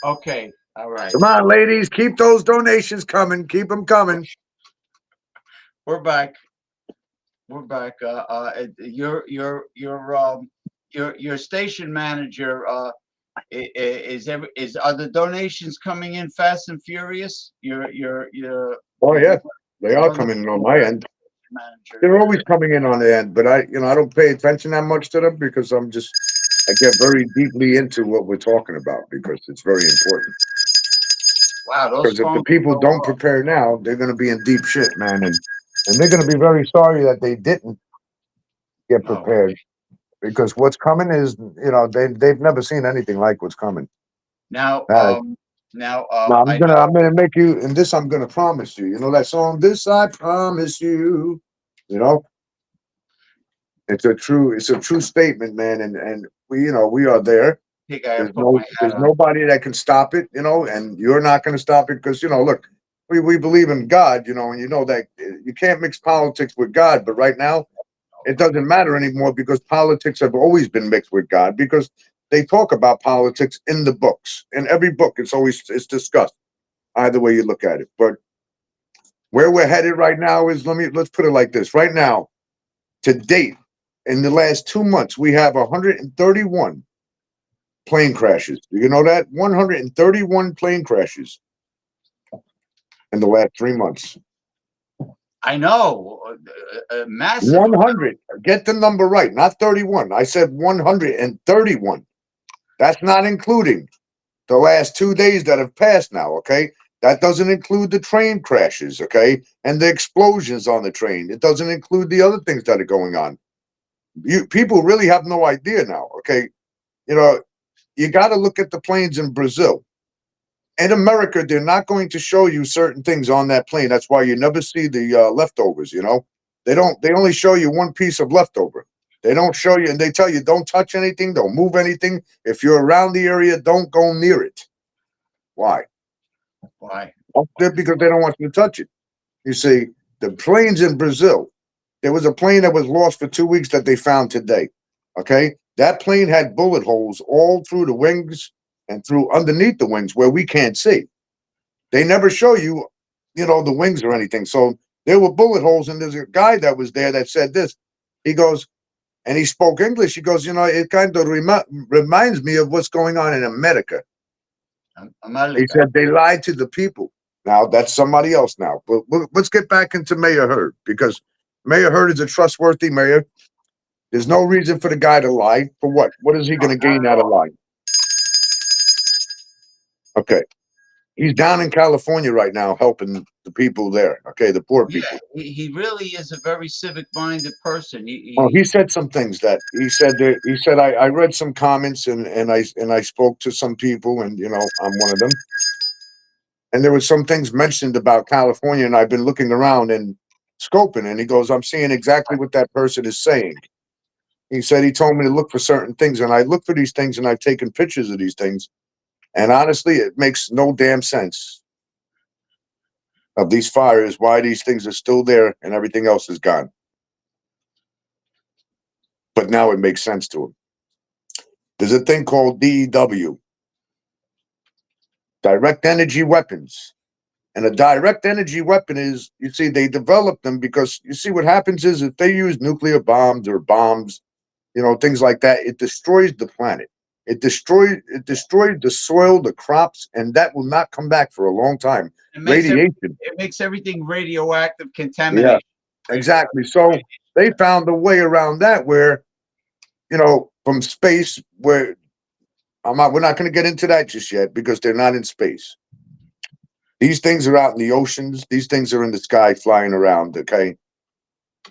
Okay, all right. Come on, ladies, keep those donations coming. Keep them coming. We're back. We're back. Your station manager is are the donations coming in fast and furious? Oh yeah, they are coming in on my end. They're always coming in on the end, but I don't pay attention that much to them because I get very deeply into what we're talking about because it's very important. Wow, those Because if the phones people go don't off. prepare now, they're going to be in deep shit, man, and they're going to be very sorry that they didn't get Oh, prepared. Because what's coming is, they've never seen anything like what's coming. now, Now, I I'm know. gonna make you, and this I'm gonna promise you. You know that song, "This I Promise You." You know, it's a true statement, man. And we are there. I think I have put my There's hat on. nobody that can stop it. And you're not gonna stop it because look, we believe in God. And you know that you can't mix politics with God. But right now, it doesn't matter anymore because politics have always been mixed with God because they talk about politics in the books. In every book, it's discussed. Either way you look at it. But where we're headed right now is let's put it like this. Right now, to date, in the last 2 months, we have 131 plane crashes. Do you know that? 131 plane crashes in the last 3 months. I know. Massive. 100. Get the number right, not 31. I said 131. That's not including the last 2 days that have passed now, okay? That doesn't include the train crashes, okay? And the explosions on the train. It doesn't include the other things that are going on. People really have no idea now, okay? You got to look at the planes in Brazil. In America, they're not going to show you certain things on that plane. That's why you never see the leftovers, They only show you one piece of leftover. They don't show you, and they tell you, don't touch anything, don't move anything. If you're around the area, don't go near it. Why? Why? Because they don't want you to touch it. You see, the planes in Brazil, there was a plane that was lost for 2 weeks that they found today. Okay? That plane had bullet holes all through the wings and through underneath the wings where we can't see. They never show you, the wings or anything. So there were bullet holes, and there's a guy that was there that said this. He goes, and he spoke English. He goes, it kind of reminds me of what's going on in America. He said they lied to the people. Now that's somebody else now. But let's get back into Mayor Hurd because Mayor Hurd is a trustworthy mayor. There's no reason for the guy to lie. For what? What is he going to gain out of lying? Okay. He's down in California right now helping the people there. Okay, the poor people. Yeah, he really is a very civic-minded person. Well, he said some things that he said I read some comments and I spoke to some people and I'm one of them. And there was some things mentioned about California, and I've been looking around and scoping, and he goes, I'm seeing exactly what that person is saying. He said he told me to look for certain things, and I look for these things, and I've taken pictures of these things. And honestly, it makes no damn sense of these fires, why these things are still there and everything else is gone. But now it makes sense to him. There's a thing called DEW, direct energy weapons. And a direct energy weapon is, you see, they develop them because you see what happens is if they use nuclear bombs or bombs, things like that, it destroys the planet. It destroys the soil, the crops, and that will not come back for a long time. Radiation. It makes everything radioactive, Yeah, contamination. exactly. So they found a way around that where, from space, where we're not going to get into that just yet because they're not in space. These things are out in the oceans. These things are in the sky flying around, okay?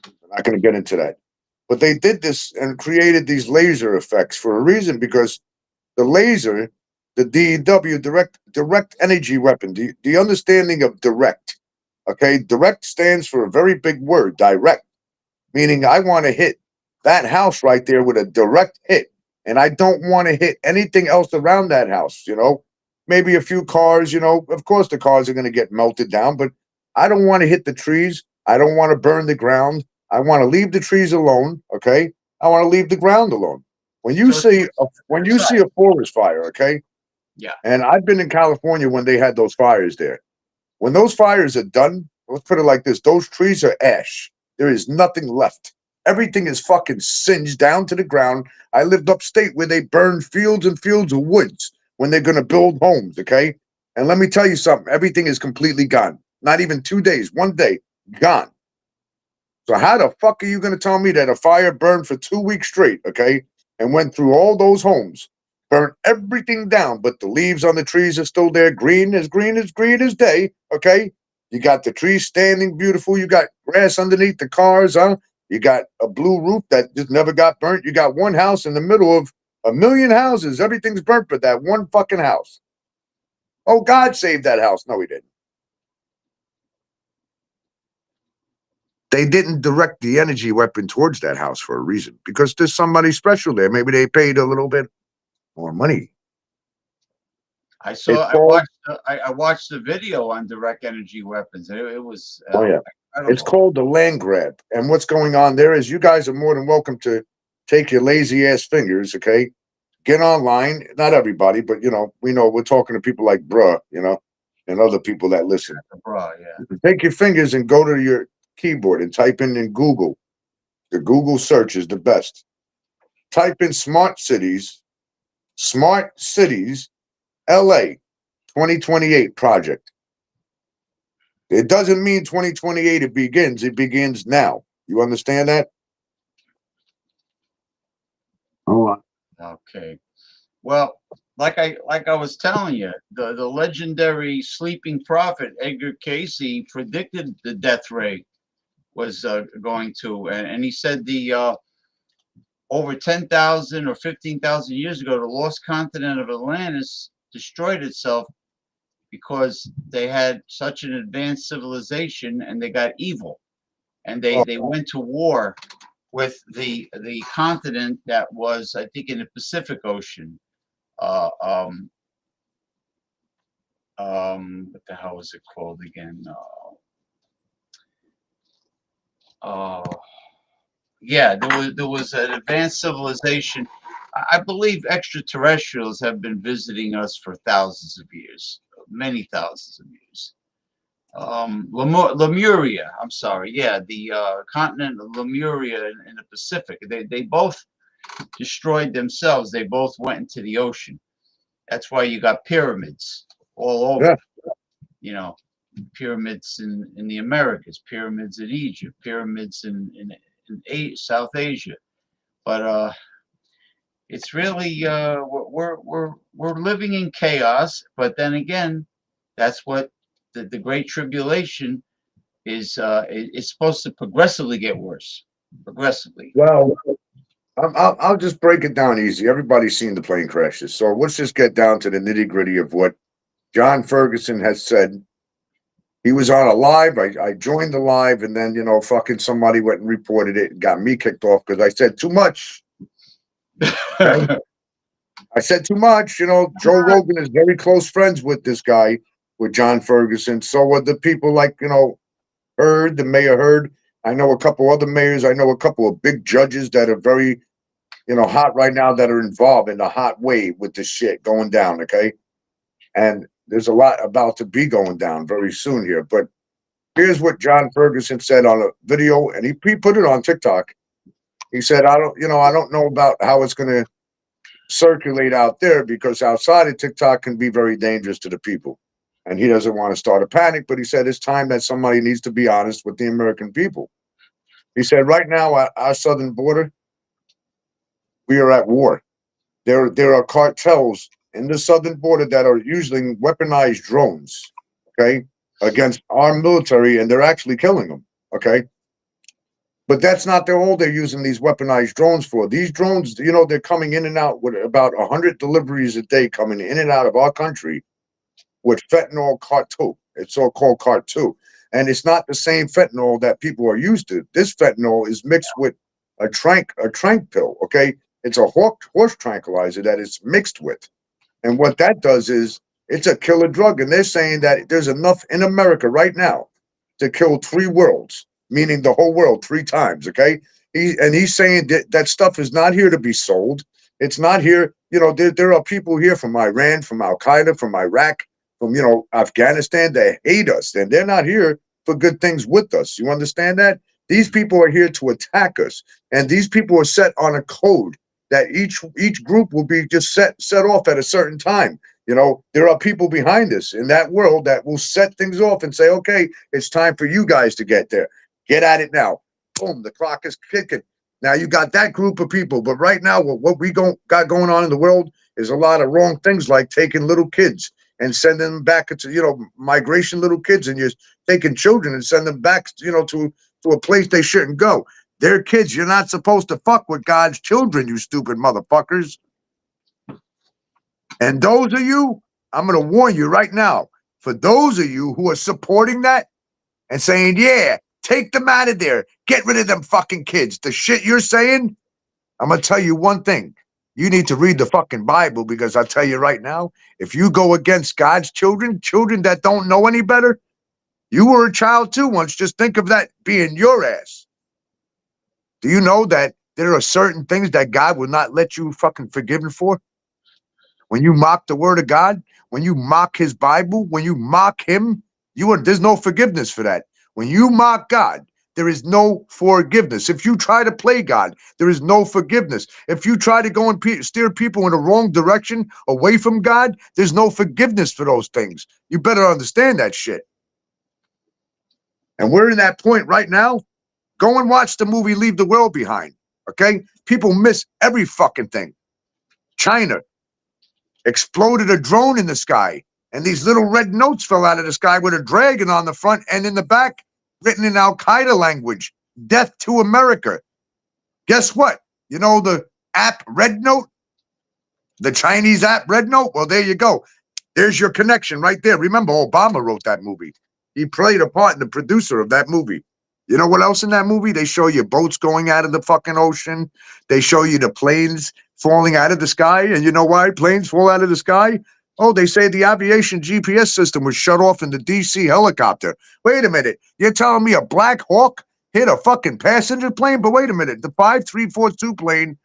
I'm not going to get into that. But they did this and created these laser effects for a reason because the laser, the DEW, direct energy weapon, the understanding of direct, okay? Direct stands for a very big word, direct, meaning I want to hit that house right there with a direct hit. And I don't want to hit anything else around that house, maybe a few cars, of course the cars are going to get melted down, but I don't want to hit the trees. I don't want to burn the ground. I want to leave the trees alone. Okay. I want to leave the ground alone. When you see a forest fire, okay. Yeah. And I've been in California when they had those fires there. When those fires are done, let's put it like this, those trees are ash. There is nothing left. Everything is fucking singed down to the ground. I lived upstate where they burn fields and fields of woods when they're going to build homes, okay? And let me tell you something, everything is completely gone. Not even 2 days, 1 day, gone. So how the fuck are you going to tell me that a fire burned for 2 weeks straight, okay, and went through all those homes, burnt everything down, but the leaves on the trees are still there, green as day. Okay, you got the trees standing beautiful. You got grass underneath the cars, huh? You got a blue roof that just never got burnt. You got one house in the middle of a million houses. Everything's burnt, but that one fucking house. Oh, God saved that house. No, he didn't. They didn't direct the energy weapon towards that house for a reason, because there's somebody special there. Maybe they paid a little bit more money. I called, watched the video on direct energy weapons. It was oh yeah, incredible. it's called the land grab. And what's going on there is you guys are more than welcome to take your lazy ass fingers, okay? Get online. Not everybody, but we know we're talking to people like bruh, and other people that listen. Bruh, yeah. Take your fingers and go to your keyboard and type in Google. The Google search is the best. Type in smart cities, LA 2028 project. It doesn't mean 2028 it begins now. You understand that? Oh, Okay. Well, like I was telling you, the legendary sleeping prophet Edgar Casey predicted the death rate was going to, and he said the over 10,000 or 15,000 years ago, the lost continent of Atlantis destroyed itself because they had such an advanced civilization and they got evil, and they went to war with the continent that was, I think, in the Pacific Ocean. What the hell was it called again? Yeah, there was an advanced civilization. I believe extraterrestrials have been visiting us for thousands of years, many thousands of years. Lemuria, I'm sorry, yeah, the continent of Lemuria in the Pacific. They both destroyed themselves. They both went into the ocean. That's why you got pyramids all over. Yeah. Pyramids in the Americas, pyramids in Egypt, pyramids in South Asia. But it's really we're living in chaos. But then again, that's what the Great Tribulation is. It's supposed to progressively get worse. Progressively. Well, I'll just break it down easy. Everybody's seen the plane crashes. So let's just get down to the nitty-gritty of what John Ferguson has said. He was on a live. I joined the live, and then, fucking somebody went and reported it and got me kicked off because I said too much. Okay? I said too much. Joe Rogan is very close friends with this guy, with John Ferguson. So were the people like, Heard, the mayor Heard. I know a couple other mayors. I know a couple of big judges that are very, hot right now that are involved in the hot wave with this shit going down, okay? And there's a lot about to be going down very soon here. But here's what John Ferguson said on a video, and he put it on TikTok. He said, I don't know about how it's going to circulate out there, because outside of TikTok can be very dangerous to the people. And he doesn't want to start a panic, but he said it's time that somebody needs to be honest with the American people. He said, right now, our southern border, we are at war. There are cartels in the southern border that are using weaponized drones, okay, against our military, and they're actually killing them, okay? But that's not all they're using these weaponized drones for. These drones, they're coming in and out with about 100 deliveries a day coming in and out of our country with fentanyl cartu. It's so called cartu. And it's not the same fentanyl that people are used to. This fentanyl is mixed with a trank pill, okay? It's a horse tranquilizer that it's mixed with. And what that does is it's a killer drug. And they're saying that there's enough in America right now to kill 3 worlds, meaning the whole world 3 times, okay? He's saying that stuff is not here to be sold. It's not here. There are people here from Iran, from Al-Qaeda, from Iraq, from, Afghanistan that hate us. And they're not here for good things with us. You understand that? These people are here to attack us. And these people are set on a code that each group will be just set off at a certain time. There are people behind us in that world that will set things off and say, okay, it's time for you guys to get there. Get at it now. Boom, the clock is kicking. Now you got that group of people, but right now what we got going on in the world is a lot of wrong things, like taking little kids and sending them back into, migration little kids, and you're taking children and send them back, to a place they shouldn't go. They're kids. You're not supposed to fuck with God's children, you stupid motherfuckers. And those of you, I'm going to warn you right now, for those of you who are supporting that and saying, yeah, take them out of there, get rid of them fucking kids, the shit you're saying, I'm going to tell you one thing. You need to read the fucking Bible, because I'll tell you right now, if you go against God's children, children that don't know any better, you were a child too once. Just think of that being your ass. Do you know that there are certain things that God will not let you fucking forgiven for? When you mock the word of God, when you mock his Bible, when you mock him, there's no forgiveness for that. When you mock God, there is no forgiveness. If you try to play God, there is no forgiveness. If you try to go and steer people in the wrong direction away from God, there's no forgiveness for those things. You better understand that shit. And we're in that point right now. Go and watch the movie Leave the World Behind, okay? People miss every fucking thing. China exploded a drone in the sky, and these little red notes fell out of the sky with a dragon on the front and in the back, written in Al-Qaeda language, "Death to America." Guess what? You know the app Red Note? The Chinese app Red Note? Well, there you go. There's your connection right there. Remember, Obama wrote that movie. He played a part in the producer of that movie. You know what else in that movie? They show you boats going out of the fucking ocean. They show you the planes falling out of the sky. And you know why planes fall out of the sky? Oh, they say the aviation GPS system was shut off in the DC helicopter. Wait a minute. You're telling me a Black Hawk hit a fucking passenger plane? But wait a minute. The 5342 plane,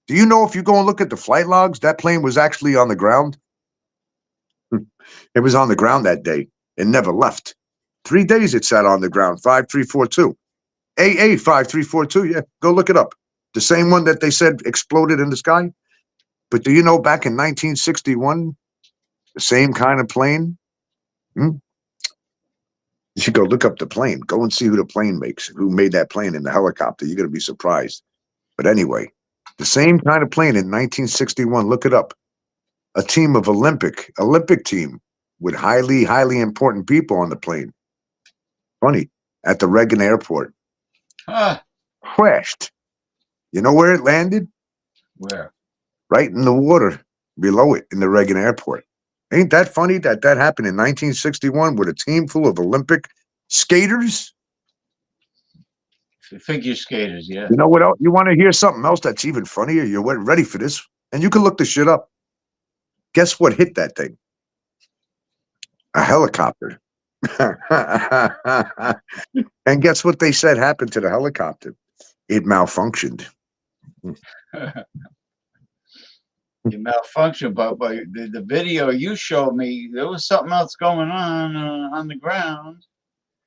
do you know if you go and look at the flight logs, that plane was actually on the ground? It was on the ground that day. It never left. 3 days it sat on the ground, 5342. AA 5342, yeah, go look it up. The same one that they said exploded in the sky. But do you know back in 1961, the same kind of plane? You should go look up the plane. Go and see who the plane makes, who made that plane in the helicopter. You're going to be surprised. But anyway, the same kind of plane in 1961, look it up. A team of Olympic team with highly important people on the plane. Funny, at the Reagan Airport. Crashed. You know where it landed? Where? Right in the water below it in the Reagan Airport. Ain't that funny that happened in 1961 with a team full of Olympic skaters? Figure skaters, yeah. You know what else? You want to hear something else that's even funnier? You weren't ready for this. And you can look this shit up. Guess what hit that thing? A helicopter. And guess what they said happened to the helicopter? It malfunctioned. It malfunctioned, but the video you showed me, there was something else going on the ground.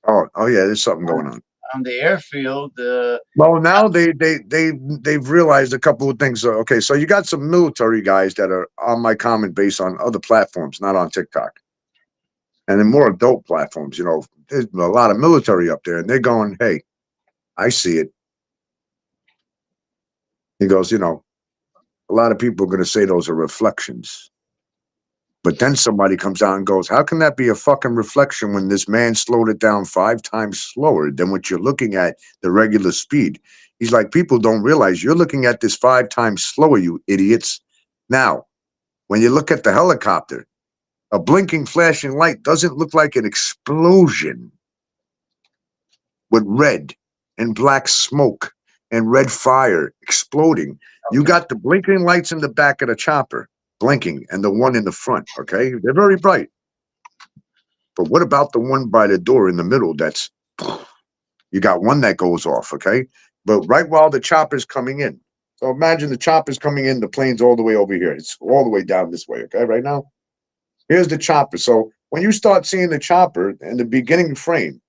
Oh yeah, there's something going on the airfield. Well, now they've realized a couple of things. Okay, so you got some military guys that are on my comment base on other platforms, not on TikTok, and then more adult platforms. There's a lot of military up there, and they're going, "Hey, I see it." He goes, a lot of people are going to say those are reflections. But then somebody comes out and goes, how can that be a fucking reflection when this man slowed it down 5 times slower than what you're looking at the regular speed? He's like, people don't realize you're looking at this 5 times slower, you idiots. Now, when you look at the helicopter, a blinking flashing light doesn't look like an explosion with red and black smoke and red fire exploding. Okay. You got the blinking lights in the back of the chopper blinking and the one in the front, okay? They're very bright. But what about the one by the door in the middle that's, you got one that goes off, okay? But right while the chopper's coming in. So imagine the chopper's coming in, the plane's all the way over here. It's all the way down this way, okay, right now? Here's the chopper. So when you start seeing the chopper in the beginning frame,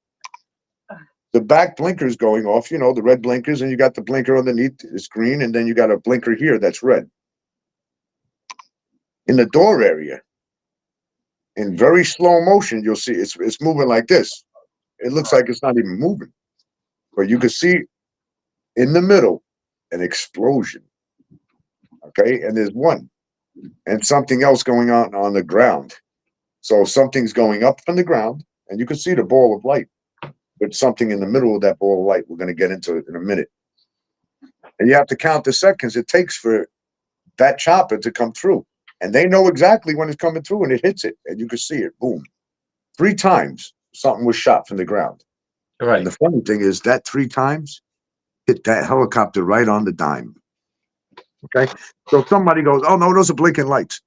the back blinker's going off, the red blinkers, and you got the blinker underneath is green, and then you got a blinker here that's red. In the door area, in very slow motion, you'll see it's moving like this. It looks like it's not even moving. But you can see in the middle, an explosion. Okay, and there's one, and something else going on the ground. So something's going up from the ground, and you can see the ball of light, but something in the middle of that ball of light. We're going to get into it in a minute. And you have to count the seconds it takes for that chopper to come through. And they know exactly when it's coming through, and it hits it, and you can see it. Boom. 3 times something was shot from the ground. Right. And the funny thing is that 3 times hit that helicopter right on the dime. Okay? So somebody goes, oh, no, those are blinking lights.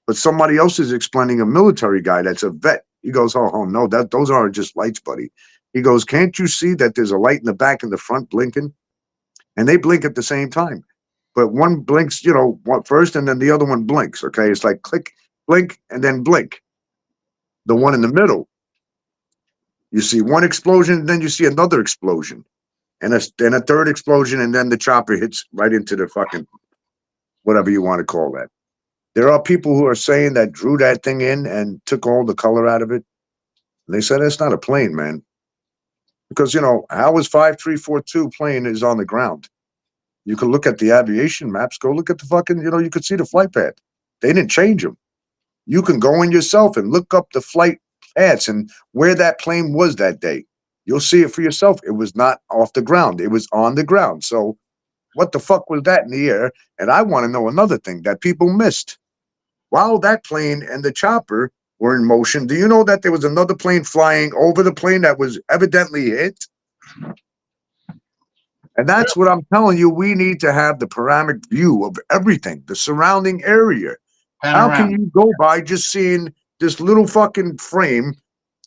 But somebody else is explaining, a military guy that's a vet. He goes, oh no, those aren't just lights, buddy. He goes, can't you see that there's a light in the back and the front blinking? And they blink at the same time. But one blinks, one first, and then the other one blinks. Okay, it's like click, blink, and then blink. The one in the middle, you see one explosion, and then you see another explosion, and then a third explosion, and then the chopper hits right into the fucking whatever you want to call that. There are people who are saying that drew that thing in and took all the color out of it. And they said it's not a plane, man, because how is 5342 plane is on the ground? You can look at the aviation maps. Go look at the fucking, you could see the flight path. They didn't change them. You can go in yourself and look up the flight paths and where that plane was that day. You'll see it for yourself. It was not off the ground. It was on the ground. So what the fuck was that in the air? And I want to know another thing that people missed. While that plane and the chopper were in motion, do you know that there was another plane flying over the plane that was evidently hit? And that's what I'm telling you. We need to have the panoramic view of everything, the surrounding area. How can you go by just seeing this little fucking frame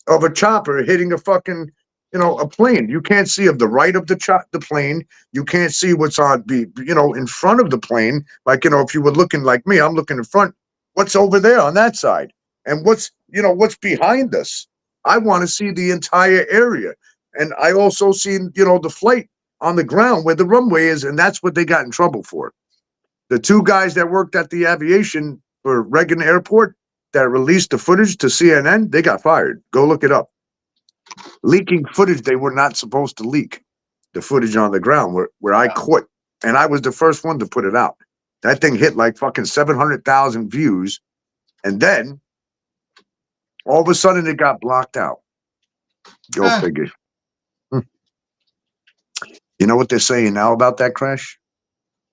of a chopper hitting a fucking, a plane? You can't see of the right of the plane. You can't see what's on in front of the plane. Like, if you were looking like me, I'm looking in front. What's over there on that side? And what's behind us? I want to see the entire area. And I also seen, the flight on the ground where the runway is, and that's what they got in trouble for. The 2 guys that worked at the aviation for Reagan Airport that released the footage to CNN, they got fired. Go look it up. Leaking footage they were not supposed to leak. The footage on the ground where I quit. And I was the first one to put it out. That thing hit like fucking 700,000 views. And then all of a sudden it got blocked out. Go figure. You know what they're saying now about that crash?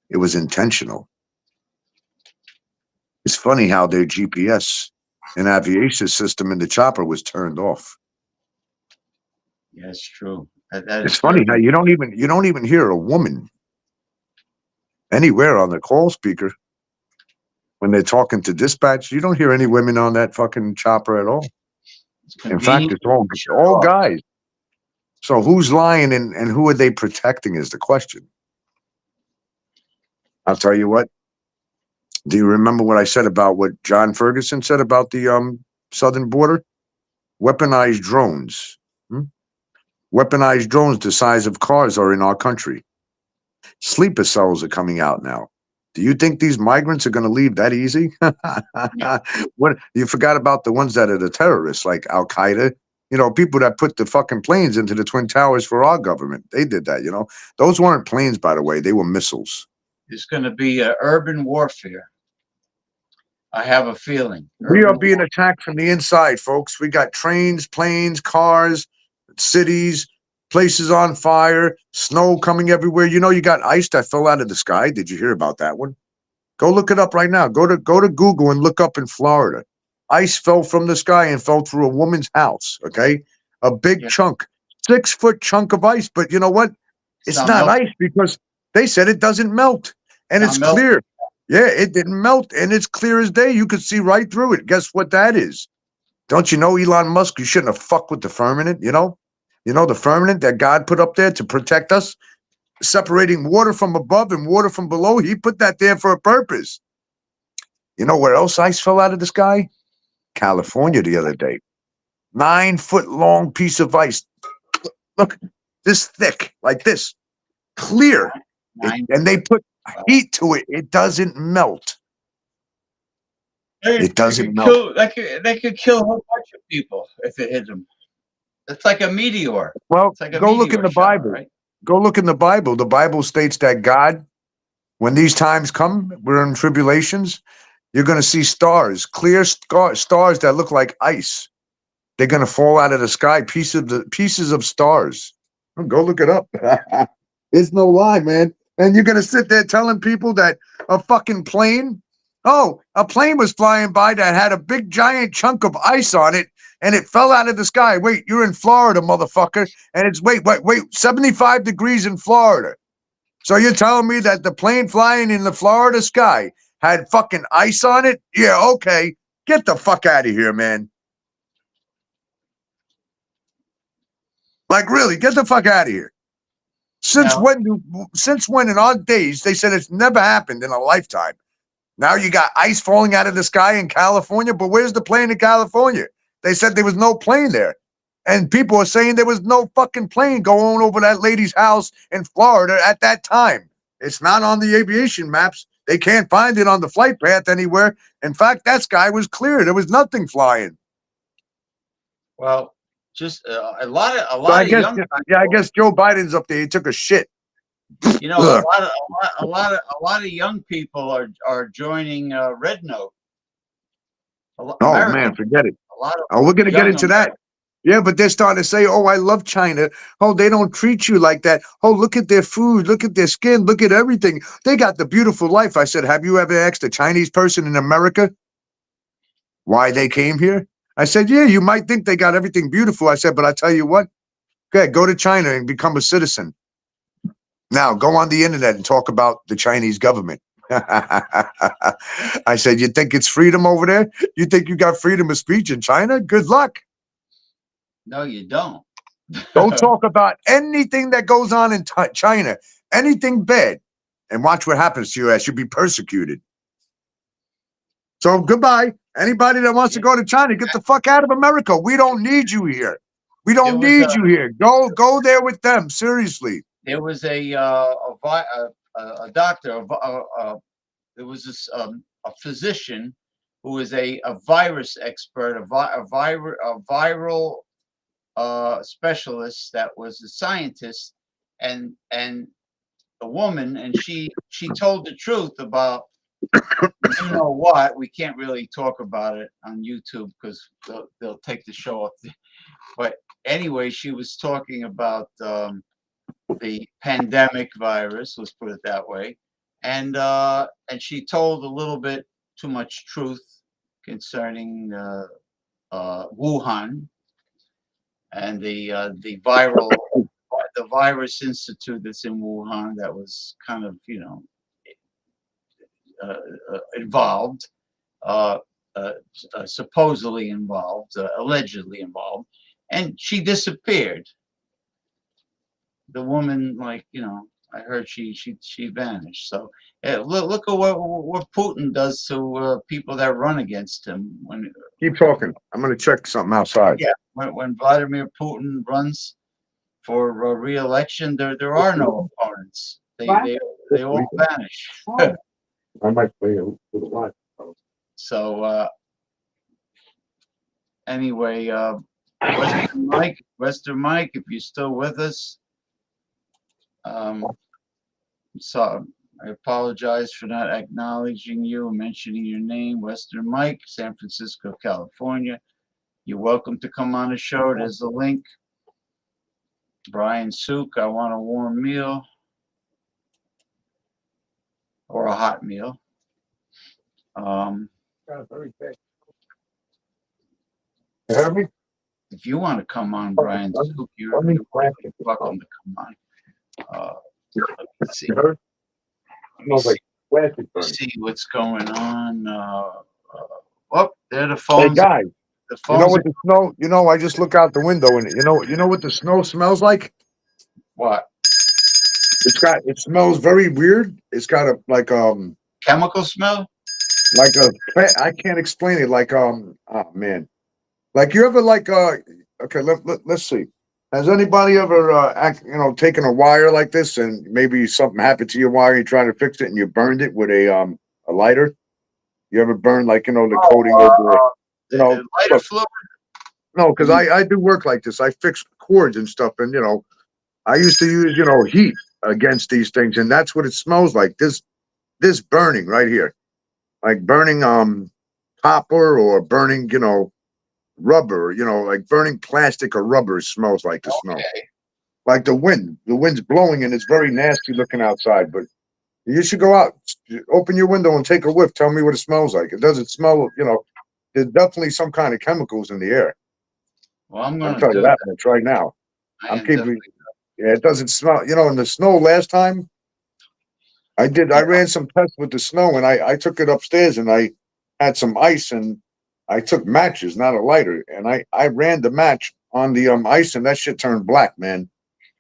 It was intentional. It's funny how their GPS and aviation system in the chopper was turned off. Yeah, it's true. It's funny how you don't even hear a woman anywhere on the call speaker when they're talking to dispatch. You don't hear any women on that fucking chopper at all. In fact, it's all guys. So who's lying and who are they protecting is the question. I'll tell you what. Do you remember what I said about what John Ferguson said about the southern border? Weaponized drones. Weaponized drones the size of cars are in our country. Sleeper cells are coming out now. Do you think these migrants are going to leave that easy? What, you forgot about the ones that are the terrorists, like Al Qaeda. People that put the fucking planes into the Twin Towers for our government. They did that. Those weren't planes, by the way. They were missiles. There's going to be urban warfare. I have a feeling. We are being attacked from the inside, folks. We got trains, planes, cars, cities, places on fire, snow coming everywhere. You got ice that fell out of the sky. Did you hear about that one? Go look it up right now. Go to Google and look up in Florida. Ice fell from the sky and fell through a woman's house. Okay, a big chunk, 6-foot chunk of ice. But you know what? It's not ice because they said it doesn't melt, and it's clear. Yeah, it didn't melt, and it's clear as day. You could see right through it. Guess what that is? Don't you know, Elon Musk? You shouldn't have fucked with the firmament. The firmament that God put up there to protect us, separating water from above and water from below. He put that there for a purpose. You know where else ice fell out of the sky? California the other day. 9-foot long piece of ice. Look, this thick, like this, clear. And they put heat to it. It doesn't melt. It doesn't melt. They could kill a whole bunch of people if it hit them. It's like a meteor. Well, it's like a go look in the shower, Bible. right? Go look in the Bible. The Bible states that God When these times come, we're in tribulations. You're going to see stars, clear stars that look like ice. They're going to fall out of the sky, pieces of stars. Go look it up. It's no lie, man. And you're going to sit there telling people that a fucking plane, a plane was flying by that had a big giant chunk of ice on it and it fell out of the sky. Wait, you're in Florida, motherfucker. And it's, wait, 75 degrees in Florida. So you're telling me that the plane flying in the Florida sky had fucking ice on it? Yeah, okay. Get the fuck out of here, man. Like, really, get the fuck out of here. Since when in our days they said it's never happened in a lifetime? Now you got ice falling out of the sky in California, but where's the plane in California? They said there was no plane there. And people are saying there was no fucking plane going over that lady's house in Florida at that time. It's not on the aviation maps. They can't find it on the flight path anywhere. In fact, that sky was clear. There was nothing flying. Well, just a lot of I guess, young people, I guess Joe Biden's up there. He took a shit. you know, a lot of young people are joining Red Note. Oh man, forget it. A lot of Oh, we're gonna get young into that. Yeah, but they're starting to say, "Oh, I love China. Oh, they don't treat you like that. Oh, look at their food. Look at their skin. Look at everything. They got the beautiful life." I said, "Have you ever asked a Chinese person in America why they came here?" I said, "Yeah, you might think they got everything beautiful." I said, "But I tell you what, go to China and become a citizen. Now, go on the internet and talk about the Chinese government." I said, "You think it's freedom over there? You think you got freedom of speech in China? Good luck. No, you don't. Don't talk about anything that goes on in China, anything bad, and watch what happens to you as you'll be persecuted." So goodbye. Anybody that wants to go to China, get the fuck out of America. We don't need you here. We don't need you here. Go there with them. Seriously. There was a doctor. There was this a physician who was a virus expert, a viral specialist that was a scientist, and a woman, and she told the truth about you know what. We can't really talk about it on YouTube because they'll take the show off. But anyway, she was talking about the pandemic virus, let's put it that way, and she told a little bit too much truth concerning Wuhan and the virus institute that's in Wuhan that was kind of involved, supposedly involved, allegedly involved, and she disappeared. The woman, I heard she vanished. So look at what Putin does to people that run against him. Keep talking. I'm gonna check something outside. Yeah, when Vladimir Putin runs for re-election, there are no opponents. They all vanish. I might play a little live. So anyway, Western Mike, if you're still with us, so I apologize for not acknowledging you and mentioning your name, Western Mike, San Francisco, California. You're welcome to come on the show. There's a link. Brian Sook, I want a warm meal or a hot meal. You heard me? If you want to come on, Brian Sook, you're welcome to come on. Let's see. See what's going on. Oh, there the phones. Hey guys, the you know phones. what the snow? You know, I just look out the window and you know what the snow smells like? What? It smells very weird. It's got a Chemical smell? Like I can't explain it. Oh man. Like you ever okay, let's see. Has anybody ever taken a wire like this and maybe something happened to your wire, you're trying to fix it and you burned it with a lighter? You ever burned the coating over it? Lighter fluid? No, because I do work like this. I fix cords and stuff, and I used to use heat against these things, and that's what it smells like. This this burning right here, like burning copper or burning, rubber, like burning plastic or rubber smells like the snow. Like the wind's blowing and it's very nasty looking outside. But you should go out, open your window and take a whiff. Tell me what it smells like. It doesn't smell, there's definitely some kind of chemicals in the air. Well, I'm I'll gonna tell do you that that. much right now. I I'm am keeping, definitely. yeah, it doesn't smell, in the snow last time I ran some tests with the snow and I took it upstairs and I had some ice and I took matches, not a lighter, and I ran the match on the ice and that shit turned black, man.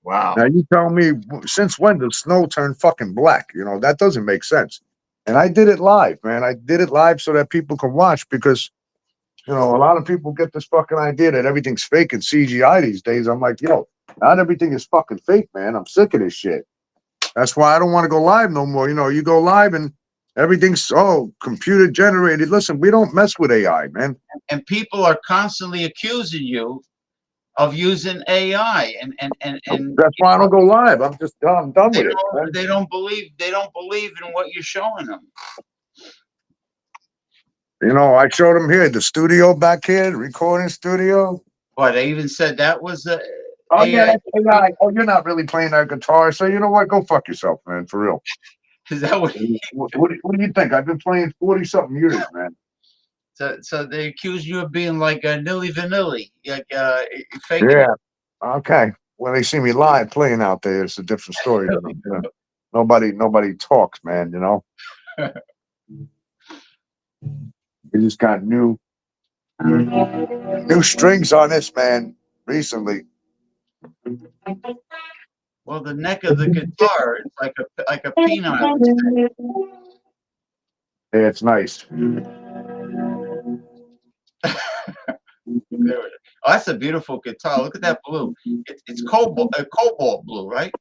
Wow. Now you tell me since when the snow turned fucking black? That doesn't make sense. And I did it live, man. I did it live so that people can watch because a lot of people get this fucking idea that everything's fake and CGI these days. I'm like, not everything is fucking fake, man. I'm sick of this shit. That's why I don't want to go live no more. You go live and everything's computer generated. Listen, we don't mess with AI, man. And people are constantly accusing you of using AI, and That's why I don't go live. I'm done with it, man. they don't believe in what you're showing them. I showed them here the studio back here, the recording studio. But they even said that was Oh yeah, AI. that's AI. Oh, you're not really playing that guitar, so you know what? Go fuck yourself, man. For real. Is that what? What do you think? I've been playing 40-something years, man. So they accuse you of being like a nilly vanilly, like faking Yeah. it. Okay. When they see me live playing out there, it's a different story. Nobody talks, man. We just got new strings on this, man. Recently. Well, the neck of the guitar is like a peanut. I would say. Yeah, it's nice. Oh, that's a beautiful guitar. Look at that blue. It's cobalt blue, right?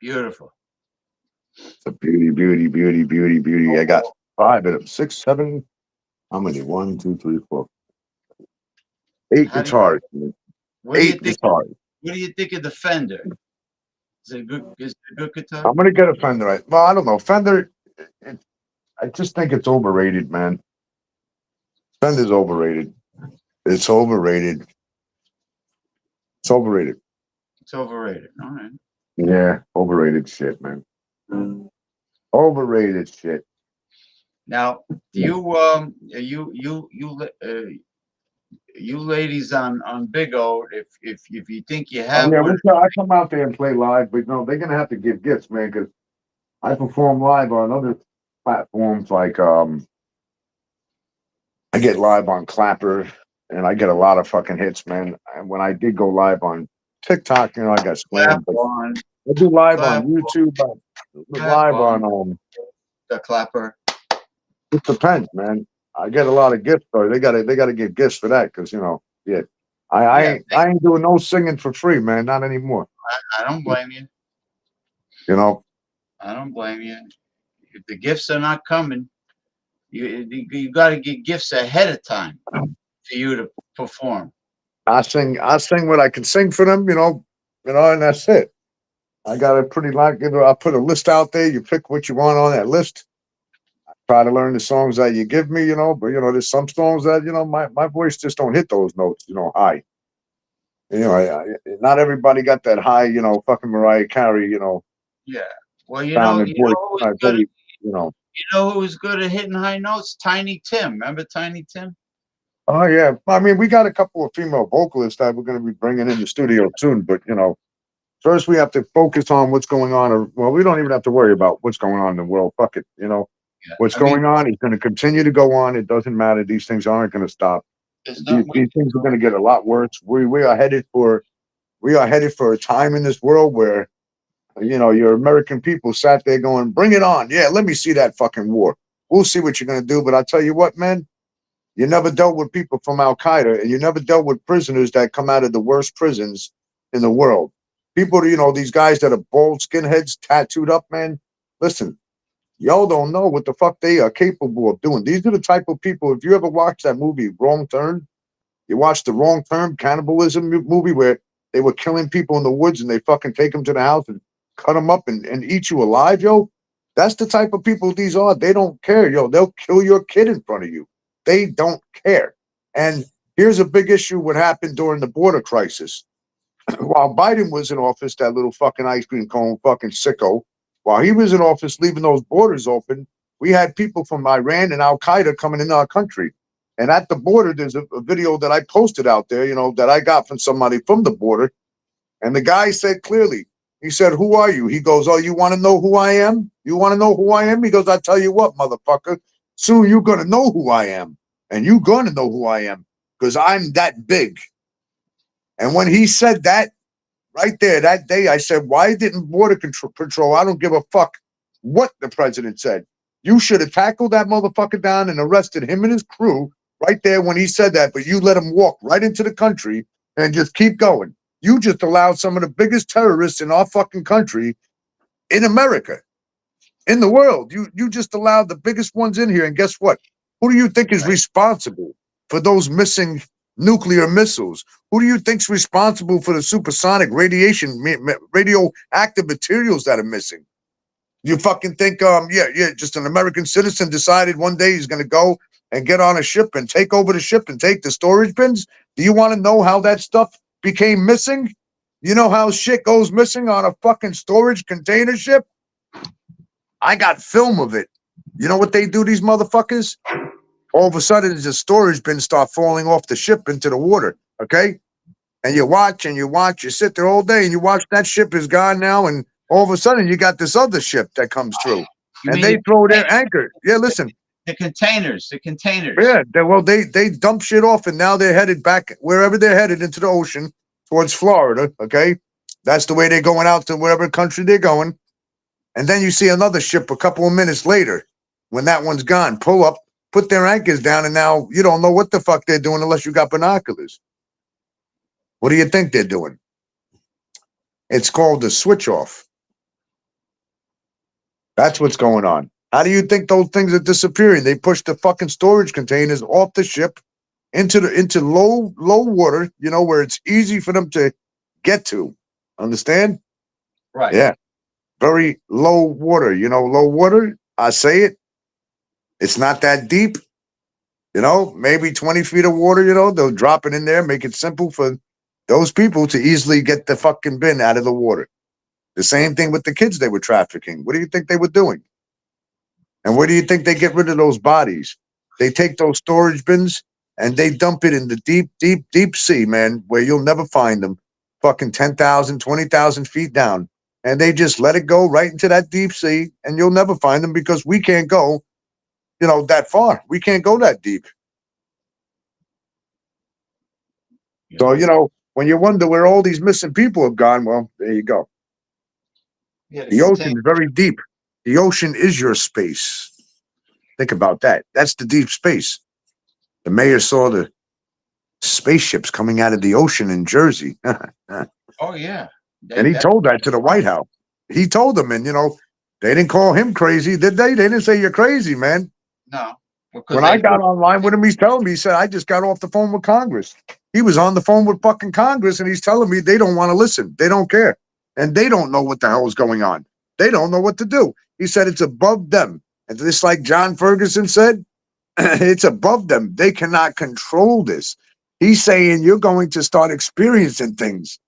Beautiful. It's a beauty, beauty, beauty, beauty, beauty. I got 5 of them. 6, 7. How many? 1, 2, 3, 4. 8 guitars. What do you 8 think? guitars. What do you think of the Fender? Is it good? Is it a good guitar? I'm gonna get a Fender. Well, I don't know. Fender. I just think it's overrated, man. Fender's overrated. It's overrated. It's overrated. It's overrated. All right. Yeah, overrated shit, man. Overrated shit. Now, do you ladies on Big O, if you think you Oh have yeah, one, I come out there and play live, but no, they're gonna have to give gifts, man, because I perform live on other platforms like I get live on Clapper and I get a lot of fucking hits, man. And when I did go live on TikTok, I got clap slammed, but on, I do live on clap, YouTube, clap live on on the clapper. it depends, man. I get a lot of gifts though. They gotta give gifts for that because yeah. Yeah, I ain't doing no singing for free, man. Not anymore. I don't blame you. I don't blame you. If the gifts are not coming, you got to get gifts ahead of time for you to perform. I sing what I can sing for them, and that's it. I got a pretty like I put a list out there. You pick what you want on that list. I try to learn the songs that you give me, but there's some songs that my voice just don't hit those notes, high. Not everybody got that high, fucking Mariah Carey, Yeah. Well, sound and voice. who was good. You know who was good at hitting high notes? Tiny Tim. Remember Tiny Tim? Oh yeah, I mean, we got a couple of female vocalists that we're going to be bringing in the studio soon, but first we have to focus on what's going on. Well, we don't even have to worry about what's going on in the world. Fuck it, Yeah. what's I mean, going on is going to continue to go on. It doesn't matter. These things aren't going to stop. there's These nothing we can things are going to get a lot worse. We are headed for a time in this world where your American people sat there going, "Bring it on! Yeah, let me see that fucking war. We'll see what you're going to do." But I tell you what, man. You never dealt with people from Al Qaeda, and you never dealt with prisoners that come out of the worst prisons in the world. People, these guys that are bald skinheads, tattooed up, man. Listen, y'all don't know what the fuck they are capable of doing. These are the type of people. If you ever watched that movie, Wrong Turn, you watched the Wrong Turn cannibalism movie where they were killing people in the woods and they fucking take them to the house and cut them up and eat you alive, yo. That's the type of people these are. They don't care, yo. They'll kill your kid in front of you. They don't care. And here's a big issue what happened during the border crisis. While Biden was in office, that little fucking ice cream cone fucking sicko, while he was in office leaving those borders open, we had people from Iran and Al Qaeda coming in our country. And at the border, there's a video that I posted out there, you know, that I got from somebody from the border. And the guy said clearly, he said, "Who are you?" He goes, "Oh, you want to know who I am? You want to know who I am?" He goes, "I tell you what, motherfucker, soon you're going to know who I am. And you're going to know who I am because I'm that big." And when he said that, right there, that day, I said, why didn't Border Patrol, I don't give a fuck what the president said. You should have tackled that motherfucker down and arrested him and his crew right there when he said that, but you let him walk right into the country and just keep going. You just allowed some of the biggest terrorists in our fucking country, in America, in the world. You just allowed the biggest ones in here, and guess what? Who do you think is responsible for those missing nuclear missiles? Who do you think's responsible for the supersonic radiation, radioactive materials that are missing? You fucking think, just an American citizen decided one day he's going to go and get on a ship and take over the ship and take the storage bins? Do you want to know how that stuff became missing? You know how shit goes missing on a fucking storage container ship? I got film of it. You know what they do, these motherfuckers? All of a sudden, the storage bins start falling off the ship into the water, okay? And you watch and you watch, you sit there all day and you watch that ship is gone now, and all of a sudden you got this other ship that comes through. And they throw their anchor. Yeah, listen. The containers. Yeah, they dump shit off, and now they're headed back wherever they're headed into the ocean towards Florida, okay? That's the way they're going out to wherever country they're going. And then you see another ship a couple of minutes later, when that one's gone, pull up, put their anchors down, and now you don't know what the fuck they're doing unless you got binoculars. What do you think they're doing? It's called the switch off. That's what's going on. How do you think those things are disappearing? They push the fucking storage containers off the ship into low water, you know, where it's easy for them to get to. Understand? Right. Yeah. Very low water. You know, low water, I say it. It's not that deep. You know, maybe 20 feet of water, you know, they'll drop it in there, make it simple for those people to easily get the fucking bin out of the water. The same thing with the kids they were trafficking. What do you think they were doing? And where do you think they get rid of those bodies? They take those storage bins and they dump it in the deep, deep, deep sea, man, where you'll never find them. Fucking 10,000, 20,000 feet down. And they just let it go right into that deep sea, and you'll never find them because we can't go, you know, that far. We can't go that deep. Yeah. So, you know, when you wonder where all these missing people have gone, well, there you go. Yeah, the ocean is very deep. The ocean is your space. Think about that. That's the deep space. The mayor saw the spaceships coming out of the ocean in Jersey. Oh, yeah. And he told that to the White House. He told them, and, you know, they didn't call him crazy, did they? They didn't say you're crazy, man. No. When I got online with him, he's telling me, he said, I just got off the phone with Congress. He was on the phone with fucking Congress, and he's telling me they don't want to listen. They don't care. And they don't know what the hell is going on. They don't know what to do. He said it's above them. And just like John Ferguson said, it's above them. They cannot control this. He's saying you're going to start experiencing things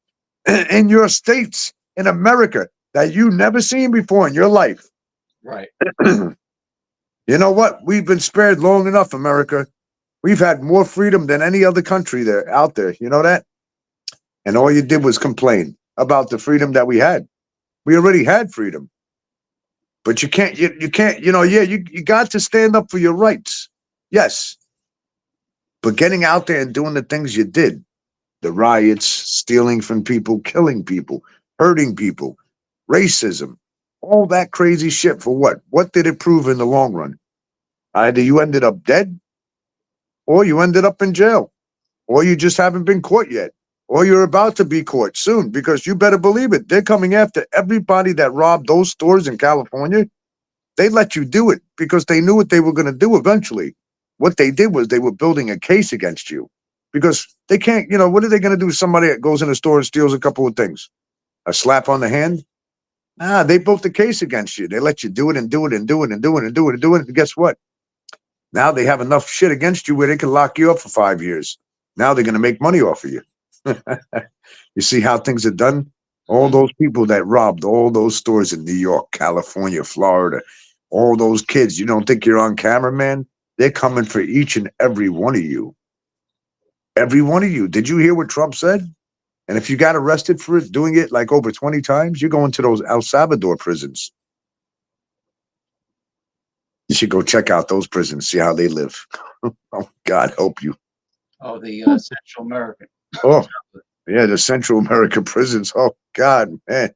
in your states, in America, that you've never seen before in your life. Right. You know what? We've been spared long enough, America. We've had more freedom than any other country out there. You know that? And all you did was complain about the freedom that we had. We already had freedom. But you can't, you know, yeah, you got to stand up for your rights. Yes. But getting out there and doing the things you did, the riots, stealing from people, killing people, hurting people, racism, all that crazy shit for what? What did it prove in the long run? Either you ended up dead, or you ended up in jail, or you just haven't been caught yet, or you're about to be caught soon, because you better believe it. They're coming after everybody that robbed those stores in California. They let you do it because they knew what they were going to do eventually. What they did was they were building a case against you because they can't, you know, what are they going to do with somebody that goes in a store and steals a couple of things? A slap on the hand? They built the case against you. They let you do it and do it and do it and do it and do it and do it. And guess what? Now they have enough shit against you where they can lock you up for 5 years. Now they're going to make money off of you. You see how things are done? All those people that robbed all those stores in New York, California, Florida, all those kids, you don't think you're on camera, man? They're coming for each and every one of you. Every one of you. Did you hear what Trump said? And if you got arrested for it, doing it like over 20 times, you're going to those El Salvador prisons. You should go check out those prisons, see how they live. Oh, God help you. Oh, the Central American. Oh, yeah, the Central American prisons. Oh, God, man.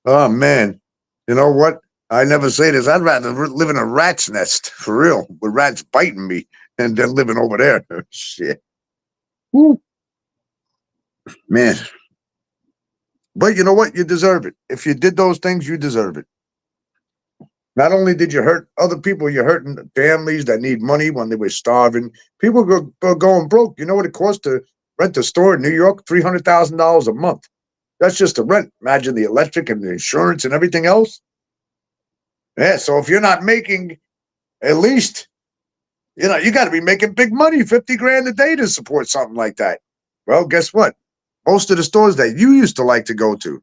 Oh, man. You know what? I never say this. I'd rather live in a rat's nest, for real, with rats biting me, and then living over there. Shit. Woo. Man. But you know what? You deserve it. If you did those things, you deserve it. Not only did you hurt other people, you're hurting families that need money when they were starving. People go going broke. You know what it costs to rent a store in New York? $300,000 a month. That's just the rent. Imagine the electric and the insurance and everything else. Yeah, so if you're not making at least, you got to be making big money, 50 grand a day to support something like that. Well, guess what? Most of the stores that you used to like to go to,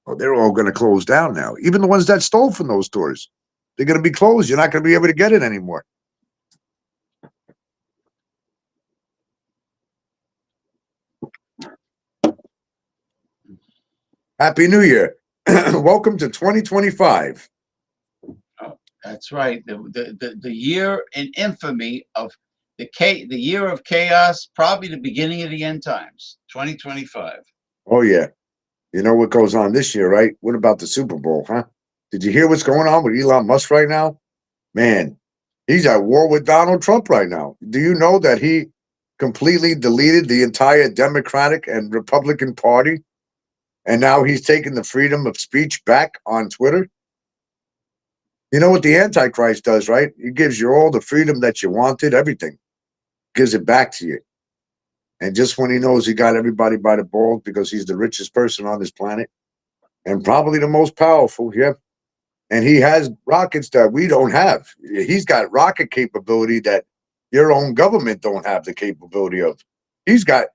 well, they're all going to close down now. Even the ones that stole from those stores, they're going to be closed. You're not going to be able to get it anymore. Happy New Year. Welcome to 2025. Oh, that's right. The year in infamy of the year of chaos, probably the beginning of the end times, 2025. Oh, yeah. You know what goes on this year, right? What about the Super Bowl, huh? Did you hear what's going on with Elon Musk right now? Man, he's at war with Donald Trump right now. Do you know that he completely deleted the entire Democratic and Republican Party? And now he's taking the freedom of speech back on Twitter? You know what the Antichrist does, right? He gives you all the freedom that you wanted, everything. Gives it back to you. And just when he knows he got everybody by the balls because he's the richest person on this planet and probably the most powerful, yeah. And he has rockets that we don't have. He's got rocket capability that your own government don't have the capability of. He's got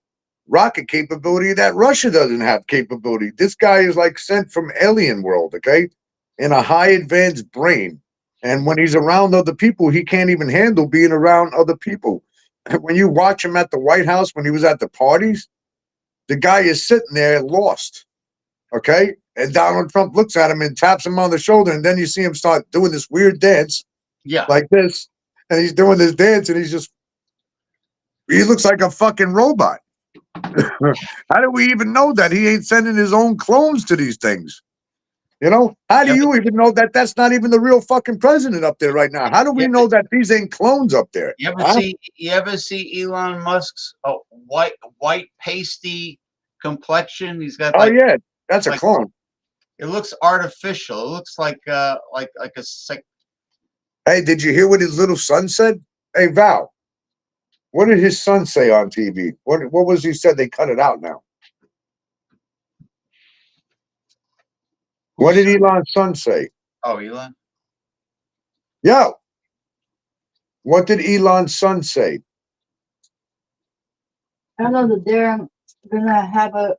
rocket capability that Russia doesn't have capability. This guy is like sent from alien world, okay? In a high advanced brain. And when he's around other people, he can't even handle being around other people. When you watch him at the White House, when he was at the parties, the guy is sitting there lost, okay? And Donald Trump looks at him and taps him on the shoulder, and then you see him start doing this weird dance, like this, and he's doing this dance, and he looks like a fucking robot. How do we even know that he ain't sending his own clones to these things? You know, how do you even know that that's not even the real fucking president up there right now? How do we know that these ain't clones up there? You ever see Elon Musk's white pasty complexion? He's got yeah, that's a clone. It looks artificial. It looks like a sick. Hey, did you hear what his little son said? Hey, Val, what did his son say on TV? What was he said? They cut it out now. What did Elon's son say? Oh, Elon? Yo, what did Elon's son say? I don't know that they're gonna have a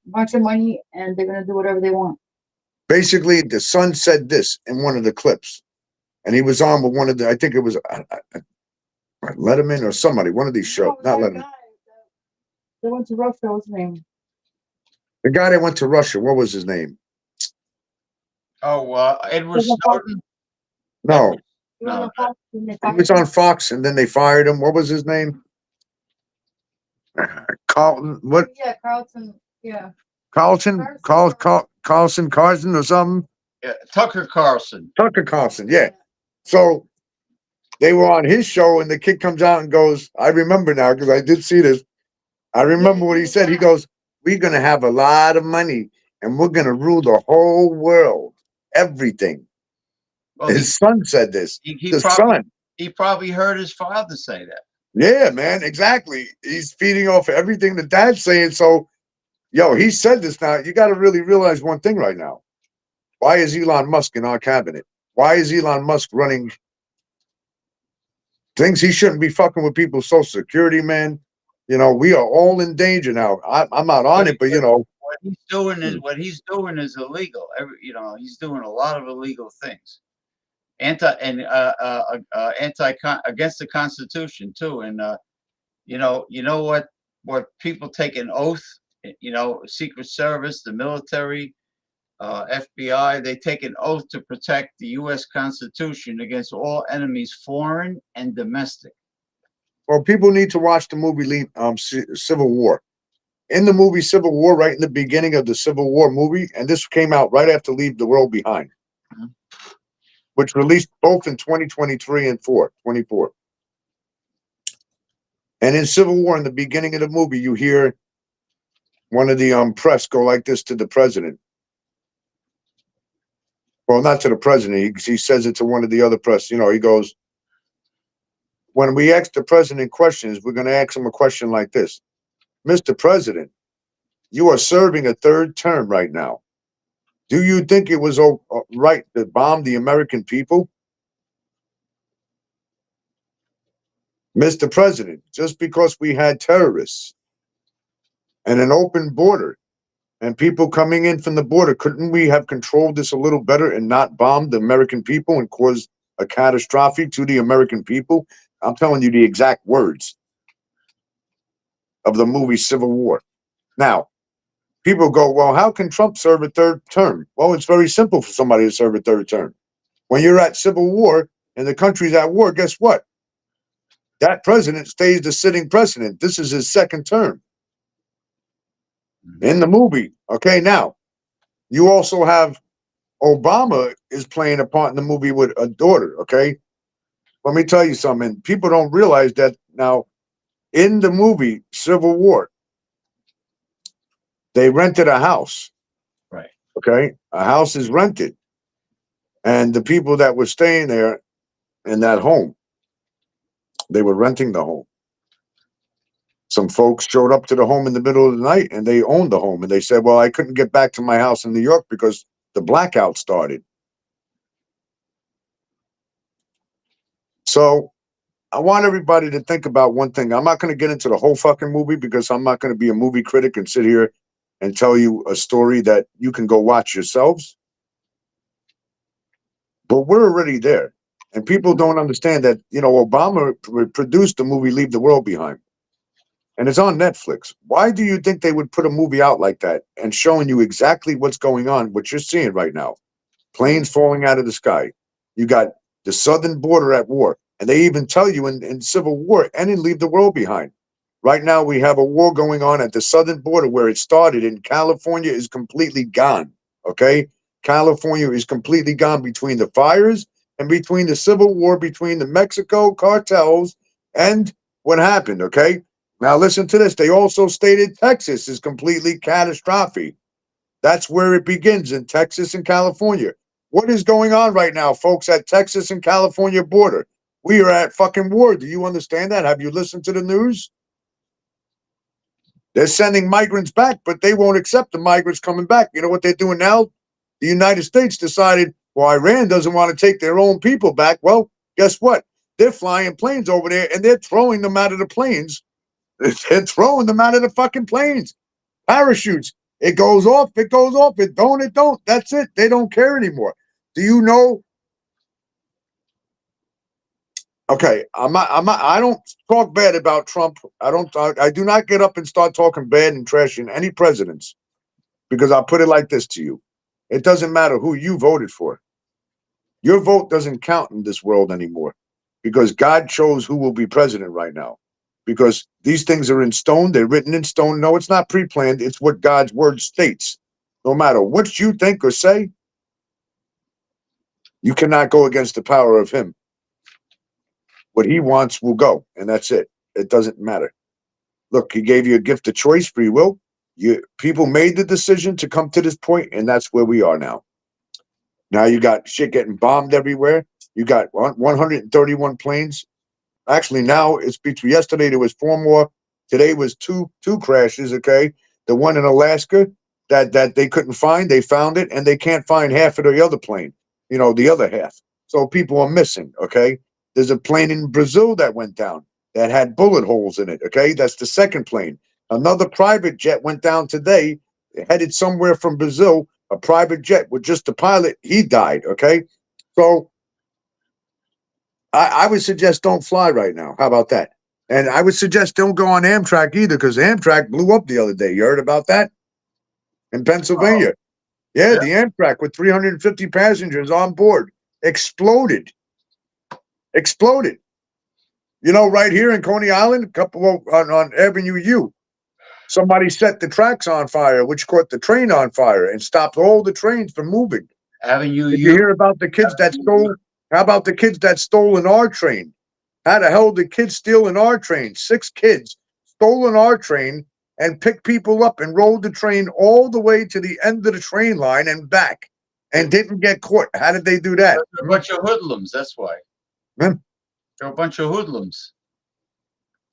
bunch of money and they're gonna do whatever they want. Basically, the son said this in one of the clips, and he was on with one of the, I think it was Letterman or somebody, one of these shows, not Letterman. They went to Russia. What's his name? The guy that went to Russia, what was his name? Oh, Edward Snowden? No. No. He was on Fox, and then they fired him. What was his name? Carlton. What? Yeah, Carlton. Yeah. Carlton or something. Yeah, Tucker Carlson. Tucker Carlson. Yeah. So they were on his show, and the kid comes out and goes, "I remember now because I did see this. I remember what he said. He goes, "We're gonna have a lot of money, and we're gonna rule the whole world, everything." Well, his son said this. He probably heard his father say that. Yeah, man, exactly. He's feeding off everything the dad's saying. So, yo, he said this now. You got to really realize one thing right now. Why is Elon Musk in our cabinet? Why is Elon Musk running things he shouldn't be fucking with people's social security, man? You know, we are all in danger now. I'm not on it, but you know, what he's doing is illegal. He's doing a lot of illegal things, anti against the Constitution too. And you know what people take an oath. Secret Service, the military, FBI, they take an oath to protect the U.S. Constitution against all enemies, foreign and domestic. well, people need to watch the movie Civil War. In the movie Civil War, right in the beginning of the Civil War movie, and this came out right after Leave the World Behind, which released both in 2023 and 24. And in Civil War, in the beginning of the movie, you hear one of the press go like this to the president. Well, not to the president. He says it to one of the other press. He goes, when we ask the president questions, we're going to ask him a question like this. Mr. President, you are serving a third term right now. Do you think it was right to bomb the American people? Mr. President, just because we had terrorists and an open border and people coming in from the border, couldn't we have controlled this a little better and not bombed the American people and caused a catastrophe to the American people? I'm telling you the exact words of the movie Civil War. Now, people go, well, how can Trump serve a third term? Well, it's very simple for somebody to serve a third term. When you're at civil war and the country's at war, guess what? That president stays the sitting president. This is his second term in the movie. Okay, now, you also have Obama is playing a part in the movie with a daughter, okay? Let me tell you something. People don't realize that now in the movie Civil War, they rented a house. Right. Okay? A house is rented. And the people that were staying there in that home, they were renting the home. Some folks showed up to the home in the middle of the night and they owned the home. And they said, well, I couldn't get back to my house in New York because the blackout started. So I want everybody to think about one thing. I'm not going to get into the whole fucking movie because I'm not going to be a movie critic and sit here and tell you a story that you can go watch yourselves. But we're already there. And people don't understand that, Obama produced the movie Leave the World Behind. And it's on Netflix. Why do you think they would put a movie out like that and showing you exactly what's going on, what you're seeing right now? Planes falling out of the sky. You got the southern border at war. And they even tell you in Civil War and in Leave the World Behind. Right now, we have a war going on at the southern border where it started, and California is completely gone. Okay? California is completely gone between the fires and between the Civil War, between the Mexico cartels and what happened. Okay? Now, listen to this. They also stated Texas is completely catastrophic. That's where it begins, in Texas and California. What is going on right now, folks, at Texas and California border? We are at fucking war. Do you understand that? Have you listened to the news? They're sending migrants back, but they won't accept the migrants coming back. You know what they're doing now? The United States decided, well, Iran doesn't want to take their own people back. Well, guess what? They're flying planes over there, and they're throwing them out of the planes. They're throwing them out of the fucking planes. Parachutes. It goes off, it goes off. It don't. That's it. They don't care anymore. Do you know? Okay, I don't talk bad about Trump. I do not get up and start talking bad and trashing any presidents, because I'll put it like this to you. It doesn't matter who you voted for. Your vote doesn't count in this world anymore, because God chose who will be president right now. Because these things are in stone, they're written in stone. No, it's not pre-planned. It's what God's word states. No matter what you think or say, you cannot go against the power of him. What he wants will go, and that's it. It doesn't matter. Look, he gave you a gift of choice, free will. People made the decision to come to this point, and that's where we are now. Now you got shit getting bombed everywhere. You got 131 planes. Actually, now it's between yesterday there was 4 more. Today was two crashes. Okay, the one in Alaska, that they couldn't find. They found it, and they can't find half of the other plane. The other half. So people are missing. Okay, there's a plane in Brazil that went down that had bullet holes in it. Okay, that's the second plane. Another private jet went down today, headed somewhere from Brazil. A private jet with just the pilot. He died. Okay, so I would suggest don't fly right now. How about that? And I would suggest don't go on Amtrak either, because Amtrak blew up the other day. You heard about that? In Pennsylvania. Yeah, the Amtrak with 350 passengers on board exploded. Exploded. Right here in Coney Island, on Avenue U, somebody set the tracks on fire, which caught the train on fire and stopped all the trains from moving. Avenue Did U. you hear about the kids that stole? How about the kids that stole in our train? How the hell did kids steal in our train? 6 kids stole in our train and picked people up and rode the train all the way to the end of the train line and back and didn't get caught. How did they do that? They're a bunch of hoodlums, that's why. Hmm? They're a bunch of hoodlums.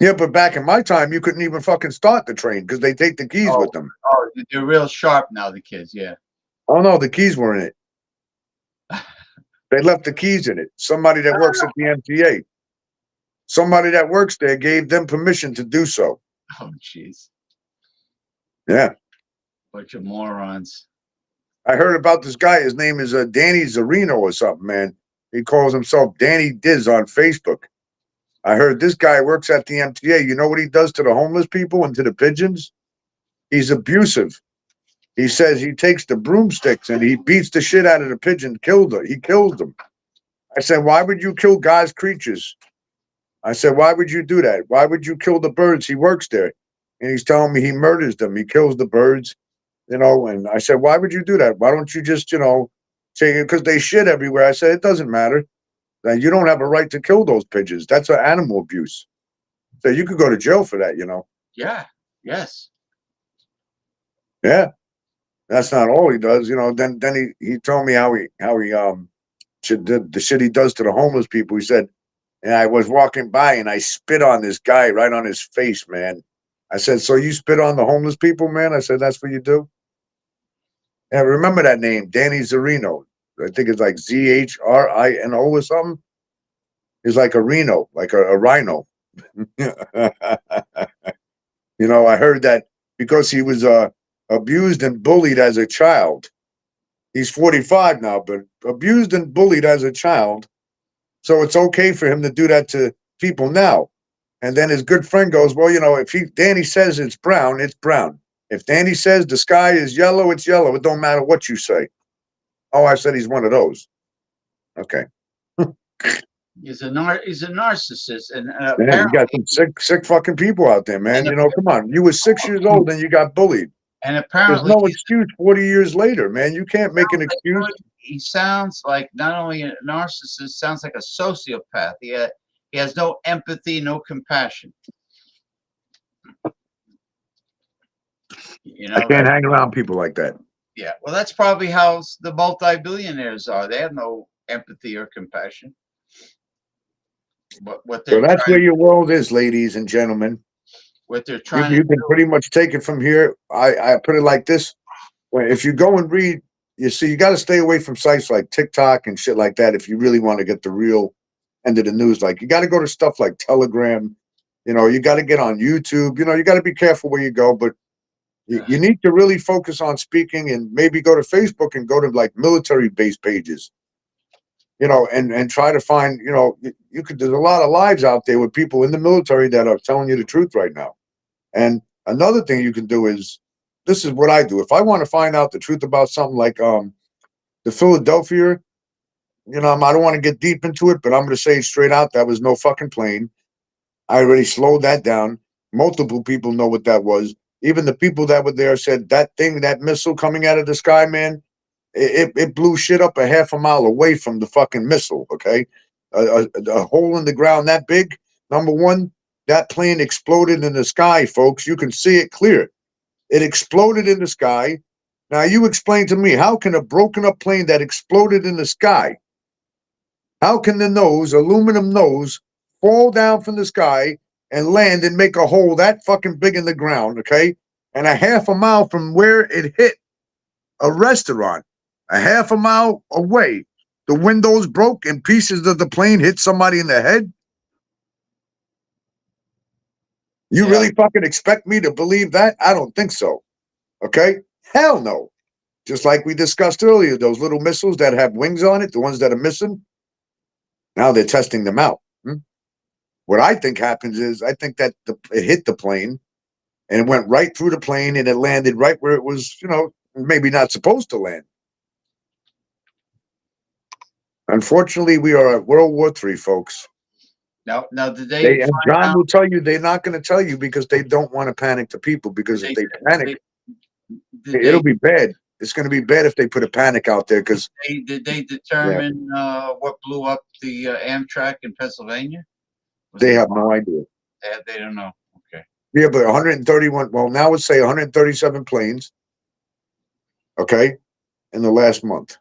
Yeah, but back in my time, you couldn't even fucking start the train because they take the keys with them. Oh, they're real sharp now, the kids, yeah. Oh, no, the keys were in it. They left the keys in it. Somebody that works at the MTA. Somebody that works there gave them permission to do so. Oh, jeez. Yeah. Bunch of morons. I heard about this guy. His name is Danny Zarino or something, man. He calls himself Danny Diz on Facebook. I heard this guy works at the MTA. You know what he does to the homeless people and to the pigeons? He's abusive. He says he takes the broomsticks and he beats the shit out of the pigeon, he kills them. I said, why would you kill God's creatures? I said, why would you do that? Why would you kill the birds? He works there. And he's telling me he murders them. He kills the birds, and I said, why would you do that? Why don't you just, take it? Because they shit everywhere. I said, it doesn't matter. You don't have a right to kill those pigeons. That's an animal abuse. So you could go to jail for that, Yeah, yes. Yeah. That's not all he does, Then he told me how he the shit he does to the homeless people. He said, and I was walking by and I spit on this guy right on his face, man. I said, so you spit on the homeless people, man? I said, that's what you do? Yeah, remember that name, Danny Zarino. I think it's like Zhrino or something. He's like a rhino, like a rhino. I heard that because he was abused and bullied as a child. He's 45 now, but abused and bullied as a child. So it's okay for him to do that to people now. And then his good friend goes, well, if Danny says it's brown, it's brown. If Danny says the sky is yellow, it's yellow. It don't matter what you say. Oh, I said he's one of those. Okay. He's a narcissist, and Man, you got some sick fucking people out there, man. Come on. You were 6 years old and you got bullied. And apparently, there's no excuse 40 years later, man. You can't make an excuse. He sounds like not only a narcissist, sounds like a sociopath. He has no empathy, no compassion. I can't hang around people like that. Yeah, well, that's probably how the multi-billionaires are. They have no empathy or compassion. So that's where your world is, ladies and gentlemen. What they're trying you can pretty much take it from here. I put it like this. If you go and read, you got to stay away from sites like TikTok and shit like that if you really want to get the real end of the news. Like, you got to go to stuff like Telegram. You got to get on YouTube. You got to be careful where you go. But you need to really focus on speaking, and maybe go to Facebook and go to like military-based pages. And try to find, there's a lot of lives out there with people in the military that are telling you the truth right now. And another thing you can do is, this is what I do. If I want to find out the truth about something like the Philadelphia, I don't want to get deep into it, but I'm going to say straight out, that was no fucking plane. I already slowed that down. Multiple people know what that was. Even the people that were there said that missile coming out of the sky, man, it blew shit up a half a mile away from the fucking missile, okay? A hole in the ground that big. Number one, that plane exploded in the sky, folks. You can see it clear. It exploded in the sky. Now, you explain to me, how can a broken up plane that exploded in the sky, how can the aluminum nose, fall down from the sky and land and make a hole that fucking big in the ground, okay? And a half a mile from where it hit a restaurant a half a mile away. The windows broke and pieces of the plane hit somebody in the head. You really fucking expect me to believe that? I don't think so. Okay? Hell no. Just like we discussed earlier, those little missiles that have wings on it, the ones that are missing, now they're testing them out. What I think happens is I think that it hit the plane and it went right through the plane and it landed right where it was, maybe not supposed to land. Unfortunately, we are at World War III, folks. Now, did they And find John out? will tell you they're not going to tell you because they don't want to panic the people. Because if they panic, it'll be bad. It's going to be bad if they put a panic out there. Because Did they determine what blew up the Amtrak in Pennsylvania? they have no idea. They don't know. Okay. Yeah, but 131. Well, now let's say 137 planes. Okay, in the last month,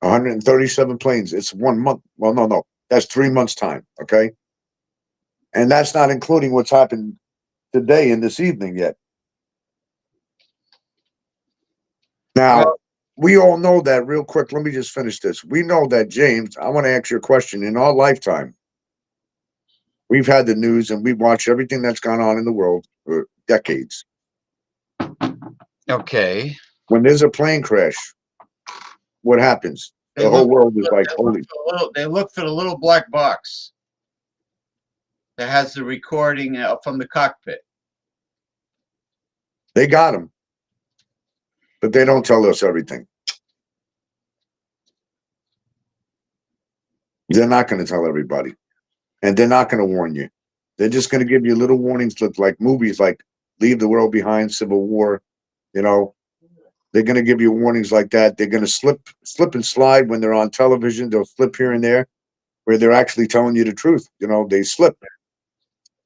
137 planes. It's 1 month. Well, no, that's 3 months' time. Okay, and that's not including what's happened today and this evening yet. Now, we all know that real quick. Let me just finish this. We know that, James, I want to ask you a question. In our lifetime, we've had the news and we've watched everything that's gone on in the world for decades. Okay. When there's a plane crash, what happens? The whole world is like, holy. They look for the little black box that has the recording from the cockpit. They got him. But they don't tell us everything. They're not going to tell everybody. And they're not going to warn you. They're just going to give you little warnings like movies like Leave the World Behind, Civil War. They're going to give you warnings like that. They're going to slip and slide when they're on television. They'll slip here and there where they're actually telling you the truth. They slip.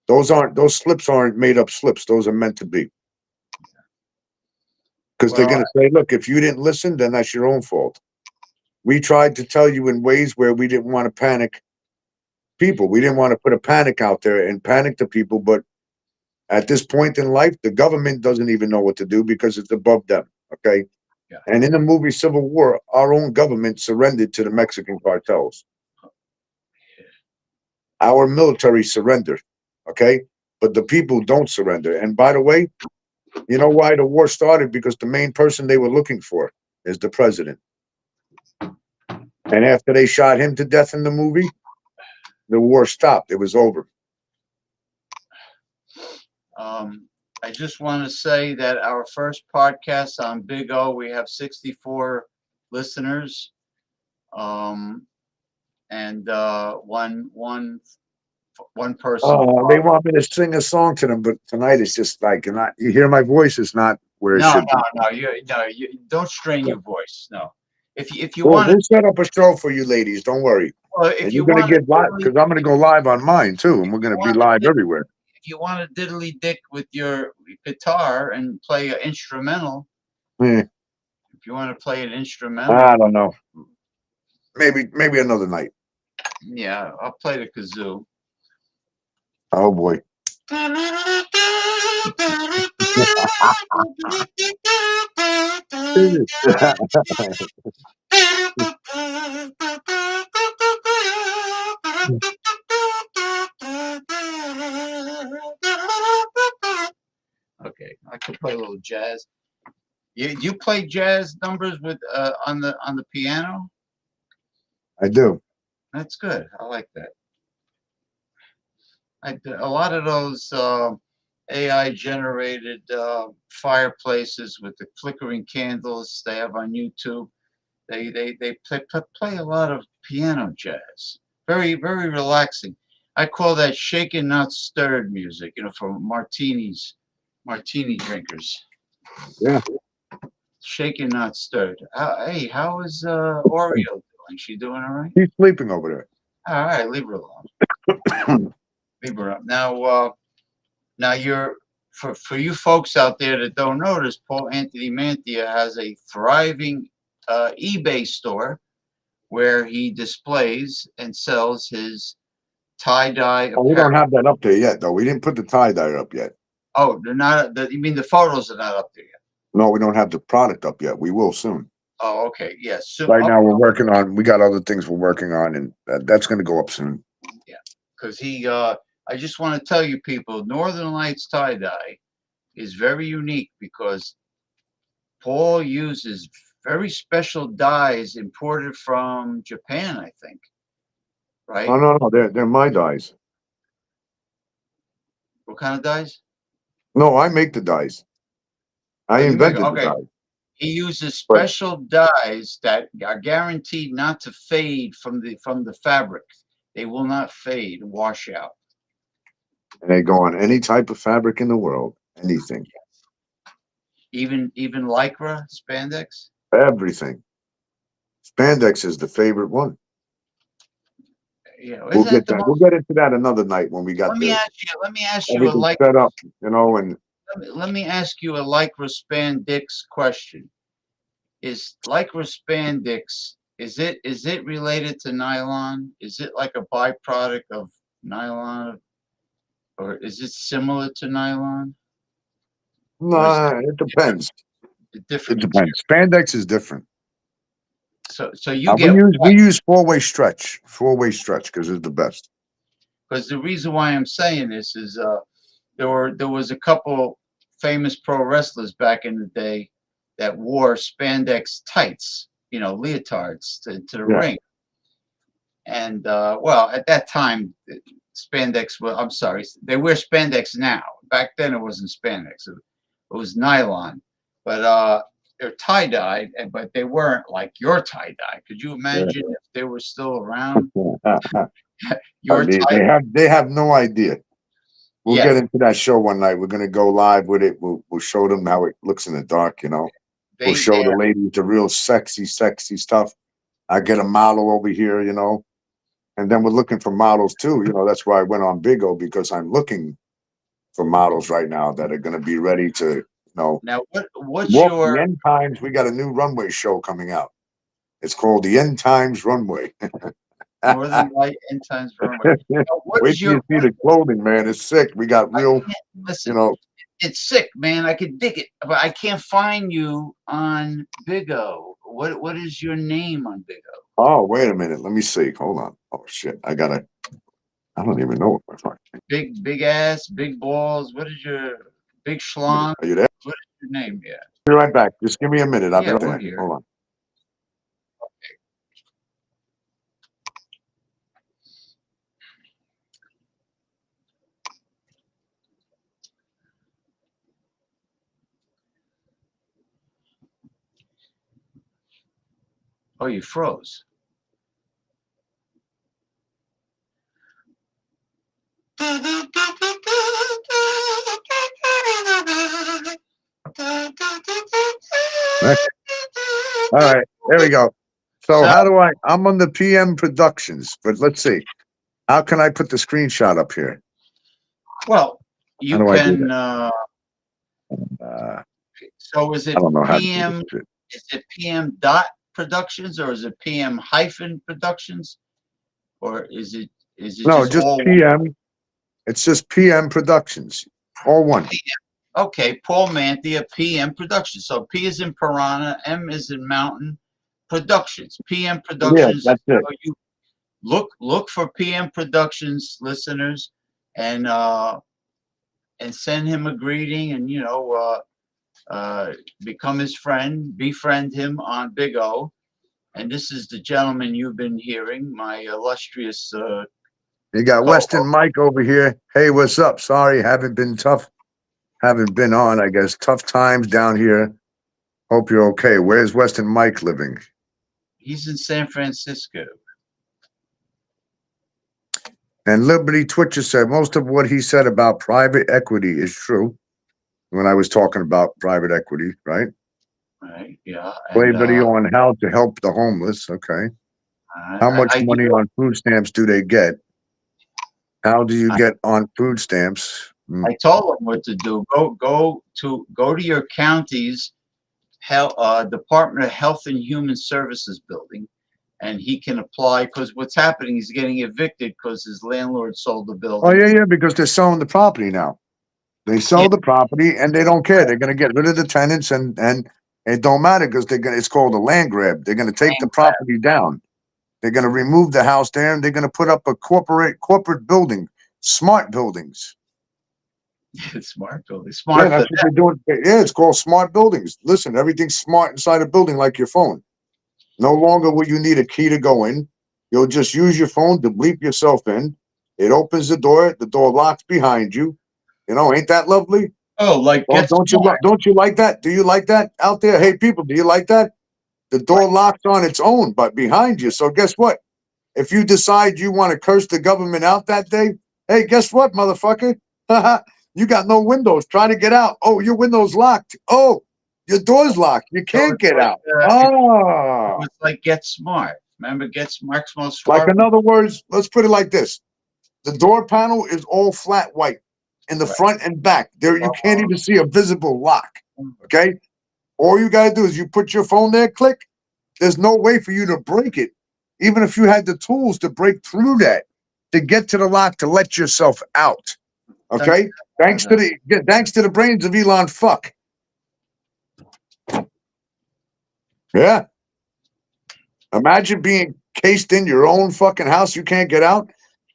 Those slips aren't made up slips. Those are meant to be. Because they're going to say, look, if you didn't listen, then that's your own fault. We tried to tell you in ways where we didn't want to panic people. We didn't want to put a panic out there and panic the people. But at this point in life, the government doesn't even know what to do because it's above them. Okay. Yeah. And in the movie Civil War, our own government surrendered to the Mexican cartels. Our military surrendered. Okay. But the people don't surrender. And by the way, you know why the war started? Because the main person they were looking for is the president. And after they shot him to death in the movie, the war stopped. It was over. I just want to say that our first podcast on Big O, we have 64 listeners, and one person. They want me to sing a song to them, but tonight it's just like, you hear my voice is not where it should be. No, you don't strain your voice. No, if you Well, want we'll set up a show for you ladies. Don't worry. Well, And you're going to get live because I'm going to go live on mine too, and we're going to be live everywhere. if you want to diddly dick with your guitar and play an instrumental, if you want to play an instrumental, I don't know. Maybe another night. Yeah, I'll play the kazoo. Oh boy. Okay, I can play a little jazz. You play jazz numbers with on the piano? I do. That's good. I like that. A lot of those AI generated fireplaces with the flickering candles they have on YouTube. They play a lot of piano jazz. Very, very relaxing. I call that shaken not stirred music, for martini drinkers. Yeah. Shaken not stirred. Hey, how is Oreo doing? She doing all right? She's sleeping over there. All right, leave her alone. Leave her up. Now you're for you folks out there that don't know this, Paul Anthony Mantia has a thriving eBay store where he displays and sells his tie-dye apparel. We don't have that up there yet, though. We didn't put the tie-dye up yet. Oh, they're not. You mean the photos are not up there yet? No, we don't have the product up yet. We will soon. Oh, okay. Yes. So, Right now, we're working on. We got other things we're working on, and that's going to go up soon. yeah, because I just want to tell you people, Northern Lights tie dye is very unique because Paul uses very special dyes imported from Japan, I think. Right? Oh no, they're my dyes. What kind of dyes? No, I make the dyes. I Oh, you make invented the okay. dyes. He uses But special dyes that are guaranteed not to fade from the fabric. They will not fade, wash out. they go on any type of fabric in the world, anything, Even lycra, spandex. everything. Spandex is the favorite one. You know, We'll isn't it get the that. We'll most? get into that another night when we got Let me ask you a everything lycra. set up, you know, and Let me ask you a lycra spandex question. Is lycra spandex is it related to nylon? Is it like a byproduct of nylon, or is it similar to nylon? Or is nah, it depends. it It different material? depends. Spandex is different. So you We get use four-way stretch because it's the best. because the reason why I'm saying this is there was a couple famous pro wrestlers back in the day that wore spandex tights, you know, leotards to the Yeah. ring. And well, at that time, spandex. Well, I'm sorry, they wear spandex now. Back then, it wasn't spandex; it was nylon. But they're tie dyed, but they weren't like your tie dye. Could you imagine if they were still around? Your tie. They have no idea. We'll Yeah, get into that show one night. We're gonna go live with it. We'll show them how it looks in the dark. You know, we'll show the ladies the real sexy stuff. I get a model over here. You know, and then we're looking for models too. You know, that's why I went on Big O because I'm looking for models right now that are gonna be ready to, you know, now what's walk your the end times. We got a new runway show coming out. It's called the End Times Runway. Northern Light end times runway? Now, what Wait is till your you see the clothing, man. It's sick. We got real, you listen? know. It's sick, man. I could dig it, but I can't find you on Big O. What is your name on Big O? Oh, wait a minute. Let me see. Hold on. Oh shit. I don't even know what my fuck. Big ass, big balls. What is your big schlong? Are you there? What is your name? Yeah. Be right back. Just give me a minute. I'll be Yeah, right we're back. here. Hold on. Oh, you froze. All right. There we go. So So, how do I'm on the PM Productions, but let's see. How can I put the screenshot up here? well, How you do I do can. that? So is I it don't know how to do PM? this shit. Is it PM dot Productions or is it PM hyphen Productions, or is it No, just just all one? PM. It's just PM Productions. All one. Okay, Paul Mantia, PM Productions. So P is in Piranha, M is in Mountain Productions. PM Yeah, Productions. that's it. So you look for PM Productions listeners, and send him a greeting, and become his friend, befriend him on Big O. And this is the gentleman you've been hearing, my illustrious. You got Weston Mike over here. Hey, what's up? Sorry, haven't been on, I guess. Tough times down here. Hope you're okay. Where's Weston Mike living? He's in San Francisco. And Liberty Twitcher said most of what he said about private equity is true. When I was talking about private equity, right? Right. Yeah. Play And video on how to help the homeless. Okay. How much I money on food stamps do they get? How do you get on food stamps? I told him what to do. Go to your county's Department of Health and Human Services building, and he can apply. Because what's happening, he's getting evicted because his landlord sold the Oh building. yeah, because they're selling the property now. They sell the property and they don't care. They're going to get rid of the tenants and it don't matter because it's called a land grab. They're going to take the property down. They're going to remove the house there and they're going to put up a corporate building, smart buildings. Smart building. Smart. Yeah, that's what they're doing. Yeah, it's called smart buildings. Listen, everything's smart inside a building like your phone. No longer will you need a key to go in. You'll just use your phone to bleep yourself in. It opens the door locks behind you. You know, ain't that lovely? Oh, like don't you like that? Do you like that out there? Hey, people, do you like that? The door locks on its own, but behind you. So guess what? If you decide you want to curse the government out that day, hey, guess what, motherfucker? You got no windows. Try to get out. Oh, your window's locked. Oh, your door's locked. You can't get out. It's like Get Smart. Remember Get Smart? Like, in other words, let's put it like this. The door panel is all flat white in the front and back. There, you can't even see a visible lock. Okay? All you got to do is you put your phone there, click. There's no way for you to break it. Even if you had the tools to break through that, to get to the lock, to let yourself out. Okay? Thanks to the brains of Elon Fuck. Yeah. Imagine being cased in your own fucking house. You can't get out.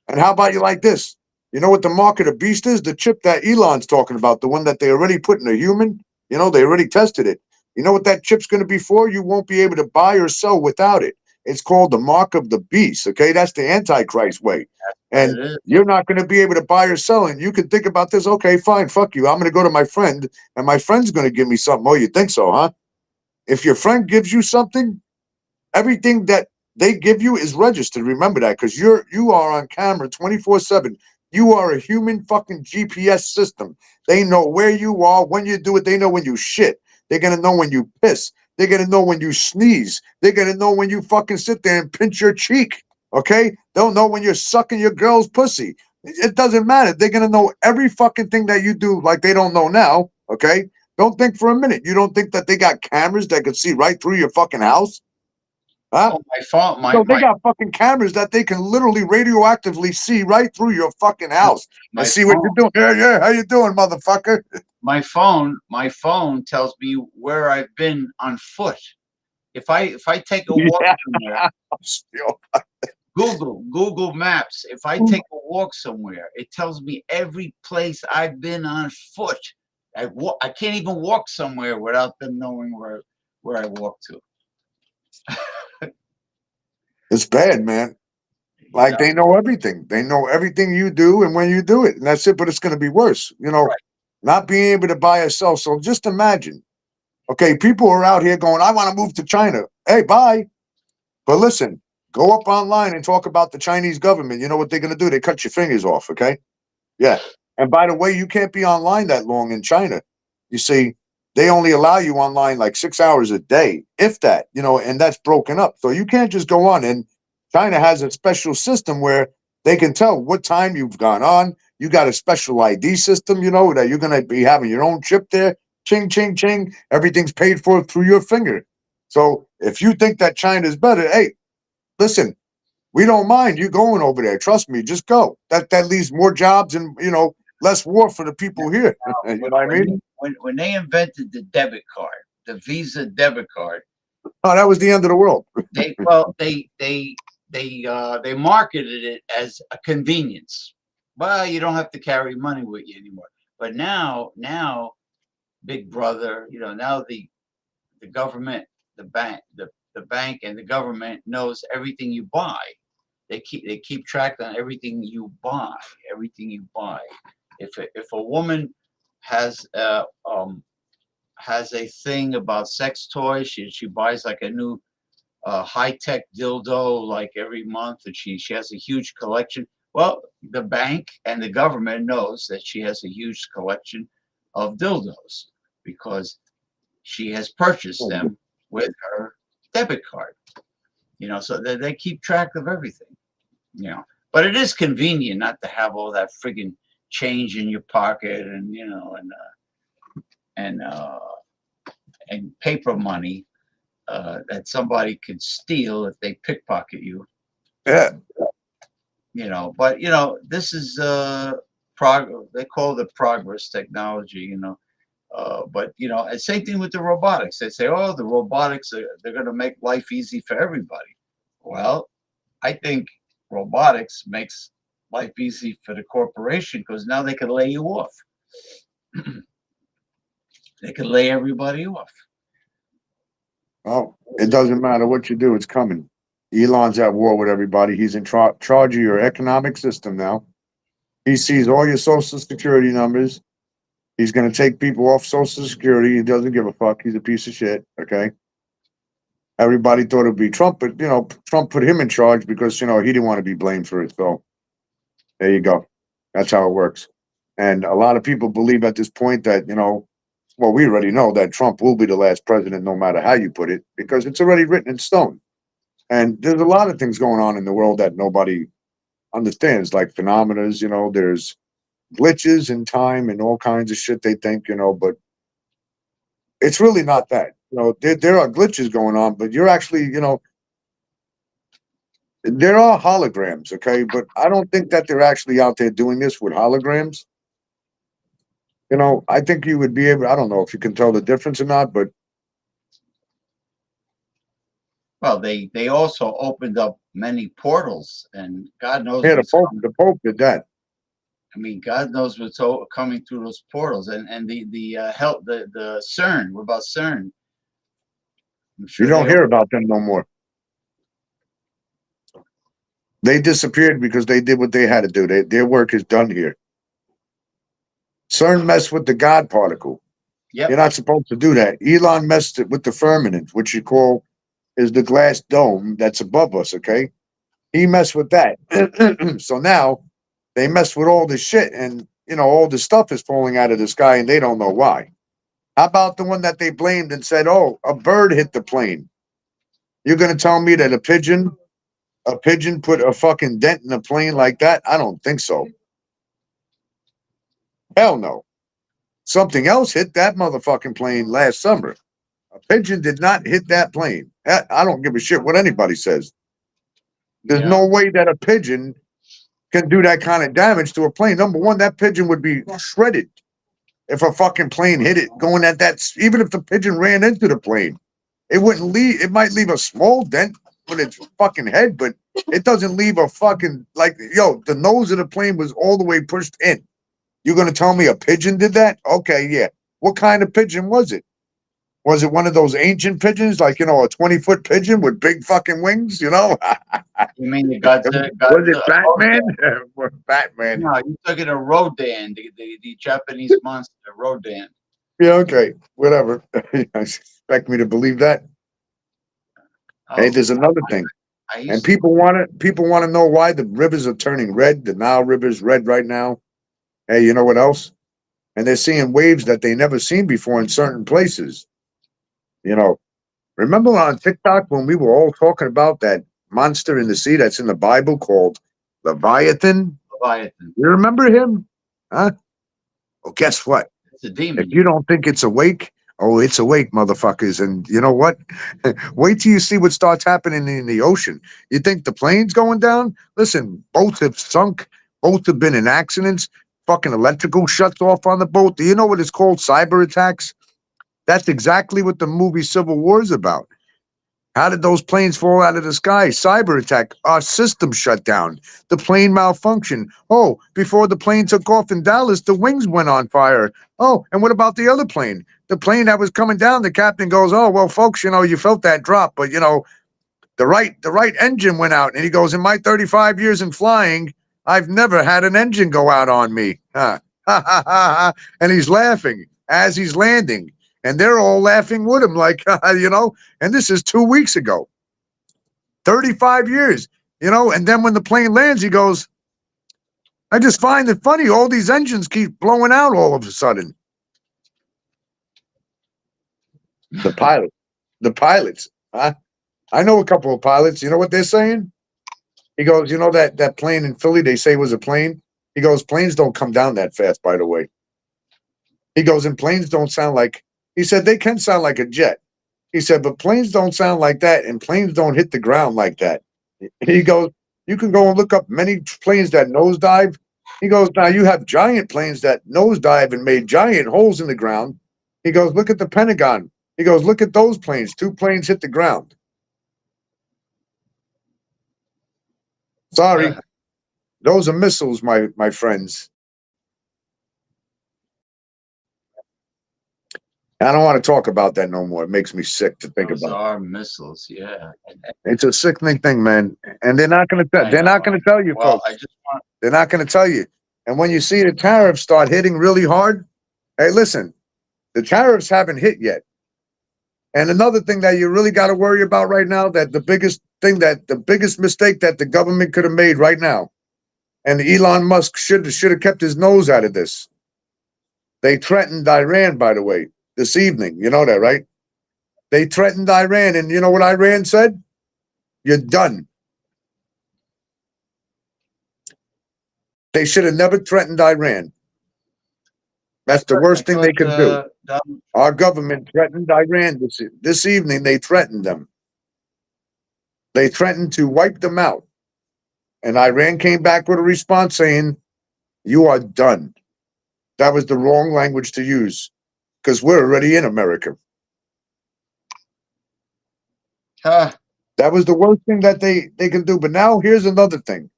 And how about you like this? You know what the mark of the beast is? The chip that Elon's talking about, the one that they already put in a human. You know, they already tested it. You know what that chip's going to be for? You won't be able to buy or sell without it. It's called the mark of the beast. Okay, that's the Antichrist way. And you're not going to be able to buy or sell. And you can think about this. Okay, fine, fuck you. I'm going to go to my friend, and my friend's going to give me something. Oh, you think so, huh? If your friend gives you something, everything that they give you is registered. Remember that, because you are on camera 24/7. You are a human fucking GPS system. They know where you are, when you do it. They know when you shit. They're gonna know when you piss. They're gonna know when you sneeze. They're gonna know when you fucking sit there and pinch your cheek. Okay? They'll know when you're sucking your girl's pussy. It doesn't matter. They're gonna know every fucking thing that you do like they don't know now. Okay? Don't think for a minute. You don't think that they got cameras that could see right through your fucking house? Huh? Oh, my phone. So they got fucking cameras that they can literally radioactively see right through your fucking house and see what you're doing. Yeah, how you doing, motherfucker? My phone tells me where I've been on foot. If I take a walk somewhere, Google Maps. If I take a walk somewhere, it tells me every place I've been on foot. I can't even walk somewhere without them knowing where I walk to. It's bad, man. Like, they know everything. They know everything you do and when you do it. And that's it. But it's going to be worse, you know, not being able to buy or sell. So just imagine, okay, people are out here going, I want to move to China. Hey, bye. But listen, go up online and talk about the Chinese government. You know what they're going to do? They cut your fingers off, okay? Yeah. And by the way, you can't be online that long in China. You see, they only allow you online like 6 hours a day, if that, you know, and that's broken up. So you can't just go on. And China has a special system where they can tell what time you've gone on. You got a special ID system, you know, that you're going to be having your own chip there. Ching, ching, ching. Everything's paid for through your finger. So if you think that China's better, hey, listen, we don't mind you going over there. Trust me, just go. That leaves more jobs and, you know, less war for the people here. You know what I mean? When they invented the debit card, the Visa debit card, oh, that was the end of the world. they marketed it as a convenience. Well, you don't have to carry money with you anymore. But now, Big Brother, you know, now the government, the bank and the government knows everything you buy. They keep track on everything you buy. If a woman has a thing about sex toys, she buys like a new high-tech dildo like every month, and she has a huge collection. Well, the bank and the government knows that she has a huge collection of dildos because she has purchased them with her debit card. You know, so they keep track of everything. You know, but it is convenient not to have all that friggin' change in your pocket, and you know, and paper money that somebody could steal if they pickpocket you. Yeah. You know, but you know, this is they call it progress technology, but and same thing with the robotics. They say, oh, the robotics they're going to make life easy for everybody. Well, I think robotics makes life easy for the corporation because now they can lay you off. They can lay everybody off. Oh, it doesn't matter what you do, it's coming. Elon's at war with everybody. He's in charge of your economic system now. He sees all your social security numbers. He's going to take people off social security. He doesn't give a fuck. He's a piece of shit. Okay. Everybody thought it would be Trump, but Trump put him in charge because he didn't want to be blamed for it. So there you go. That's how it works. And a lot of people believe at this point that well, we already know that Trump will be the last president, no matter how you put it, because it's already written in stone. And there's a lot of things going on in the world that nobody understands, like phenomena. There's glitches in time and all kinds of shit they think, but it's really not that. There are glitches going on, but you're actually, there are holograms, okay? But I don't think that they're actually out there doing this with holograms. I think you would be able, I don't know if you can tell the difference or not, but well, they also opened up many portals, and God knows yeah, what's coming. the Pope did that. I mean, God knows what's coming through those portals, and the help the CERN. What about CERN? I'm sure You don't hear about them no more. They disappeared because they did what they had to do. Their work is done here. CERN messed with the God particle. Yep. You're not supposed to do that. Elon messed it with the firmament, which you call is the glass dome that's above us, okay? He messed with that. So now they mess with all this shit, and all this stuff is falling out of the sky and they don't know why. How about the one that they blamed and said, oh, a bird hit the plane? You're gonna tell me that a pigeon put a fucking dent in a plane like that? I don't think so. Hell no. Something else hit that motherfucking plane last summer. A pigeon did not hit that plane. I don't give a shit what anybody says. There's no way that a pigeon can do that kind of damage to a plane. Number one, that pigeon would be shredded if a fucking plane hit it going at that. Even if the pigeon ran into the plane, it wouldn't leave. It might leave a small dent with its fucking head, but it doesn't leave a fucking the nose of the plane was all the way pushed in. You're gonna tell me a pigeon did that? Okay, yeah. What kind of pigeon was it? Was it one of those ancient pigeons, like a 20-foot pigeon with big fucking wings? You mean the Godzilla? Was it Batman? Batman. No, you're talking a Rodan, the Japanese monster, Rodan. Yeah, okay, whatever. You expect me to believe that? Hey, there's another thing, and people want to know why the rivers are turning red. The Nile River's red right now. Hey, you know what else? And they're seeing waves that they never seen before in certain places. Remember on TikTok when we were all talking about that monster in the sea that's in the Bible called Leviathan? Leviathan. You remember him? Huh? Well, guess what? It's a demon. If you don't think it's awake, oh, it's awake, motherfuckers. And you know what? Wait till you see what starts happening in the ocean. You think the plane's going down? Listen, boats have sunk. Boats have been in accidents. Fucking electrical shuts off on the boat. Do you know what it's called? Cyber attacks? That's exactly what the movie Civil War is about. How did those planes fall out of the sky? Cyber attack. Our system shut down. The plane malfunctioned. Oh, before the plane took off in Dallas, the wings went on fire. Oh, and what about the other plane? The plane that was coming down, the captain goes, oh, well, folks, you felt that drop, but, the right engine went out. And he goes, in my 35 years in flying, I've never had an engine go out on me. Huh. And he's laughing as he's landing. And they're all laughing with him like, and this is 2 weeks ago. 35 years, and then when the plane lands, he goes, I just find it funny. All these engines keep blowing out all of a sudden. The pilots, huh? I know a couple of pilots. You know what they're saying? He goes, that plane in Philly, they say was a plane. He goes, planes don't come down that fast, by the way. He goes, and planes don't sound like, he said, they can sound like a jet. He said, but planes don't sound like that, and planes don't hit the ground like that. He goes, you can go and look up many planes that nosedive. He goes, now you have giant planes that nosedive and made giant holes in the ground. He goes, look at the Pentagon. He goes, look at those planes. 2 planes hit the ground. Sorry. Those are missiles, my friends. I don't want to talk about that no more. It makes me sick to think Those about. are missiles, yeah. It's a sickening thing, man. And they're not going to. They're not going to tell you, Well, folks. I just want. They're not going to tell you. And when you see the tariffs start hitting really hard, hey, listen, the tariffs haven't hit yet. And another thing that you really got to worry about right now, that the biggest mistake that the government could have made right now, and Elon Musk should have kept his nose out of this. They threatened Iran, by the way, this evening. You know that, right? They threatened Iran, and you know what Iran said? You're done. They should have never threatened Iran. That's the worst thing they could do. Our government threatened Iran this evening. They threatened them. They threatened to wipe them out. And Iran came back with a response saying, you are done. That was the wrong language to use because we're already in America. That was the worst thing that they can do. But now here's another thing.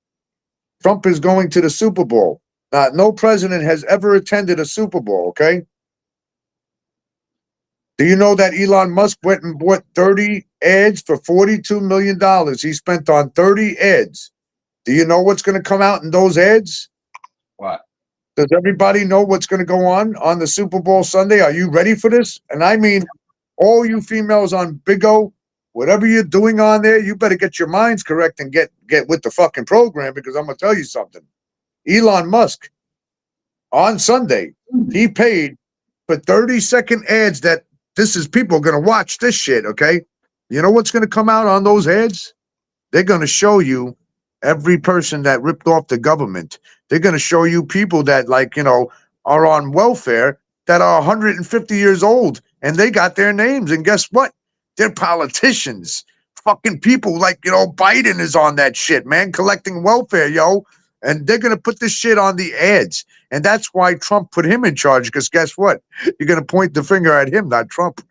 Trump is going to the Super Bowl. Now, no president has ever attended a Super Bowl, okay? Do you know that Elon Musk went and bought 30 ads for $42 million? He spent on 30 ads. Do you know what's going to come out in those ads? What? Does everybody know what's going to go on the Super Bowl Sunday? Are you ready for this? And I mean, all you females on Big O, whatever you're doing on there, you better get your minds correct and get with the fucking program, because I'm going to tell you something. Elon Musk, on Sunday, he paid for 30-second ads that this is people going to watch this shit, okay? You know what's going to come out on those ads? They're going to show you every person that ripped off the government. They're going to show you people that, like, you know, are on welfare that are 150 years old and they got their names. And guess what? They're politicians. Fucking people like, you know, Biden is on that shit, man, collecting welfare, yo. And they're going to put this shit on the ads. And that's why Trump put him in charge, because guess what? You're going to point the finger at him, not Trump.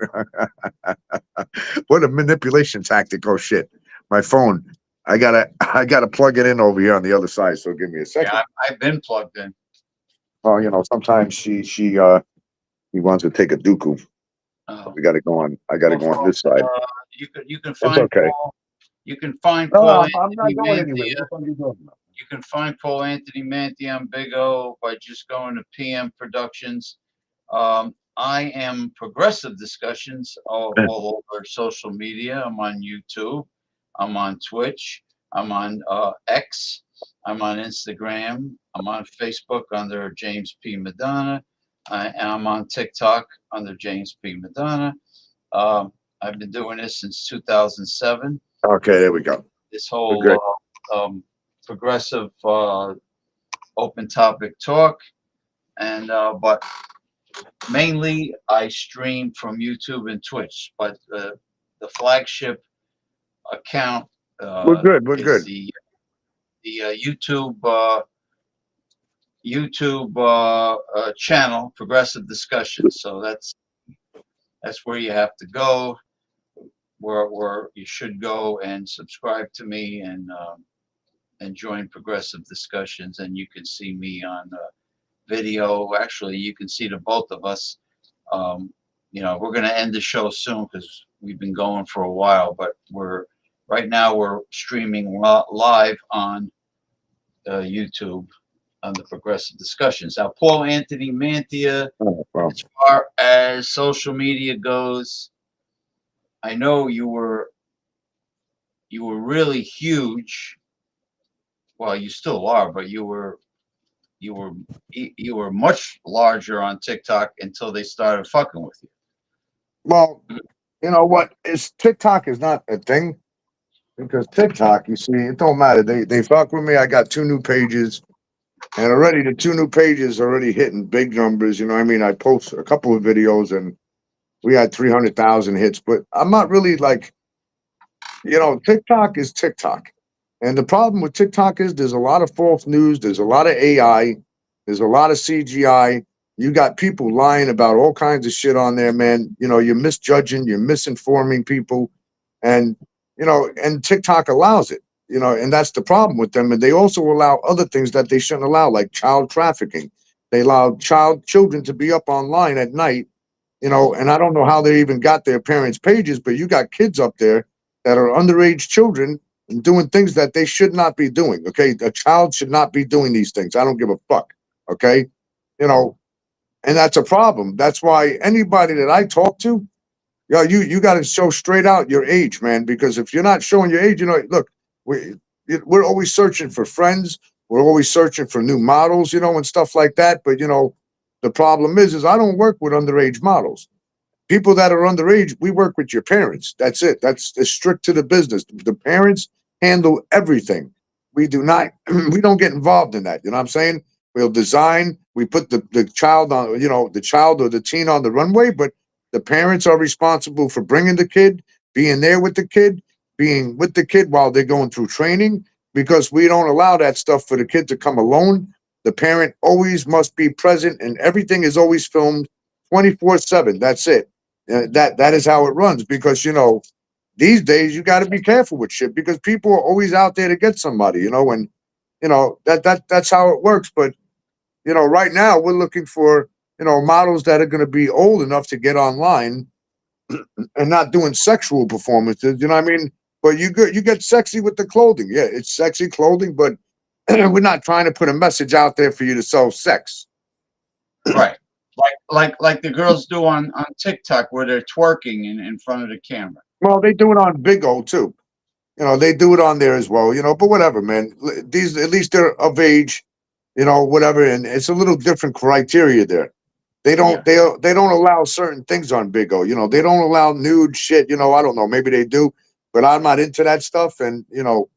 What a manipulation tactic. Oh, shit. My phone. I gotta plug it in over here on the other side. So give me a second. Yeah, I've been plugged in. Oh, you know, sometimes he wants to take a dooku. We gotta go on. I gotta go on this side. You can It's find okay. Paul. You can find No, Paul I'm not Anthony going anywhere. Mantia. What the fuck are you doing? You can find Paul Anthony Mantia on Big O by just going to PM Productions. I am Progressive Discussions all over social media. I'm on YouTube. I'm on Twitch. I'm on X. I'm on Instagram. I'm on Facebook under James P. Madonna. I'm on TikTok under James P. Madonna. I've been doing this since 2007. Okay, there we go. This We're whole progressive open topic talk, and but mainly I stream from YouTube and Twitch, but the flagship account We're good. We're is good. the YouTube channel, Progressive Discussions. So that's where you have to go, where you should go and subscribe to me and join Progressive Discussions, and you can see me on video. Actually, you can see the both of us. You know, we're going to end the show soon because we've been going for a while, but right now we're streaming live on YouTube on the Progressive Discussions. Now, Paul Anthony Mantia, as far as social media goes, I know you were really huge. Well, you still are, but you were much larger on TikTok until they started fucking with you. Well, you know what? TikTok is not a thing, because TikTok, you see, it don't matter. They fuck with me. I got 2 new pages, and already the 2 new pages are already hitting big numbers. You know what I mean? I post a couple of videos and we had 300,000 hits, but I'm not really like, you know, TikTok is TikTok. And the problem with TikTok is there's a lot of false news. There's a lot of AI. There's a lot of CGI. You got people lying about all kinds of shit on there, man. You know, you're misjudging, you're misinforming people. And, you know, and TikTok allows it, you know, and that's the problem with them. And they also allow other things that they shouldn't allow, like child trafficking. They allow children to be up online at night, you know, and I don't know how they even got their parents' pages, but you got kids up there that are underage children and doing things that they should not be doing. Okay. A child should not be doing these things. I don't give a fuck. Okay. You know, and that's a problem. That's why anybody that I talk to, you got to show straight out your age, man. Because if you're not showing your age, you know, look, we're always searching for friends. We're always searching for new models, you know, and stuff like that. But you know, the problem is I don't work with underage models. People that are underage, we work with your parents. That's it. That's strict to the business. The parents handle everything. We do not, we don't get involved in that. You know what I'm saying? We'll design, we put the child on, you know, the child or the teen on the runway, but the parents are responsible for bringing the kid, being there with the kid, being with the kid while they're going through training, because we don't allow that stuff for the kid to come alone. The parent always must be present and everything is always filmed 24/7. That's it. That is how it runs, because you know these days you got to be careful with shit because people are always out there to get somebody, you know, and you know that's how it works. But you know, right now we're looking for, you know, models that are going to be old enough to get online and not doing sexual performances. You know what I mean? But you get sexy with the clothing. Yeah, it's sexy clothing, but we're not trying to put a message out there for you to sell sex. Right. Like the girls do on TikTok where they're twerking in front of the camera. Well, they do it on Big O too. You know, they do it on there as well, you know, but whatever, man. These, at least they're of age, you know, whatever. And it's a little different criteria there. They don't, they don't allow certain things on Big O, you know, they don't allow nude shit, you know, I don't know, maybe they do, but I'm not into that stuff. And, you know,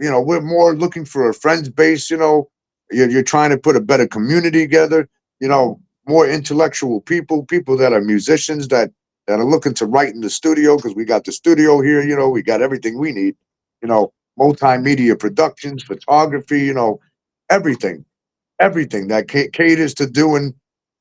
you know, we're more looking for a friends base, you know, you're trying to put a better community together, you know, more intellectual people, people that are musicians that are looking to write in the studio because we got the studio here, you know, we got everything we need, you know, multimedia productions, photography, you know, everything, everything that caters to doing,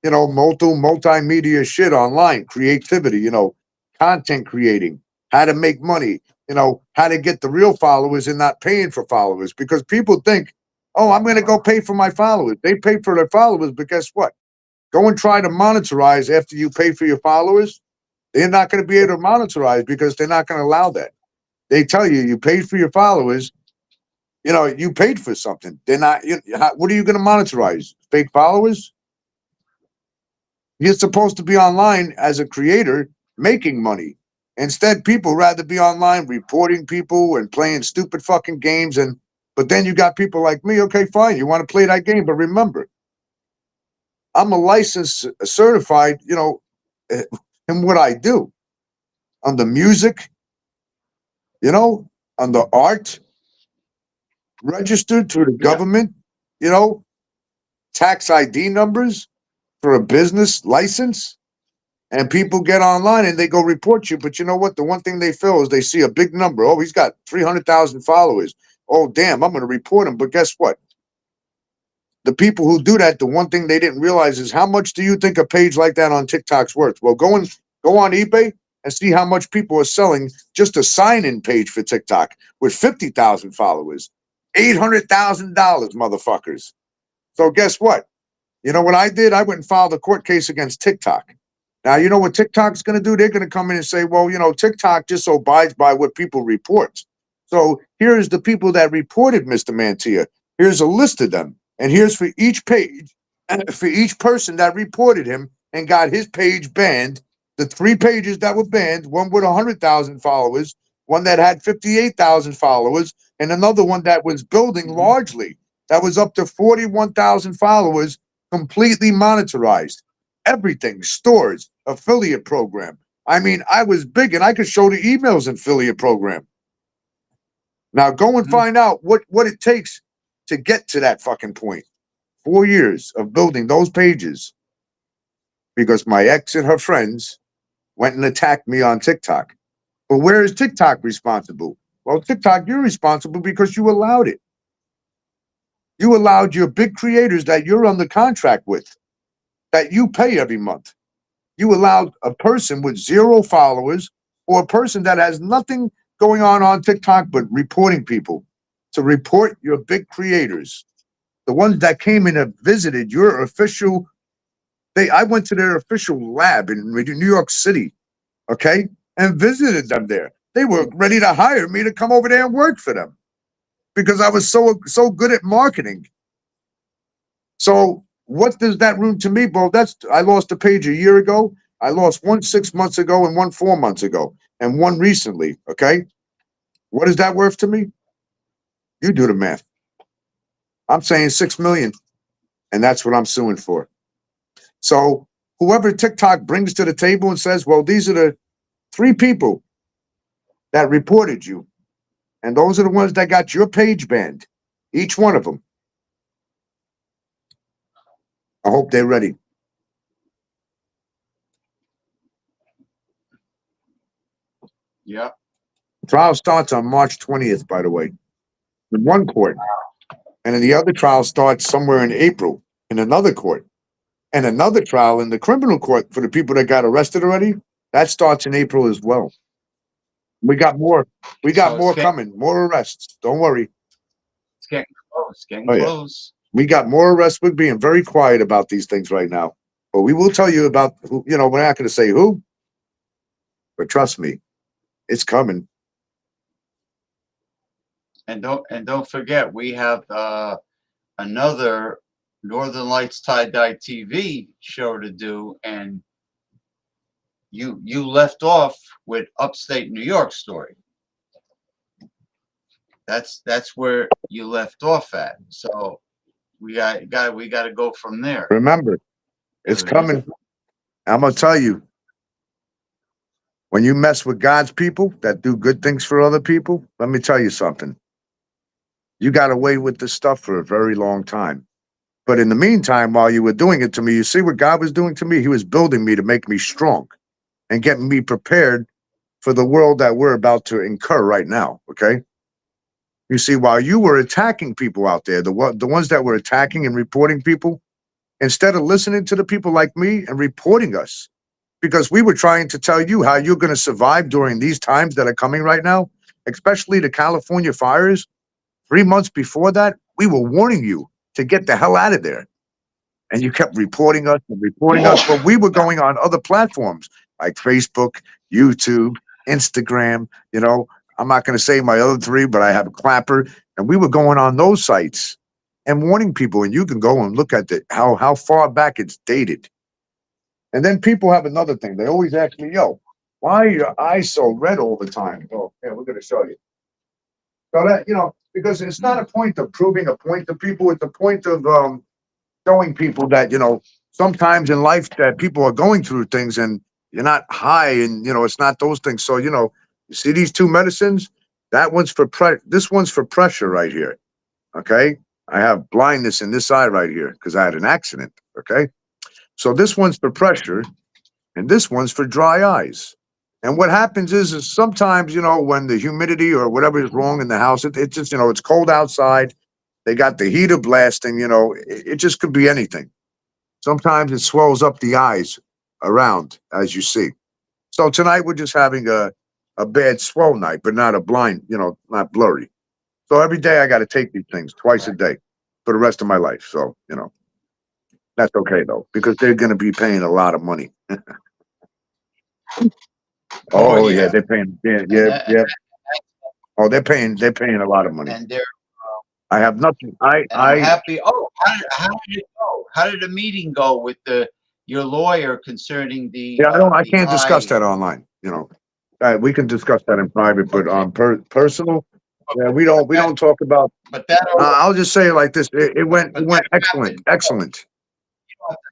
you know, multimedia shit online, creativity, you know, content creating, how to make money, you know, how to get the real followers and not paying for followers. Because people think, oh, I'm going to go pay for my followers. They pay for their followers, but guess what? Go and try to monetize after you pay for your followers. They're not going to be able to monetize because they're not going to allow that. They tell you, you paid for your followers. You know, you paid for something. They're not, what are you going to monetize? Fake followers? You're supposed to be online as a creator making money. Instead, people rather be online reporting people and playing stupid fucking games. But then you got people like me. Okay, fine. You want to play that game, but remember, I'm a licensed, certified, you know, in what I do. On the music, you know, on the art, registered through the government, you know, tax ID numbers for a business license. And people get online and they go report you. But you know what? The one thing they feel is they see a big number. Oh, he's got 300,000 followers. Oh, damn, I'm going to report him. But guess what? The people who do that, the one thing they didn't realize is how much do you think a page like that on TikTok's worth? Well, go on eBay and see how much people are selling just a sign-in page for TikTok with 50,000 followers. $800,000, motherfuckers. So guess what? You know what I did? I went and filed a court case against TikTok. Now, you know what TikTok's going to do? They're going to come in and say, well, you know, TikTok just abides by what people report. So here's the people that reported Mr. Mantia. Here's a list of them. And here's for each page, and for each person that reported him and got his page banned, the 3 pages that were banned, one with 100,000 followers, one that had 58,000 followers, and another one that was building largely, that was up to 41,000 followers, completely monetized. Everything, stores, affiliate program. I mean, I was big and I could show the emails in affiliate program. Now go and find out what it takes to get to that fucking point. 4 years of building those pages because my ex and her friends went and attacked me on TikTok. But where is TikTok responsible? Well, TikTok, you're responsible because you allowed it. You allowed your big creators that you're under contract with, that you pay every month. You allowed a person with 0 followers or a person that has nothing going on TikTok but reporting people to report your big creators, the ones that came in and visited your official. I went to their official lab in New York City, okay, and visited them there. They were ready to hire me to come over there and work for them because I was so good at marketing. So what does that mean to me, bro? I lost a page a year ago. I lost one 6 months ago and one 4 months ago and one recently. Okay. What is that worth to me? You do the math. I'm saying 6 million, and that's what I'm suing for. So whoever TikTok brings to the table and says, well, these are the 3 people that reported you, and those are the ones that got your page banned, each one of them. I hope they're ready. Yeah. Trial starts on March 20th, by the way, in one court. And then the other trial starts somewhere in April in another court. And another trial in the criminal court for the people that got arrested already, that starts in April as well. We got more. We got more coming, more arrests. Don't worry. It's getting close, getting Oh, yeah. close. We got more arrests. We're being very quiet about these things right now. But we will tell you about who, we're not going to say who, but trust me, it's coming. And don't forget, we have another Northern Lights Tie-Dye TV show to do, and you left off with upstate New York story. That's where you left off at. So we got to go from there. Remember, it's coming. I'm gonna tell you, when you mess with God's people that do good things for other people, let me tell you something. You got away with this stuff for a very long time. But in the meantime, while you were doing it to me, you see what God was doing to me? He was building me to make me strong and getting me prepared for the world that we're about to incur right now, okay? You see, while you were attacking people out there, the ones that were attacking and reporting people, instead of listening to the people like me and reporting us, because we were trying to tell you how you're going to survive during these times that are coming right now, especially the California fires. 3 months before that, we were warning you to get the hell out of there. And you kept reporting us and reporting us, but we were going on other platforms like Facebook, YouTube, Instagram. I'm not going to say my other 3, but I have a Clapper, and we were going on those sites and warning people. And you can go and look at how far back it's dated. And then people have another thing. They always ask me, yo, why are your eyes so red all the time? Oh, yeah, we're going to show you. So that, because it's not a point of proving a point to people. It's a point of showing people that, sometimes in life that people are going through things and you're not high and, it's not those things. So, you see these 2 medicines? This one's for pressure right here. Okay. I have blindness in this eye right here because I had an accident. Okay. So this one's for pressure and this one's for dry eyes. And what happens is sometimes, when the humidity or whatever is wrong in the house, it just, it's cold outside. They got the heater blasting, it just could be anything. Sometimes it swells up the eyes around, as you see. So tonight we're just having a bad swell night, but not a blind, not blurry. So every day I got to take these things twice a day for the rest of my life. So, that's okay though, because they're going to be paying a lot of money. Oh yeah, they're paying. Yeah. Oh, they're paying a lot of money. And they're I have nothing. and I'm happy. Oh, how did it go? How did the meeting go with your lawyer concerning the? Yeah, I the can't discuss eye? that online. We can discuss that in private, but on personal, yeah, we don't talk about. But that. I'll just say it like this: it went excellent, excellent,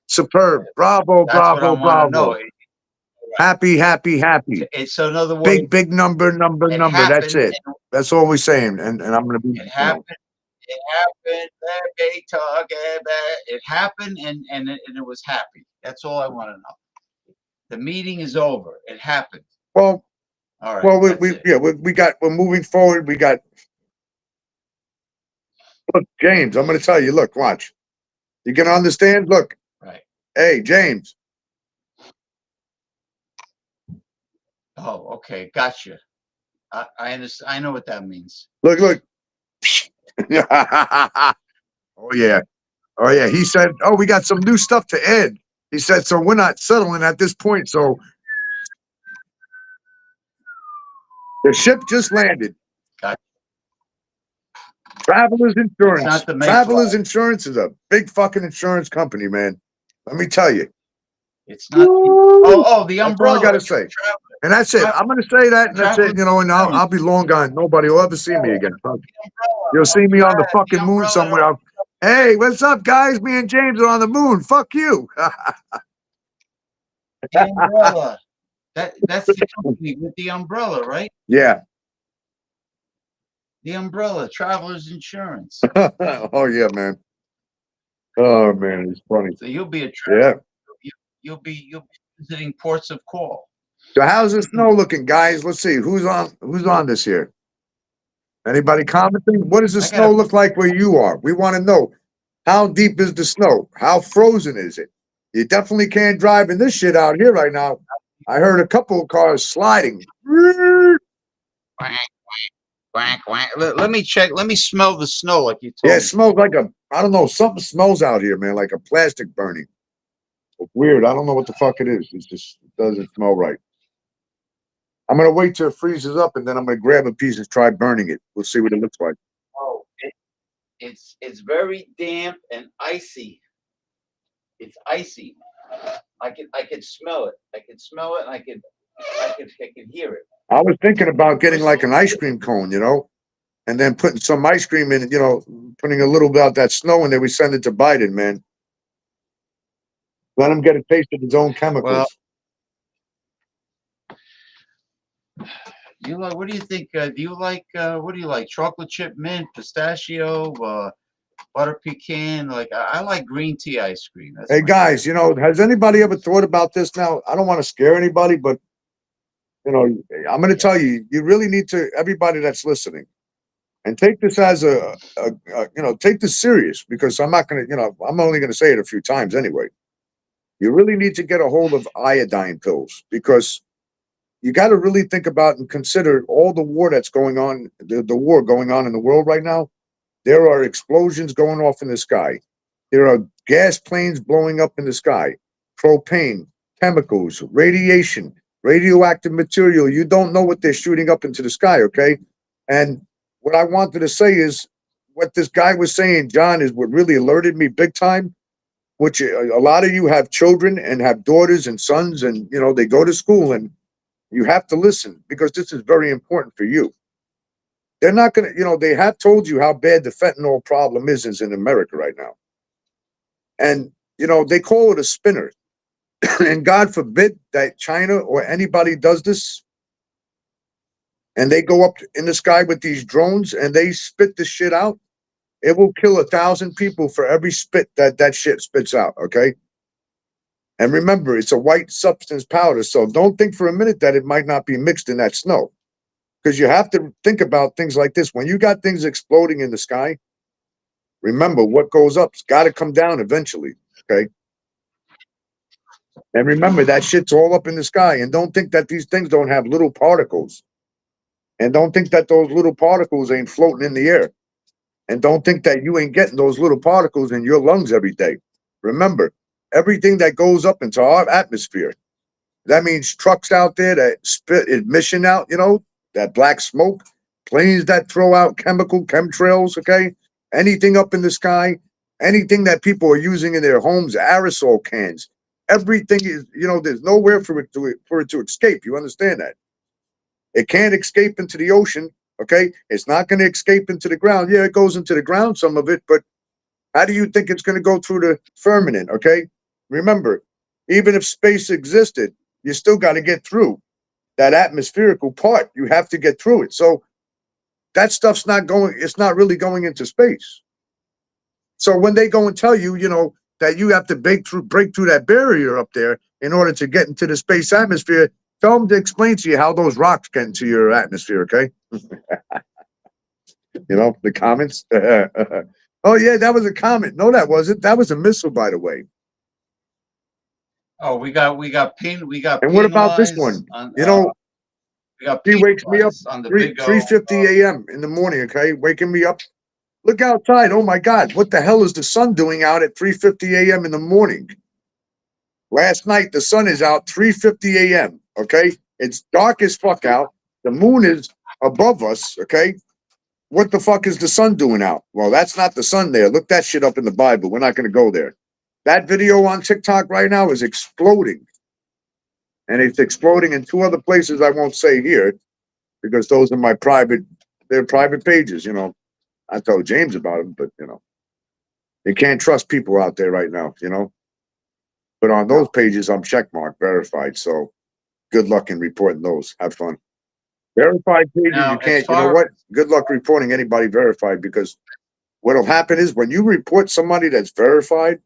superb, bravo, That's what I bravo, want to know. bravo. Happy, happy, happy. So in other words, Big number. That's it. That's all we're saying. And I'm gonna be. It happened. It happened. They talk. It happened, and it was happy. That's all I want to know. The meeting is over. It happened. Well, All right. Well, that's it. we're moving forward. We got, look, James, I'm going to tell you, look, watch. You can understand? Look, Right. hey, James. Oh, okay. Gotcha. I understand. I know what that means. Look. Oh, yeah. Oh, yeah. He said, oh, we got some new stuff to add. He said, so we're not settling at this point. So the ship just landed. Gotcha. Travelers It's Insurance. not the Travelers Mayflower. Insurance is a big fucking insurance company, man. Let me tell you. It's not. The That's all I umbrella. got to say. And that's it. I'm going to say that, and that's it. You know, and I'll be long gone. Nobody will ever see me again. You'll see me on the fucking moon somewhere. Hey, what's up, guys? Me and James are on the moon. Fuck you. The umbrella. That's the company with the umbrella, right? Yeah. The umbrella, Travelers Insurance. Oh, yeah, man. Oh, man, it's funny. So you'll be a Yeah. you'll be visiting ports of call. So how's the snow looking, guys? Let's see. Who's on this here? Anybody commenting? What does the snow look like where you are? We want to know. How deep is the snow? How frozen is it? You definitely can't drive in this shit out here right now. I heard a couple of cars sliding. Quack, quack, quack. Let me check. Let me smell the snow like you told Yeah, me. it smells like I don't know, something smells out here, man, like a plastic burning. It's weird. I don't know what the fuck it is. It doesn't smell right. I'm gonna wait till it freezes up and then I'm gonna grab a piece and try burning it. We'll see what it looks like. Oh, it's very damp and icy. It's icy. I can smell it. I can smell it, and I can hear it. I was thinking about getting like an ice cream cone, and then putting some ice cream in it, putting a little bit of that snow in there. We send it to Biden, man. Let him get a taste of his own chemicals. Well, what do you think? Do you like what do you like? Chocolate chip mint, pistachio, butter pecan? Like I like green tea ice cream. That's Hey my guys, has anybody ever thought about this? Now, I don't want to scare anybody, but I'm going to tell you, you really need to, everybody that's listening, and take this as take this serious, because I'm not going to, I'm only going to say it a few times anyway. You really need to get a hold of iodine pills, because you got to really think about and consider all the war that's going on, the war going on in the world right now. There are explosions going off in the sky. There are gas planes blowing up in the sky, propane, chemicals, radiation, radioactive material. You don't know what they're shooting up into the sky, okay? And what I wanted to say is what this guy was saying, John, is what really alerted me big time, which a lot of you have children and have daughters and sons, and, they go to school, and you have to listen, because this is very important for you. They're not going to, they have told you how bad the fentanyl problem is in America right now. And, they call it a spinner. And God forbid that China or anybody does this, and they go up in the sky with these drones and they spit the shit out. It will kill 1,000 people for every spit that shit spits out, okay? And remember, it's a white substance powder, so don't think for a minute that it might not be mixed in that snow. Because you have to think about things like this. When you got things exploding in the sky, remember, what goes up's got to come down eventually, okay? And remember, that shit's all up in the sky. And don't think that these things don't have little particles. And don't think that those little particles ain't floating in the air. And don't think that you ain't getting those little particles in your lungs every day. Remember, everything that goes up into our atmosphere, that means trucks out there that spit emission out, that black smoke, planes that throw out chemtrails, okay? Anything up in the sky, anything that people are using in their homes, aerosol cans, everything is, there's nowhere for it to escape. You understand that? It can't escape into the ocean, okay? It's not going to escape into the ground. Yeah, it goes into the ground, some of it, but how do you think it's going to go through the firmament, okay? Remember, even if space existed, you still got to get through that atmospherical part. You have to get through it. So that stuff's it's not really going into space. So when they go and tell you, that you have to break through that barrier up there in order to get into the space atmosphere, Tell them to explain to you how those rocks get into your atmosphere, okay? You know, the comments. Oh, yeah, that was a comment. No, that wasn't. That was a missile, by the way. Oh, we got And what about this penalized one? on You know, we got he wakes me up penalized on the 3:50 a.m. in the morning, okay? Waking me up. Look outside. Oh, my God. What the hell is the sun doing out at 3:50 a.m. in the morning? Last night, the sun is out 3:50 a.m., okay? It's dark as fuck out. The moon is above us, okay? What the fuck is the sun doing out? Well, that's not the sun there. Look that shit up in the Bible. We're not going to go there. That video on TikTok right now is exploding. And it's exploding in two other places I won't say here because those are my they're private pages, you know. I told James about them, but, you know, you can't trust people out there right now, you know. But on those pages, I'm checkmarked, verified. So good luck in reporting those. Have fun. Verified pages, now you as can't, you know far what? Good luck reporting anybody verified because what'll happen is when you report somebody that's verified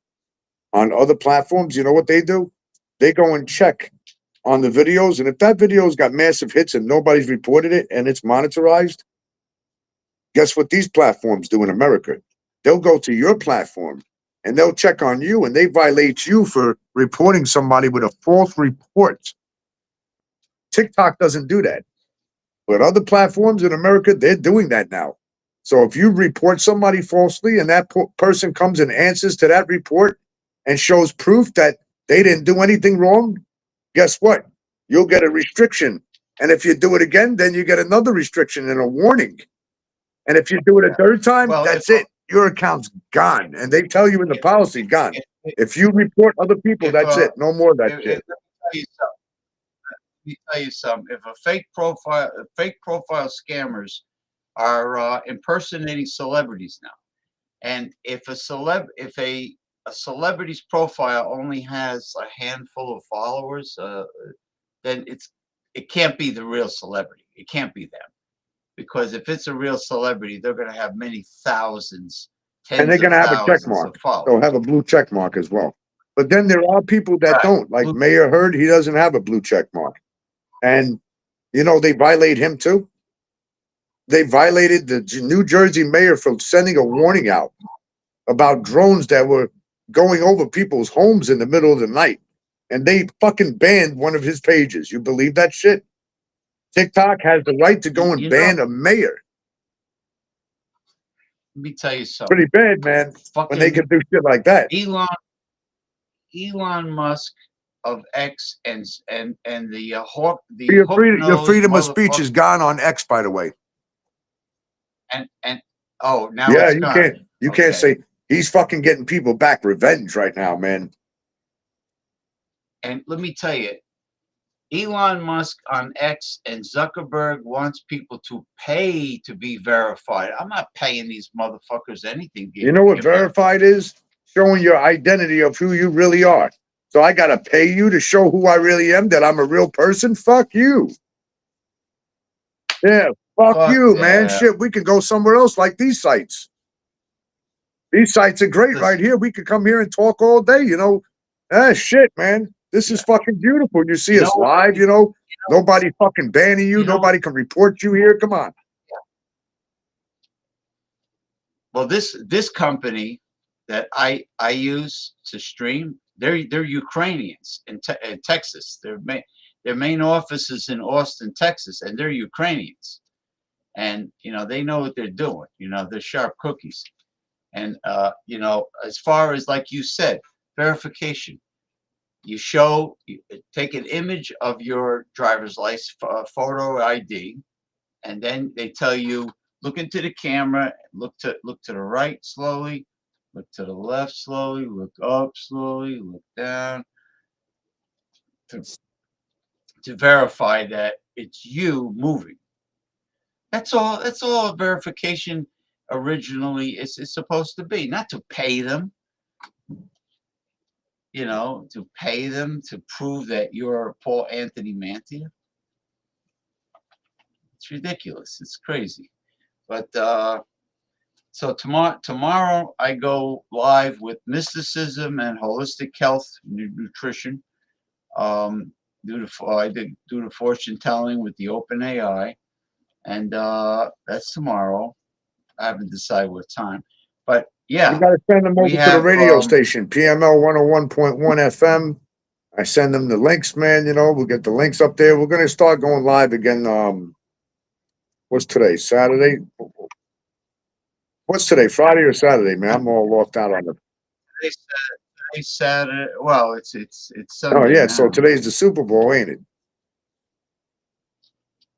on other platforms, you know what they do? They go and check on the videos. And if that video's got massive hits and nobody's reported it and it's monetized, guess what these platforms do in America? They'll go to your platform and they'll check on you and they violate you for reporting somebody with a false report. TikTok doesn't do that. But other platforms in America, they're doing that now. So if you report somebody falsely and that person comes and answers to that report and shows proof that they didn't do anything wrong, guess what? You'll get a restriction. And if you do it again, then you get another restriction and a warning. And if you do it a third time, well that's it. Your account's gone. And they tell you in the policy, gone. If you report other people, that's it. No more of that shit. let me tell you something. If a fake profile scammers are impersonating celebrities now, and if a celebrity's profile only has a handful of followers, then it can't be the real celebrity. It can't be them. Because if it's a real celebrity, they're going to have many thousands, And they're tens of going to have a check thousands mark. of followers. They'll have a blue check mark as well. But then there are people that Right. don't. Like Mayor Heard, he doesn't have a blue check mark. And, you know, they violate him too. They violated the New Jersey mayor for sending a warning out about drones that were going over people's homes in the middle of the night. And they fucking banned one of his pages. You believe that shit? TikTok has the right to go and You know, ban a mayor. let me tell you something. Pretty bad, man, when they can do shit like that. Elon Musk of X and the hawk Your hook-nosed freedom of speech motherfucker is gone on X, by the way. and oh, now Yeah, it's you gone. can't say he's fucking getting people back revenge right now, man. And let me tell you, Elon Musk on X and Zuckerberg wants people to pay to be verified. I'm not paying these motherfuckers anything. You know what verified is? Showing your identity of who you really are. So I gotta pay you to show who I really am, that I'm a real person? Fuck you. Yeah, fuck you, man. Shit, we could go somewhere else like these sites. These sites are great right here. We could come here and talk all day, you know. Shit, man. This is fucking beautiful. You see us live, you know. Nobody fucking banning you. Nobody can report you here. Come on. Well, this company that I use to stream, they're Ukrainians in Texas. Their main office is in Austin, Texas, and they're Ukrainians. And you know they know what they're doing. You know they're sharp cookies. And you know, as far as like you said, verification. You take an image of your driver's license, photo ID, and then they tell you look into the camera, look to the right slowly, look to the left slowly, look up slowly, look down, to verify that it's you moving. That's all. That's all verification originally is supposed to be. Not to pay them, you know, to pay them to prove that you're Paul Anthony Mantia. It's ridiculous. It's crazy. But so tomorrow I go live with mysticism and holistic health nutrition. I did do the fortune telling with the open AI, and that's tomorrow. I haven't decided what time, but You yeah, gotta send them we over to the have radio station, PML 101.1 FM. I send them the links, man. We'll get the links up there. We're gonna start going live again. What's today? Saturday? What's today? Friday or Saturday, man? I'm all locked out on it. today's Saturday. Well, it's Oh Sunday yeah, so now. today's the Super Bowl, ain't it?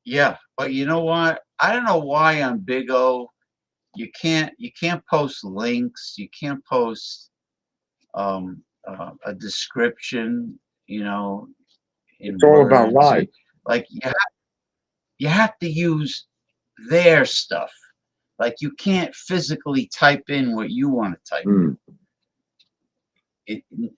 Yeah, but you know what? I don't know why on Big O you can't post links. You can't post a description. In It's all about words. live. Like you have to use their stuff. Like you can't physically type in what you want to type in.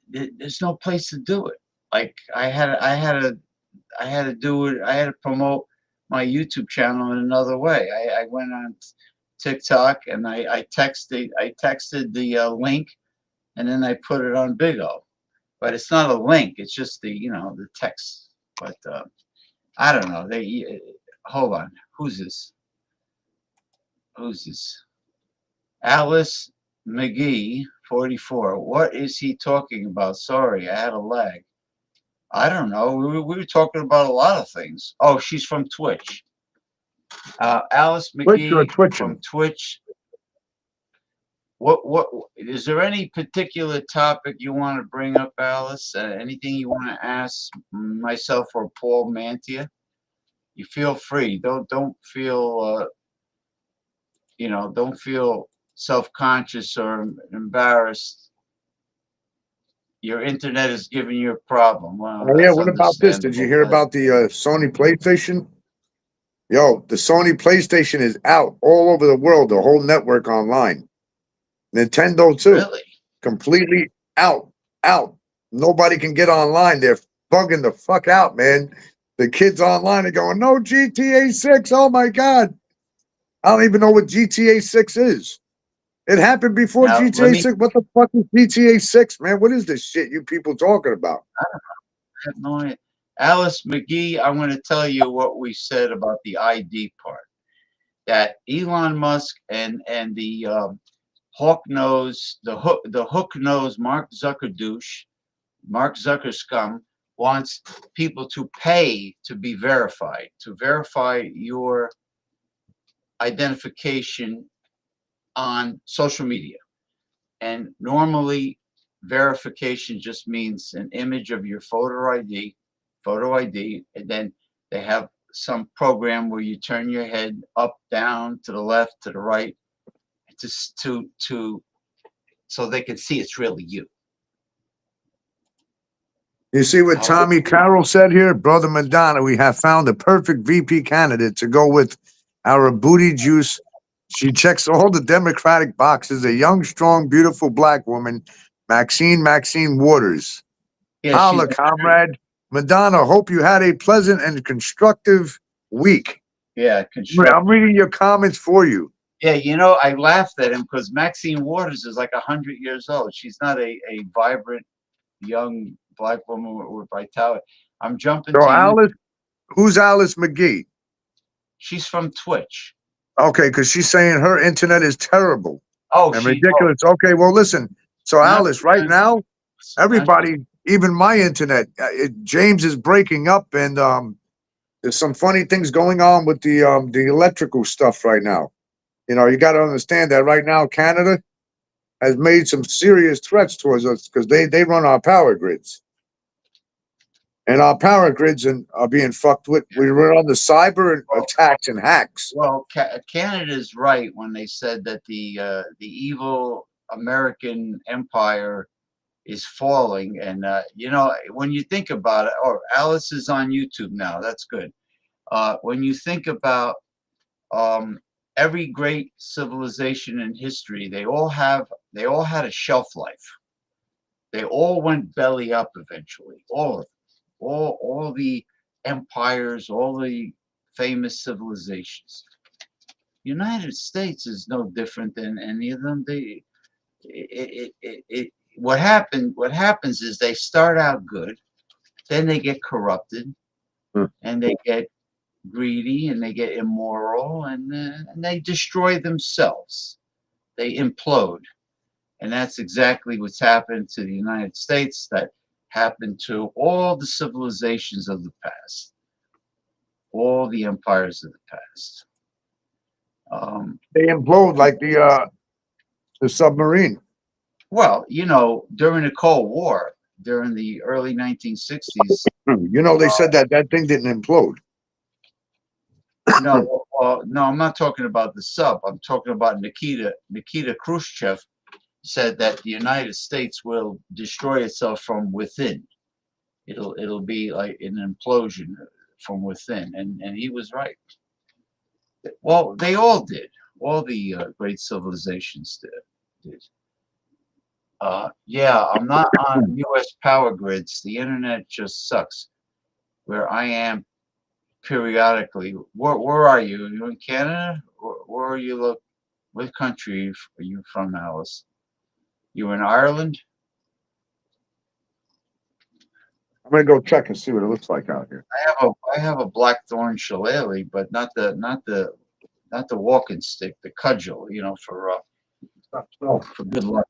There's no place to do it. Like I had to do it. I had to promote my YouTube channel in another way. I went on TikTok and I texted the link, and then I put it on Big O. But it's not a link. It's just the text. But I don't know. Hold on. Who's this? Who's this? Alice McGee, 44. What is he talking about? Sorry, I had a lag. I don't know. We were talking about a lot of things. Oh, she's from Twitch. Alice Twitch or McGee twitching? from Twitch. What is there any particular topic you want to bring up, Alice? Anything you want to ask myself or Paul Mantia? You feel free. Don't feel don't feel self-conscious or embarrassed. Your internet is giving you a problem. Well, Oh yeah, that's what about this? Did you understandable, hear but about the Sony PlayStation? Yo, the Sony PlayStation is out all over the world, the whole network online. Nintendo too. really? Completely out. Out. Nobody can get online. They're bugging the fuck out, man. The kids online are going, no GTA 6. Oh my God. I don't even know what GTA 6 is. It happened before Now let GTA me 6. What the fuck is GTA 6, man? What is this shit you people talking about? I have no idea. Alice McGee, I'm going to tell you what we said about the ID part. That Elon Musk and the hook nose Mark Zuckerdouche, Mark Zuckerscum wants people to pay to be verified, to verify your identification on social media. And normally verification just means an image of your photo ID, and then they have some program where you turn your head up, down, to the left, to the right, to so they can see it's really you. You see what Tommy Carroll said here? Brother Madonna, we have found the perfect VP candidate to go with our booty juice. She checks all the Democratic boxes. A young, strong, beautiful black woman, Maxine Waters. Yeah, Holla, comrade. Madonna, hope you had a pleasant and constructive week. Yeah, I'm reading your comments for you. Yeah, I laughed at him because Maxine Waters is like 100 years old. She's not a vibrant young black woman with vitality. I'm jumping So to you. Alice, who's Alice McGee? She's from Twitch. Okay, because she's saying her internet is terrible. Oh, and ridiculous. Okay, well, listen. So Alice, right now, everybody, even my internet, James is breaking up, and there's some funny things going on with the electrical stuff right now. You got to understand that right now, Canada has made some serious threats towards us because they run our power grids. And our power grids are being fucked with. We run on the cyber attacks and hacks. Well, Canada's right when they said that the evil American empire is falling, and when you think about it, Alice is on YouTube now. That's good. When you think about every great civilization in history, they all had a shelf life. They all went belly up eventually. All of them. All the empires, all the famous civilizations. United States is no different than any of them. What happens is they start out good, then they get corrupted, and they get greedy, and they get immoral, and they destroy themselves. They implode, and that's exactly what's happened to the United States. That happened to all the civilizations of the past, all the empires of the past. They implode like the submarine. Well, you know, during the Cold War, during the early 1960s. You know, they said that thing didn't implode. No, no, I'm not talking about the sub. I'm talking about Nikita Khrushchev said that the United States will destroy itself from within. It'll be like an implosion from within, and he was right. Well, they all did. All the great civilizations did. Yeah, I'm not on U.S. power grids. The internet just sucks. Where I am periodically. Where are you? Are you in Canada? Where are you? Look, what country are you from, Alice? You in Ireland? I'm gonna go check and see what it looks like out here. I have a blackthorn shillelagh, but not the walking stick, the cudgel. You know, for good luck.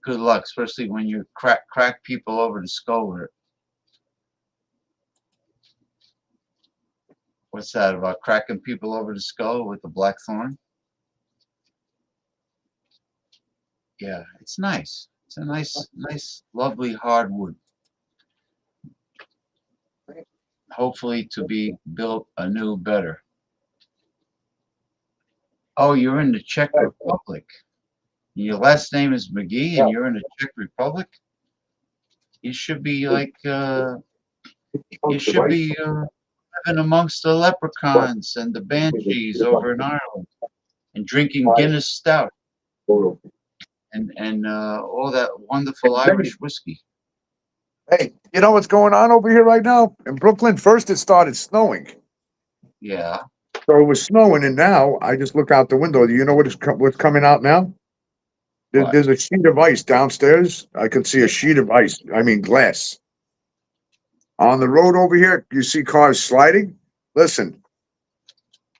Good luck, especially when you crack people over the skull with it. What's that about cracking people over the skull with the blackthorn? Yeah, it's nice. It's a nice, lovely hardwood. Hopefully to be built anew better. Oh, you're in the Czech Republic. Your last name is McGee and you're in the Czech Republic? You should be like, you should be living amongst the leprechauns and the banshees over in Ireland and drinking Guinness Stout and all that wonderful Irish whiskey. Hey, you know what's going on over here right now? In Brooklyn, first it started snowing. Yeah. So it was snowing, and now I just look out the window. Do you know what's coming out now? There's a sheet of ice downstairs. I could see a sheet of ice. I mean, glass. On the road over here, you see cars sliding. Listen,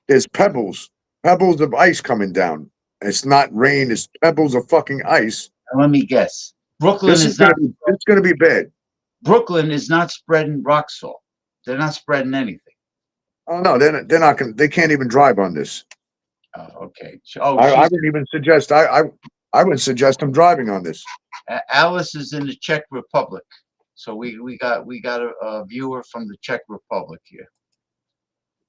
there's pebbles of ice coming down. It's not rain. It's pebbles of fucking ice. Let me guess. Brooklyn It's gonna be bad. Brooklyn is not spreading rock salt. They're not spreading anything. Oh no, they're not gonna. They can't even drive on this. Oh, okay. Oh, I wouldn't even suggest. I would suggest them driving on this. Alice is in the Czech Republic, so we got a viewer from the Czech Republic here.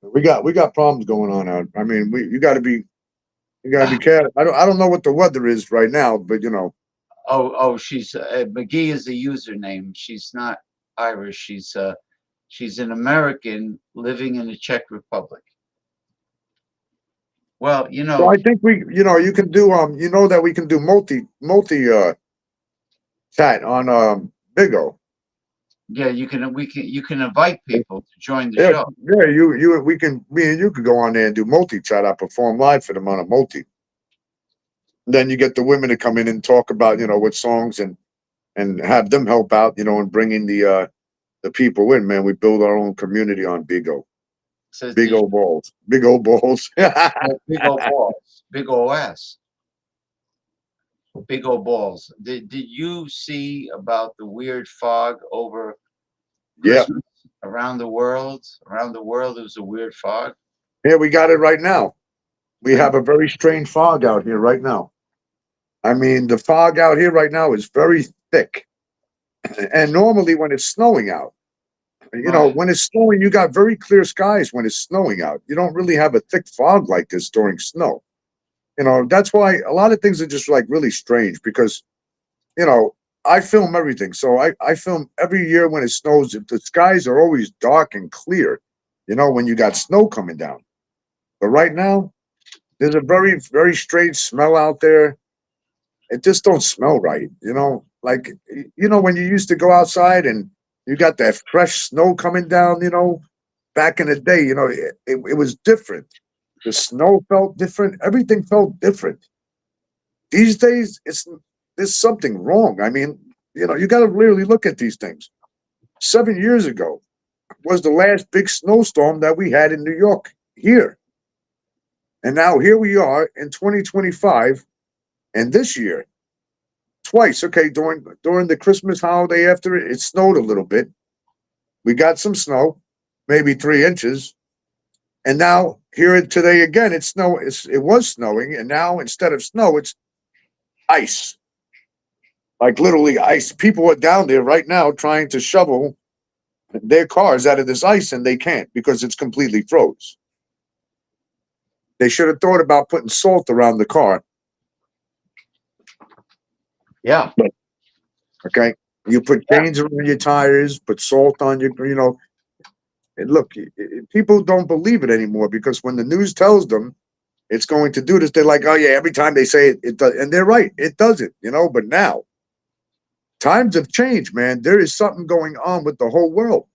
We got problems going on out. I mean, you got to be careful. I don't know what the weather is right now, but you know. Oh, she's McGee is a username. She's not Irish. She's an American living in the Czech Republic. Well, you know. So I think you can do you know that we can do multi chat on Bigo. Yeah, you can invite people to join the show. Yeah, me and you could go on there and do multi chat. I perform live for them on a multi. Then you get the women to come in and talk about, what songs and have them help out, and bringing the people in, man. We build our own community on Bigo. Big old balls. Big old balls. Big old balls. Big old ass. Big old balls. Did you see about the weird fog over Christmas around the world? Around the world, it was a weird fog. Yeah, we got it right now. We have a very strange fog out here right now. I mean, the fog out here right now is very thick. And normally when it's snowing out, when it's snowing, you got very clear skies when it's snowing out. You don't really have a thick fog like this during snow. That's why a lot of things are just like really strange because, I film everything. So I film every year when it snows. The skies are always dark and clear, when you got snow coming down. But right now, there's a very, very strange smell out there. It just don't smell right, like, when you used to go outside and you got that fresh snow coming down, back in the day, it was different. The snow felt different. Everything felt different. These days, there's something wrong. I mean, You got to really look at these things. 7 years ago was the last big snowstorm that we had in New York here. And now here we are in 2025, and this year, twice, okay, during the Christmas holiday after it snowed a little bit. We got some snow, maybe 3 inches. And now here today again, it was snowing, and now instead of snow, it's ice. Like literally ice. People are down there right now trying to shovel their cars out of this ice, and they can't because it's completely froze. They should have thought about putting salt around the car. Yeah. Okay. You put chains around your tires, put salt on your, and look, people don't believe it anymore because when the news tells them it's going to do this, they're like, oh yeah, every time they say it, it does. And they're right. It doesn't, but now times have changed, man. There is something going on with the whole world.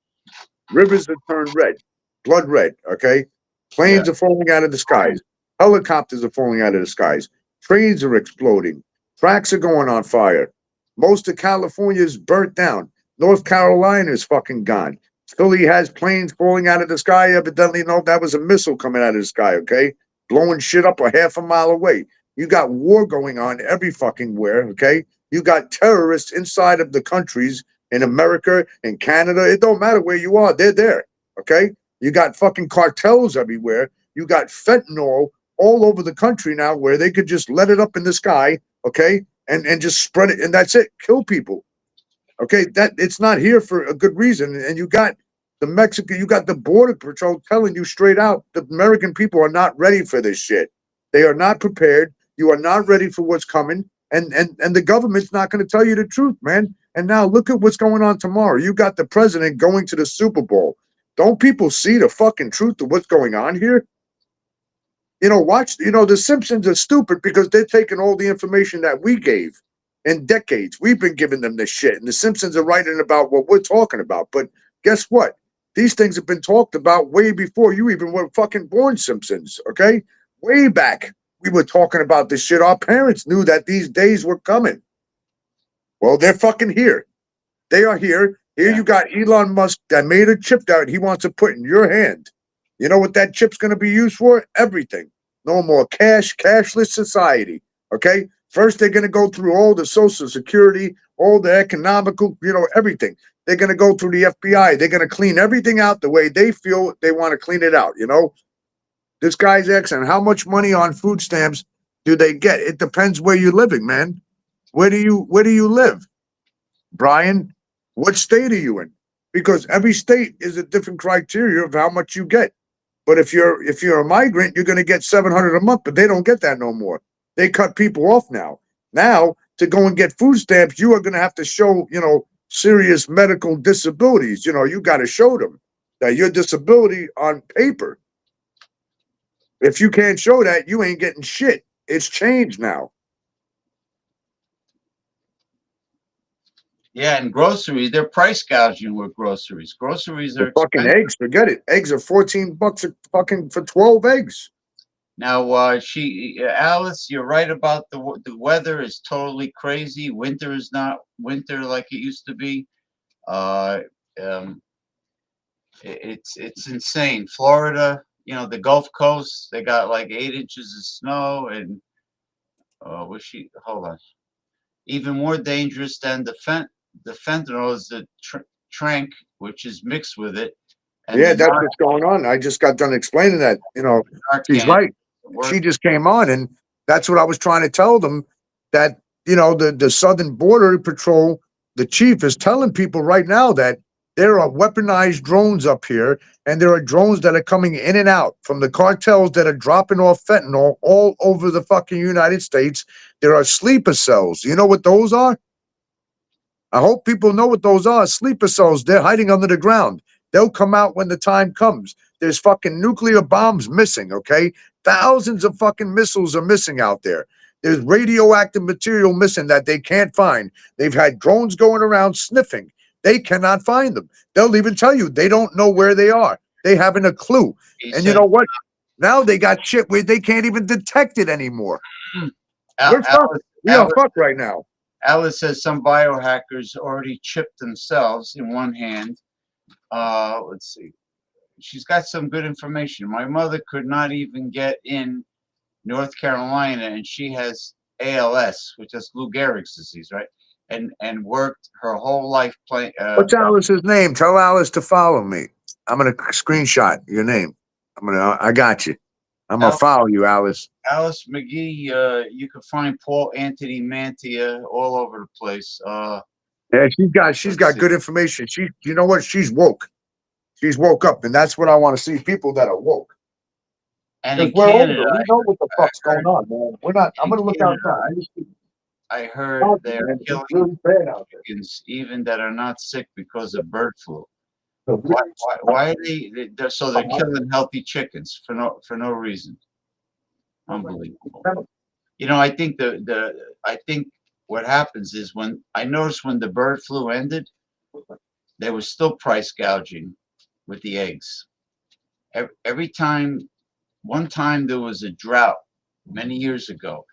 Rivers have turned red, blood red. Okay. Planes are falling out of the skies. Helicopters are falling out of the skies. Trains are exploding. Tracks are going on fire. Most of California is burnt down. North Carolina is fucking gone. Philly has planes falling out of the sky. Evidently, no, that was a missile coming out of the sky, okay? Blowing shit up a half a mile away. You got war going on every fucking where, okay? You got terrorists inside of the countries in America and Canada. It don't matter where you are. They're there, okay? You got fucking cartels everywhere. You got fentanyl all over the country now where they could just let it up in the sky, okay? And just spread it, and that's it. Kill people. Okay, that it's not here for a good reason. And you got you got the Border Patrol telling you straight out the American people are not ready for this shit. They are not prepared. You are not ready for what's coming. And the government's not going to tell you the truth, man. And now look at what's going on tomorrow. You got the president going to the Super Bowl. Don't people see the fucking truth of what's going on here? Watch, the Simpsons are stupid because they're taking all the information that we gave in decades. We've been giving them this shit, and the Simpsons are writing about what we're talking about. But guess what? These things have been talked about way before you even were fucking born, Simpsons, okay? Way back, we were talking about this shit. Our parents knew that these days were coming. Well, they're fucking here. They are here. Here you got Elon Musk that made a chip that he wants to put in your hand. You know what that chip's going to be used for? Everything. No more cashless society. Okay? First, they're going to go through all the Social Security, all the economical, everything. They're going to go through the FBI. They're going to clean everything out the way they feel they want to clean it out. This guy's asking, how much money on food stamps do they get? It depends where you're living, man. Where do you live? Brian, what state are you in? Because every state is a different criteria of how much you get. But if you're a migrant, you're going to get $700 a month, but they don't get that no more. They cut people off now. Now, to go and get food stamps, you are going to have to show, serious medical disabilities. You got to show them that your disability on paper. If you can't show that, you ain't getting shit. It's changed now. Yeah, and groceries, they're price gouging with groceries. Groceries are fucking expensive. eggs. Forget it. Eggs are $14 fucking for 12 eggs. Now, Alice, you're right about the weather is totally crazy. Winter is not winter like it used to be. It's insane. Florida, the Gulf Coast, they got like 8 inches of snow, and hold on. Even more dangerous than the fentanyl is the tranq, which is mixed with it. And yeah, that's what's going on. I just got done explaining that. She's right. She just came on, and that's what I was trying to tell them, that the Southern Border Patrol, the chief is telling people right now that there are weaponized drones up here, and there are drones that are coming in and out from the cartels that are dropping off fentanyl all over the fucking United States. There are sleeper cells. You know what those are? I hope people know what those are. Sleeper cells. They're hiding under the ground. They'll come out when the time comes. There's fucking nuclear bombs missing, okay? Thousands of fucking missiles are missing out there. There's radioactive material missing that they can't find. They've had drones going around sniffing. They cannot find them. They'll even tell you they don't know where they are. They haven't a clue. And you know what? Now they got shit where they can't even detect it anymore. We're fucked. We are fucked right now. Alice says some biohackers already chipped themselves in one hand. Let's see. She's got some good information. My mother could not even get in North Carolina, and she has ALS, which is Lou Gehrig's disease, right? And worked her whole life playing. What's Alice's name? Tell Alice to follow me. I'm gonna screenshot your name. I got you. I'm gonna follow you, Alice. Alice McGee. You can find Paul Anthony Mantia all over the place. Yeah, she's got good information. You know what? She's woke. She's woke up, and that's what I want to see. People that are woke. And Because in we're Canada, older. We know what the fuck's going on, man. We're not. I'm gonna look outside. I heard they're killing really bad out there. chickens even that are not sick because of bird flu. Why are they're killing healthy chickens for no reason? Unbelievable. You know, I think I think what happens is when the bird flu ended, there was still price gouging with the eggs. Every time, one time there was a drought many years ago,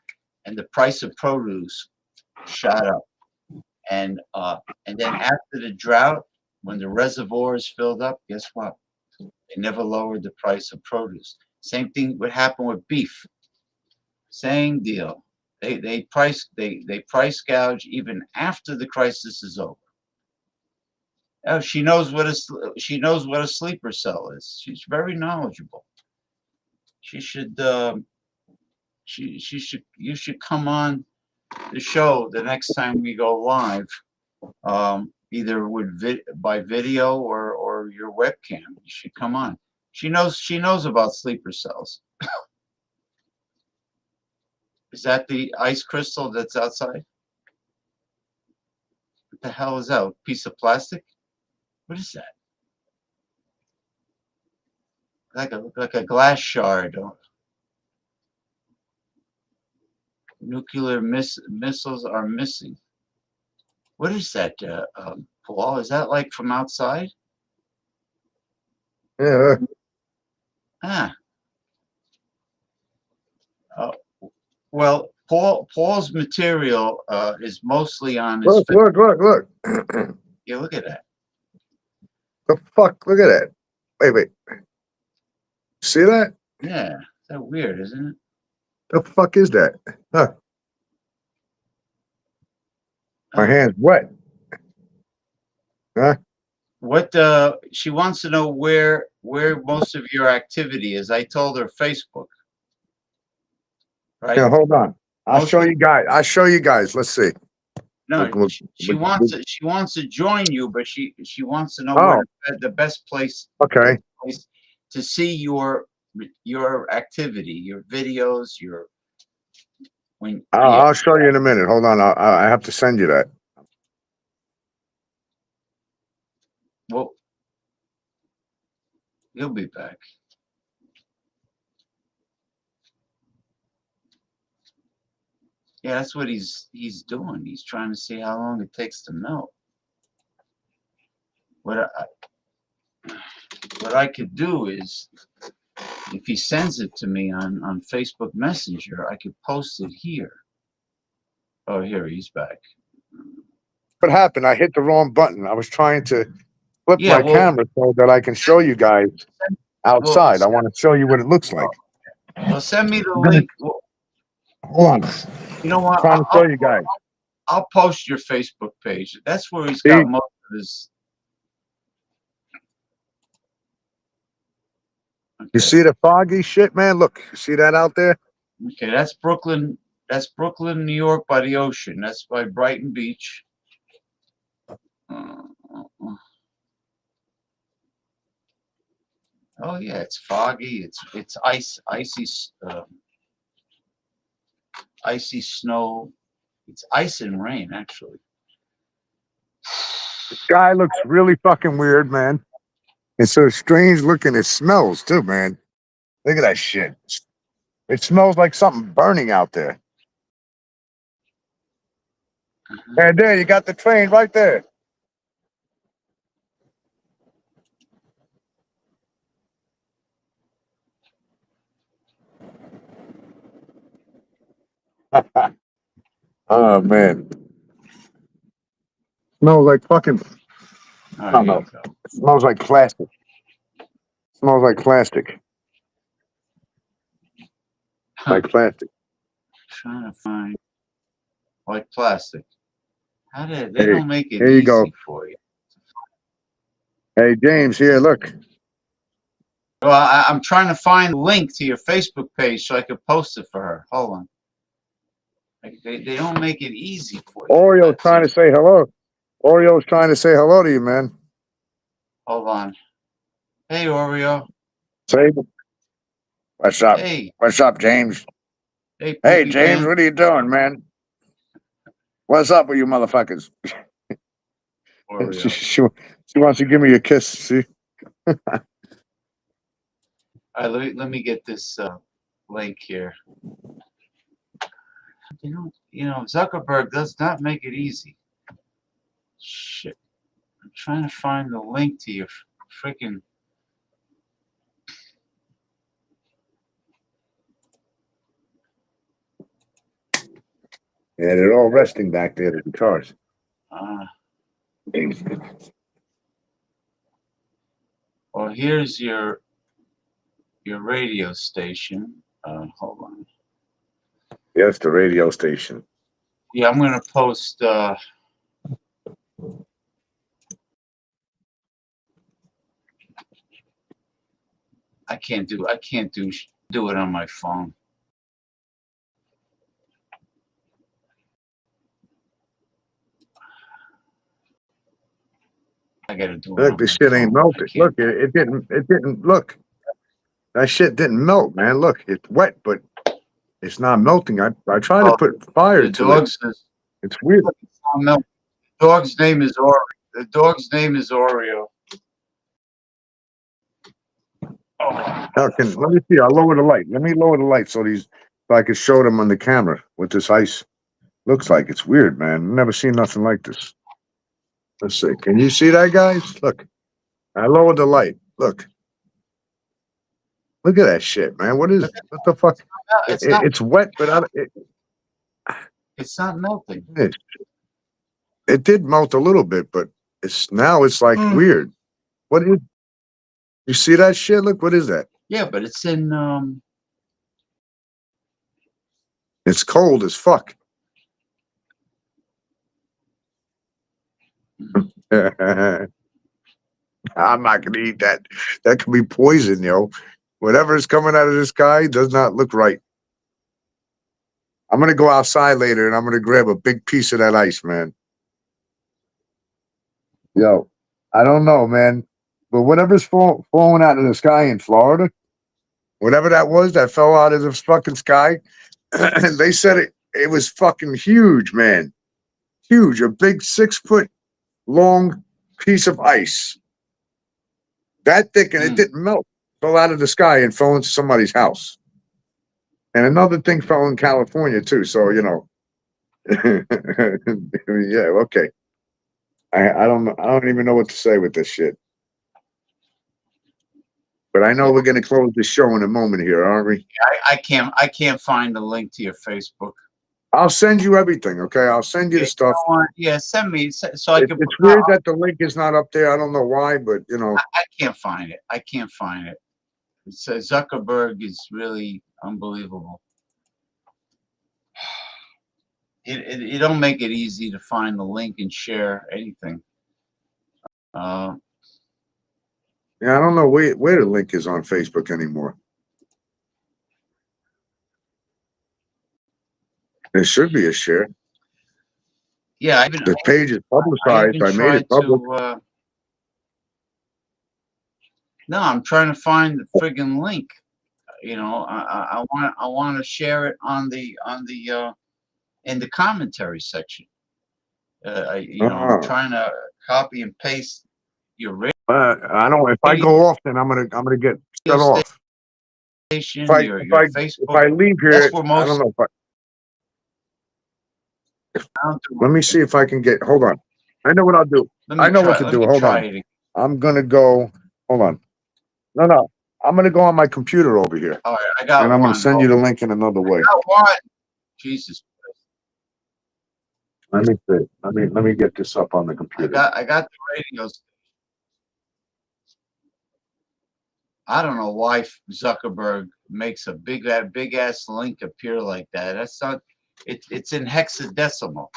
and the price of produce shot up. And then after the drought, when the reservoirs filled up, guess what? They never lowered the price of produce. Same thing would happen with beef. Same deal. They price gouge even after the crisis is over. Oh, she knows what a sleeper cell is. She's very knowledgeable. She should you should come on the show the next time we go live, either by video or your webcam. You should come on. She knows about sleeper cells. Is that the ice crystal that's outside? What the hell is that? A piece of plastic? What is that? Like a glass shard. Nuclear missiles are missing. What is that, Paul? Is that like from outside? Yeah. Ah. Well, Paul's material is mostly on his. Look. Yeah, look at that. The fuck? Look at that. Wait. See that? Yeah, that's weird, isn't it? The fuck is that? Huh. My hand's wet. Huh? What she wants to know where most of your activity is. I told her Facebook. Right? Yeah, hold on. I'll show you guys. Let's see. No, she wants to join you, but she wants to know Oh. where the best place. Okay. To see your activity, your videos, I'll show you in a minute. Hold on. I have to send you that. Well, he'll be back. Yeah, that's what he's doing. He's trying to see how long it takes to melt. What I could do is, if he sends it to me on Facebook Messenger, I could post it here. Oh, here he's back. What happened? I hit the wrong button. I was trying to flip my camera so that I can show you guys outside. I want to show you what it looks like. Well, send me the link. Hold on. You know what? I'm trying to show you guys. I'll post your Facebook page. That's where he's got most of his. Okay. You see the foggy shit, man? Look, you see that out there? Okay, that's Brooklyn. That's Brooklyn, New York, by the ocean. That's by Brighton Beach. Oh yeah, it's foggy. It's icy snow. It's ice and rain, actually. The sky looks really fucking weird, man. It's so strange looking. It smells too, man. Look at that shit. It smells like something burning out there. And there, you got the train right there. Oh man. Smells like fucking. I don't here know. you go. It smells like plastic. Smells like plastic. Like plastic. Trying to find like plastic. How did they Hey, don't make it here you go. easy for you? Hey, James, here, look. Well, I'm trying to find the link to your Facebook page so I could post it for her. Hold on. They don't make it easy for you. Oreo's trying to say hello. Oreo's trying to say hello to you, man. Hold on. Hey, Oreo. Say, what's up? Hey. What's up, James? Hey, Hey, Poopy James, Pants. what are you doing, man? What's up with you motherfuckers? Oreo. she wants to give me a kiss, see? All right, let me get this link here. You know, Zuckerberg does not make it easy. Shit. I'm trying to find the link to your freaking. Yeah, they're all resting back there, the guitars. Well, here's your radio station. Hold on. Yes, the radio station. Yeah, I'm gonna post. I can't do it on my phone. I gotta do it. Look, this shit ain't melted. Look, it didn't look. That shit didn't melt, man. Look, it's wet, but it's not melting. I tried to put fire The to it. It's weird. The dog's name is Oreo. The dog's name is Oreo. Let me see. I'll lower the light. Let me lower the light so I can show them on the camera what this ice looks like. It's weird, man. I've never seen nothing like this. Let's see. Can you see that, guys? Look. I lowered the light. Look. Look at that shit, man. What the fuck? It's wet, but it's not melting. It did melt a little bit, but it's like weird. What is? You see that shit? Look, what is that? Yeah, but it's in. It's cold as fuck. I'm not gonna eat that. That could be poison, yo. Whatever is coming out of this guy does not look right. I'm gonna go outside later and I'm gonna grab a big piece of that ice, man. Yo, I don't know, man, but whatever's falling out of the sky in Florida, whatever that was that fell out of the fucking sky, they said it was fucking huge, man. Huge, a big 6-foot long piece of ice. That thick, and it didn't melt. Fell out of the sky and fell into somebody's house. And another thing fell in California too. So yeah, okay. I don't even know what to say with this shit. But I know we're gonna close the show in a moment here, aren't we? I can't find the link to your Facebook. I'll send you everything, okay? I'll send you the stuff. Send me so I can. It's weird that the link is not up there. I don't know why, but I can't find it. I can't find it. It says Zuckerberg is really unbelievable. It don't make it easy to find the link and share anything. Yeah, I don't know where the link is on Facebook anymore. There should be a share. Yeah, the page is publicized. I made it public. No, I'm trying to find the friggin' link. You know, I want to share it on the in the commentary section. I'm trying to copy and paste your radio. I don't. If I go off, then I'm gonna get shut off. Station, If I leave here, I don't know. Let me see if I can get. Hold on. I know what I'll do. I know what to do. Hold on. I'm gonna go. Hold on. No. I'm gonna go on my computer over here. All right, I got and I'm gonna send you the link in another way. I got one. Jesus. Let me see. Let me get this up on the computer. I got the radios. I don't know why Zuckerberg makes that big ass link appear like that. That's not. It's in hexadecimal.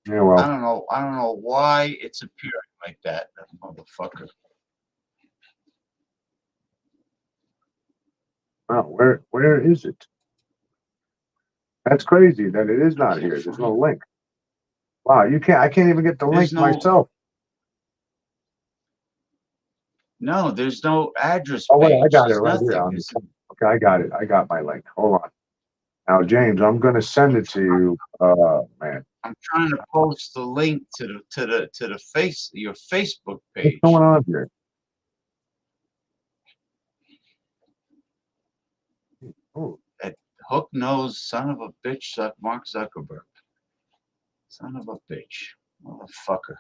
Yeah, well, I don't know. I don't know why it's appearing like that. That motherfucker. where is it? That's crazy that it is not here. There's no link. Wow, I can't even get the There's link no. myself. No, there's no address Oh wait, I page. got it There's right here nothing. on the phone. Okay, I got it. I got my link. Hold on. Now, James, I'm gonna send it to you. Man, I'm trying to post the link to your Facebook what's page. going on here? Oh, That hook nosed son of a bitch, Mark Zuckerberg. Son of a bitch, motherfucker.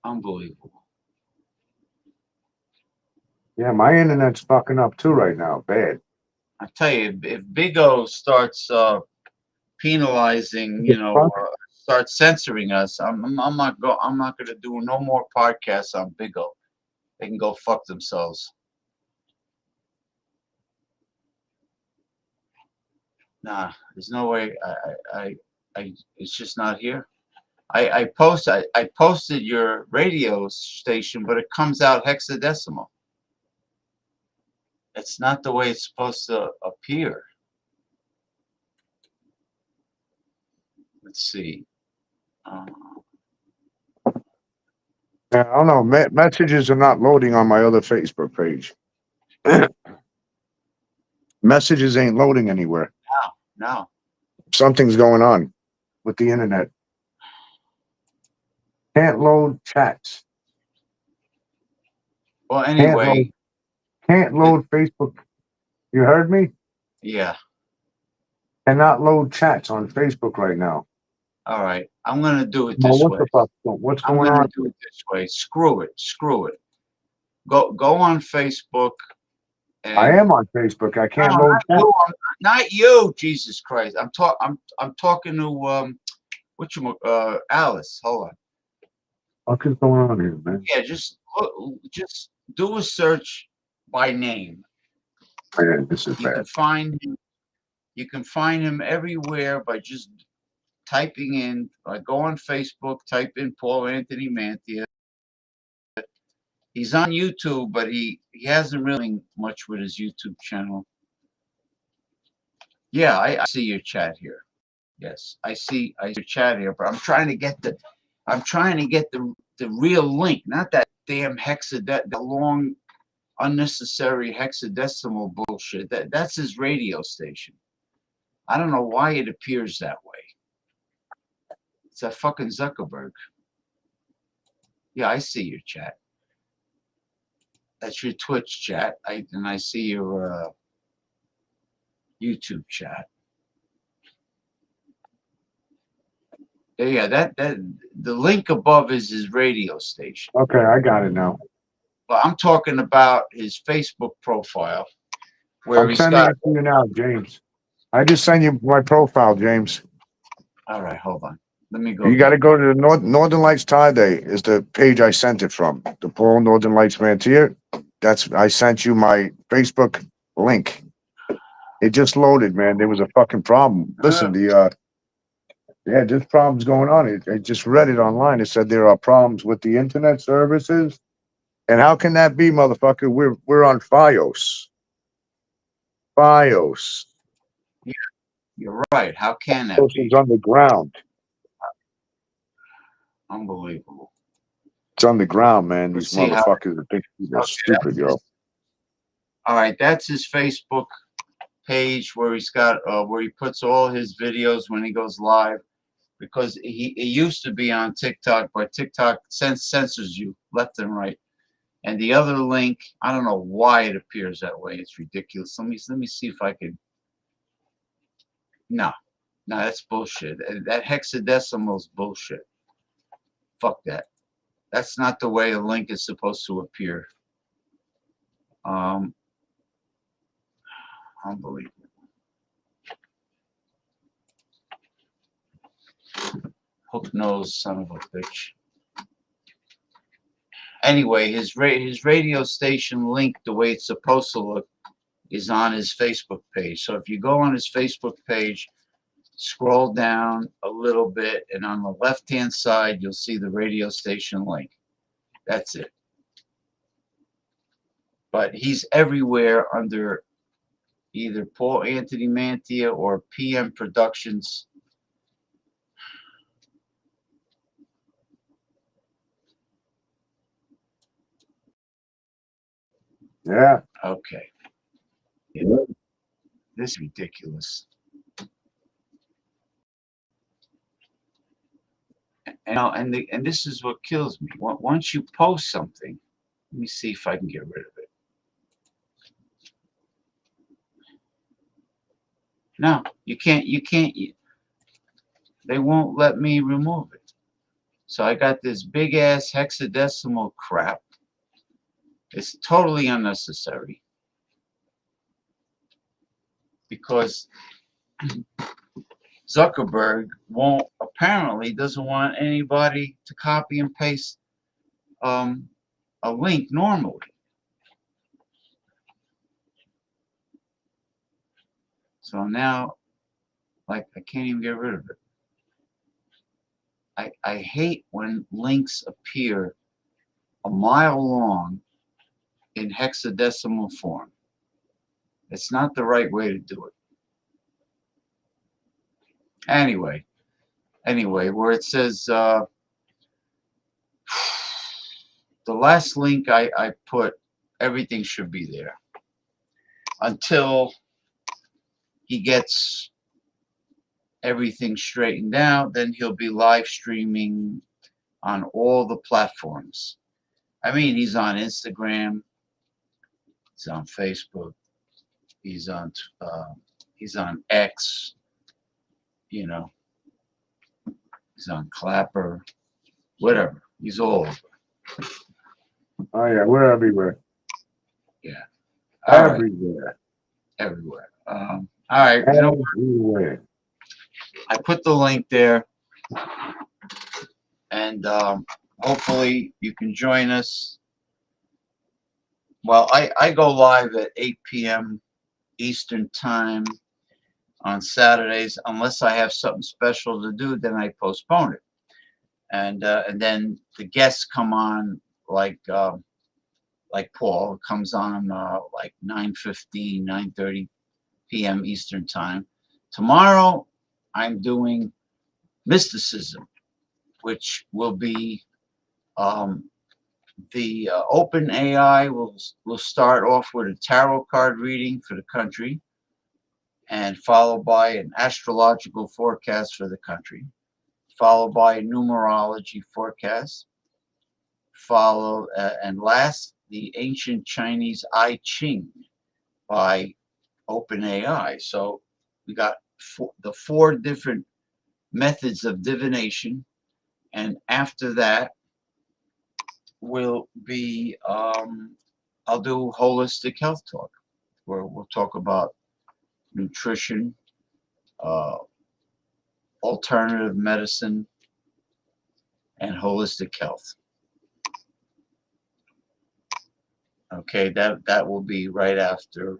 Unbelievable. yeah, my internet's fucking up too right now. Bad. I tell you, if Big O starts penalizing, starts censoring us, I'm not going to do no more podcasts on Big O. They can go fuck themselves. Nah, there's no way. It's just not here. I posted your radio station, but it comes out hexadecimal. It's not the way it's supposed to appear. Let's see. Yeah, I don't know. Messages are not loading on my other Facebook page. Messages ain't loading anywhere. No. Something's going on with the internet. Can't load chats. Well, anyway. Can't load Facebook. You heard me? Yeah. Cannot load chats on Facebook right now. All right. I'm going to do it Well, this what way. the fuck? What's I'm going going on? to do it this way. Screw it. Go on Facebook. And I am on Facebook. I can't no, load chats. not you. Jesus Christ. I'm talking to Alice. Hold on. What is going on here, man? Yeah, just do a search by name. Man, this is You bad. can find him. You can find him everywhere by just typing in. Go on Facebook, type in Paul Anthony Mantia. He's on YouTube, but he hasn't really much with his YouTube channel. Yeah, I see your chat here. Yes, I see your chat here, but I'm trying to get the real link, not that damn the long unnecessary hexadecimal bullshit. That's his radio station. I don't know why it appears that way. It's a fucking Zuckerberg. Yeah, I see your chat. That's your Twitch chat. I see your YouTube chat. Yeah, that the link above is his radio station. Okay, I got it now. But I'm talking about his Facebook profile, where I'm sending it to you now, James. I just sent you my profile, James. All right, hold on. Let me go. You got to go to the Northern Lights Tie Day is the page I sent it from. The Paul Northern Lights Mantia. I sent you my Facebook link. It just loaded, man. There was a fucking problem. Listen, this problem's going on. I just read it online. It said there are problems with the internet services. And how can that be, motherfucker? We're on FiOS. FiOS. Yeah, you're right. How can that be? It's underground. Unbelievable. It's underground, man. These see how- motherfuckers think they're stupid, yo. All right, that's his Facebook page where he's got where he puts all his videos when he goes live, because he used to be on TikTok, but TikTok censors you left and right. And the other link, I don't know why it appears that way. It's ridiculous. Let me see if I can. No, that's bullshit. That hexadecimal is bullshit. Fuck that. That's not the way a link is supposed to appear. Unbelievable. Hook nose son of a bitch. Anyway, his radio station link, the way it's supposed to look, is on his Facebook page. So if you go on his Facebook page, scroll down a little bit, and on the left-hand side, you'll see the radio station link. That's it. But he's everywhere under either Paul Anthony Mantia or PM Productions. Yeah. Okay. This is ridiculous. And this is what kills me. Once you post something, let me see if I can get rid of it. No, you can't. They won't let me remove it. So I got this big ass hexadecimal crap. It's totally unnecessary because Zuckerberg apparently doesn't want anybody to copy and paste a link normally. So now, like, I can't even get rid of it. I hate when links appear a mile long in hexadecimal form. It's not the right way to do it. Anyway, where it says the last link I put, everything should be there until he gets everything straightened out. Then he'll be live streaming on all the platforms. I mean, he's on Instagram, he's on Facebook, he's on X, you know, he's on Clapper, whatever. He's all over. Oh yeah, we're everywhere. Yeah. All right. Everywhere. Everywhere. All right. You know, Everywhere. I put the link there, and hopefully you can join us. Well, I go live at 8 p.m. Eastern Time on Saturdays, unless I have something special to do, then I postpone it. And then the guests come on like Paul comes on like 9:15, 9:30 p.m. Eastern Time. Tomorrow I'm doing mysticism, which will be the open AI will start off with a tarot card reading for the country, and followed by an astrological forecast for the country, followed by a numerology forecast, and last, the ancient Chinese I Ching by OpenAI. So we got the four different methods of divination, and after that will be I'll do holistic health talk, where we'll talk about nutrition, alternative medicine, and holistic health. Okay, that will be right after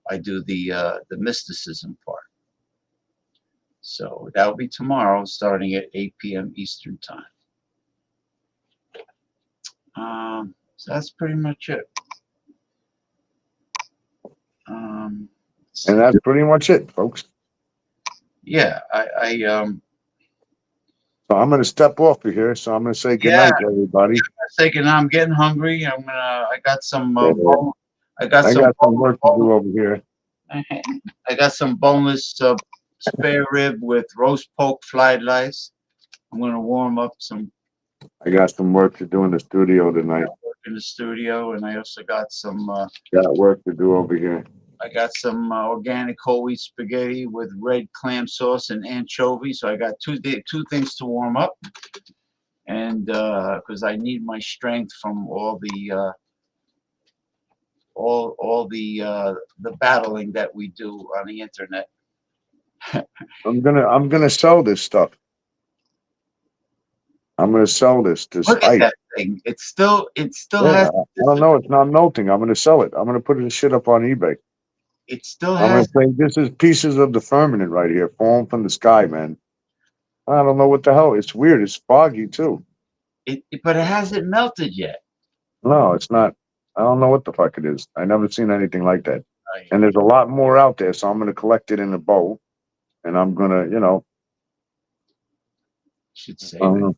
I do the mysticism part. So that will be tomorrow, starting at 8 p.m. Eastern Time. So that's pretty much it. And that's pretty much it, folks. Yeah, So I'm gonna step off of here. So I'm gonna say good night to everybody. I'm getting hungry. I got some I got some work to do over here. I got some boneless spare rib with roast pork fried rice. I'm gonna warm up some. I got some work to do in the studio tonight. Work in the studio, and I also got some. Got work to do over here. I got some organic whole wheat spaghetti with red clam sauce and anchovy. So I got two things to warm up, and because I need my strength from all the battling that we do on the internet. I'm gonna sell this stuff. I'm gonna sell this Look at ice. that thing. It still Yeah, has. I don't know. It's not melting. I'm gonna sell it. I'm gonna put this shit up on eBay. It still I'm gonna has. say this is pieces of the firmament right here, falling from the sky, man. I don't know what the hell. It's weird. It's foggy too. But it hasn't melted yet. No, it's not. I don't know what the fuck it is. I never seen anything like that. And there's a lot more out there, so I'm gonna collect it in a bowl, and I'm gonna, Should I save don't it. know.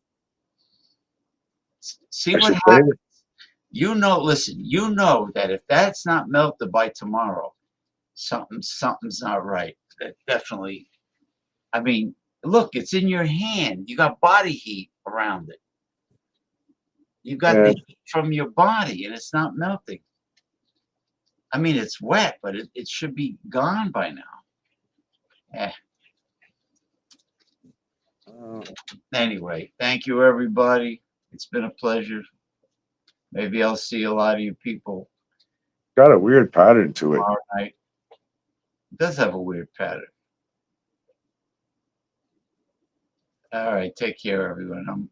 See I what should save happens. it. Listen, you know that if that's not melted by tomorrow, something's not right. That definitely. I mean, look, it's in your hand. You got body heat around it. You got Yeah. the heat from your body, and it's not melting. I mean, it's wet, but it should be gone by now. Eh. Anyway, thank you, everybody. It's been a pleasure. Maybe I'll see a lot of you people Got a weird pattern to it. tomorrow night. It does have a weird pattern. All right, take care, everyone.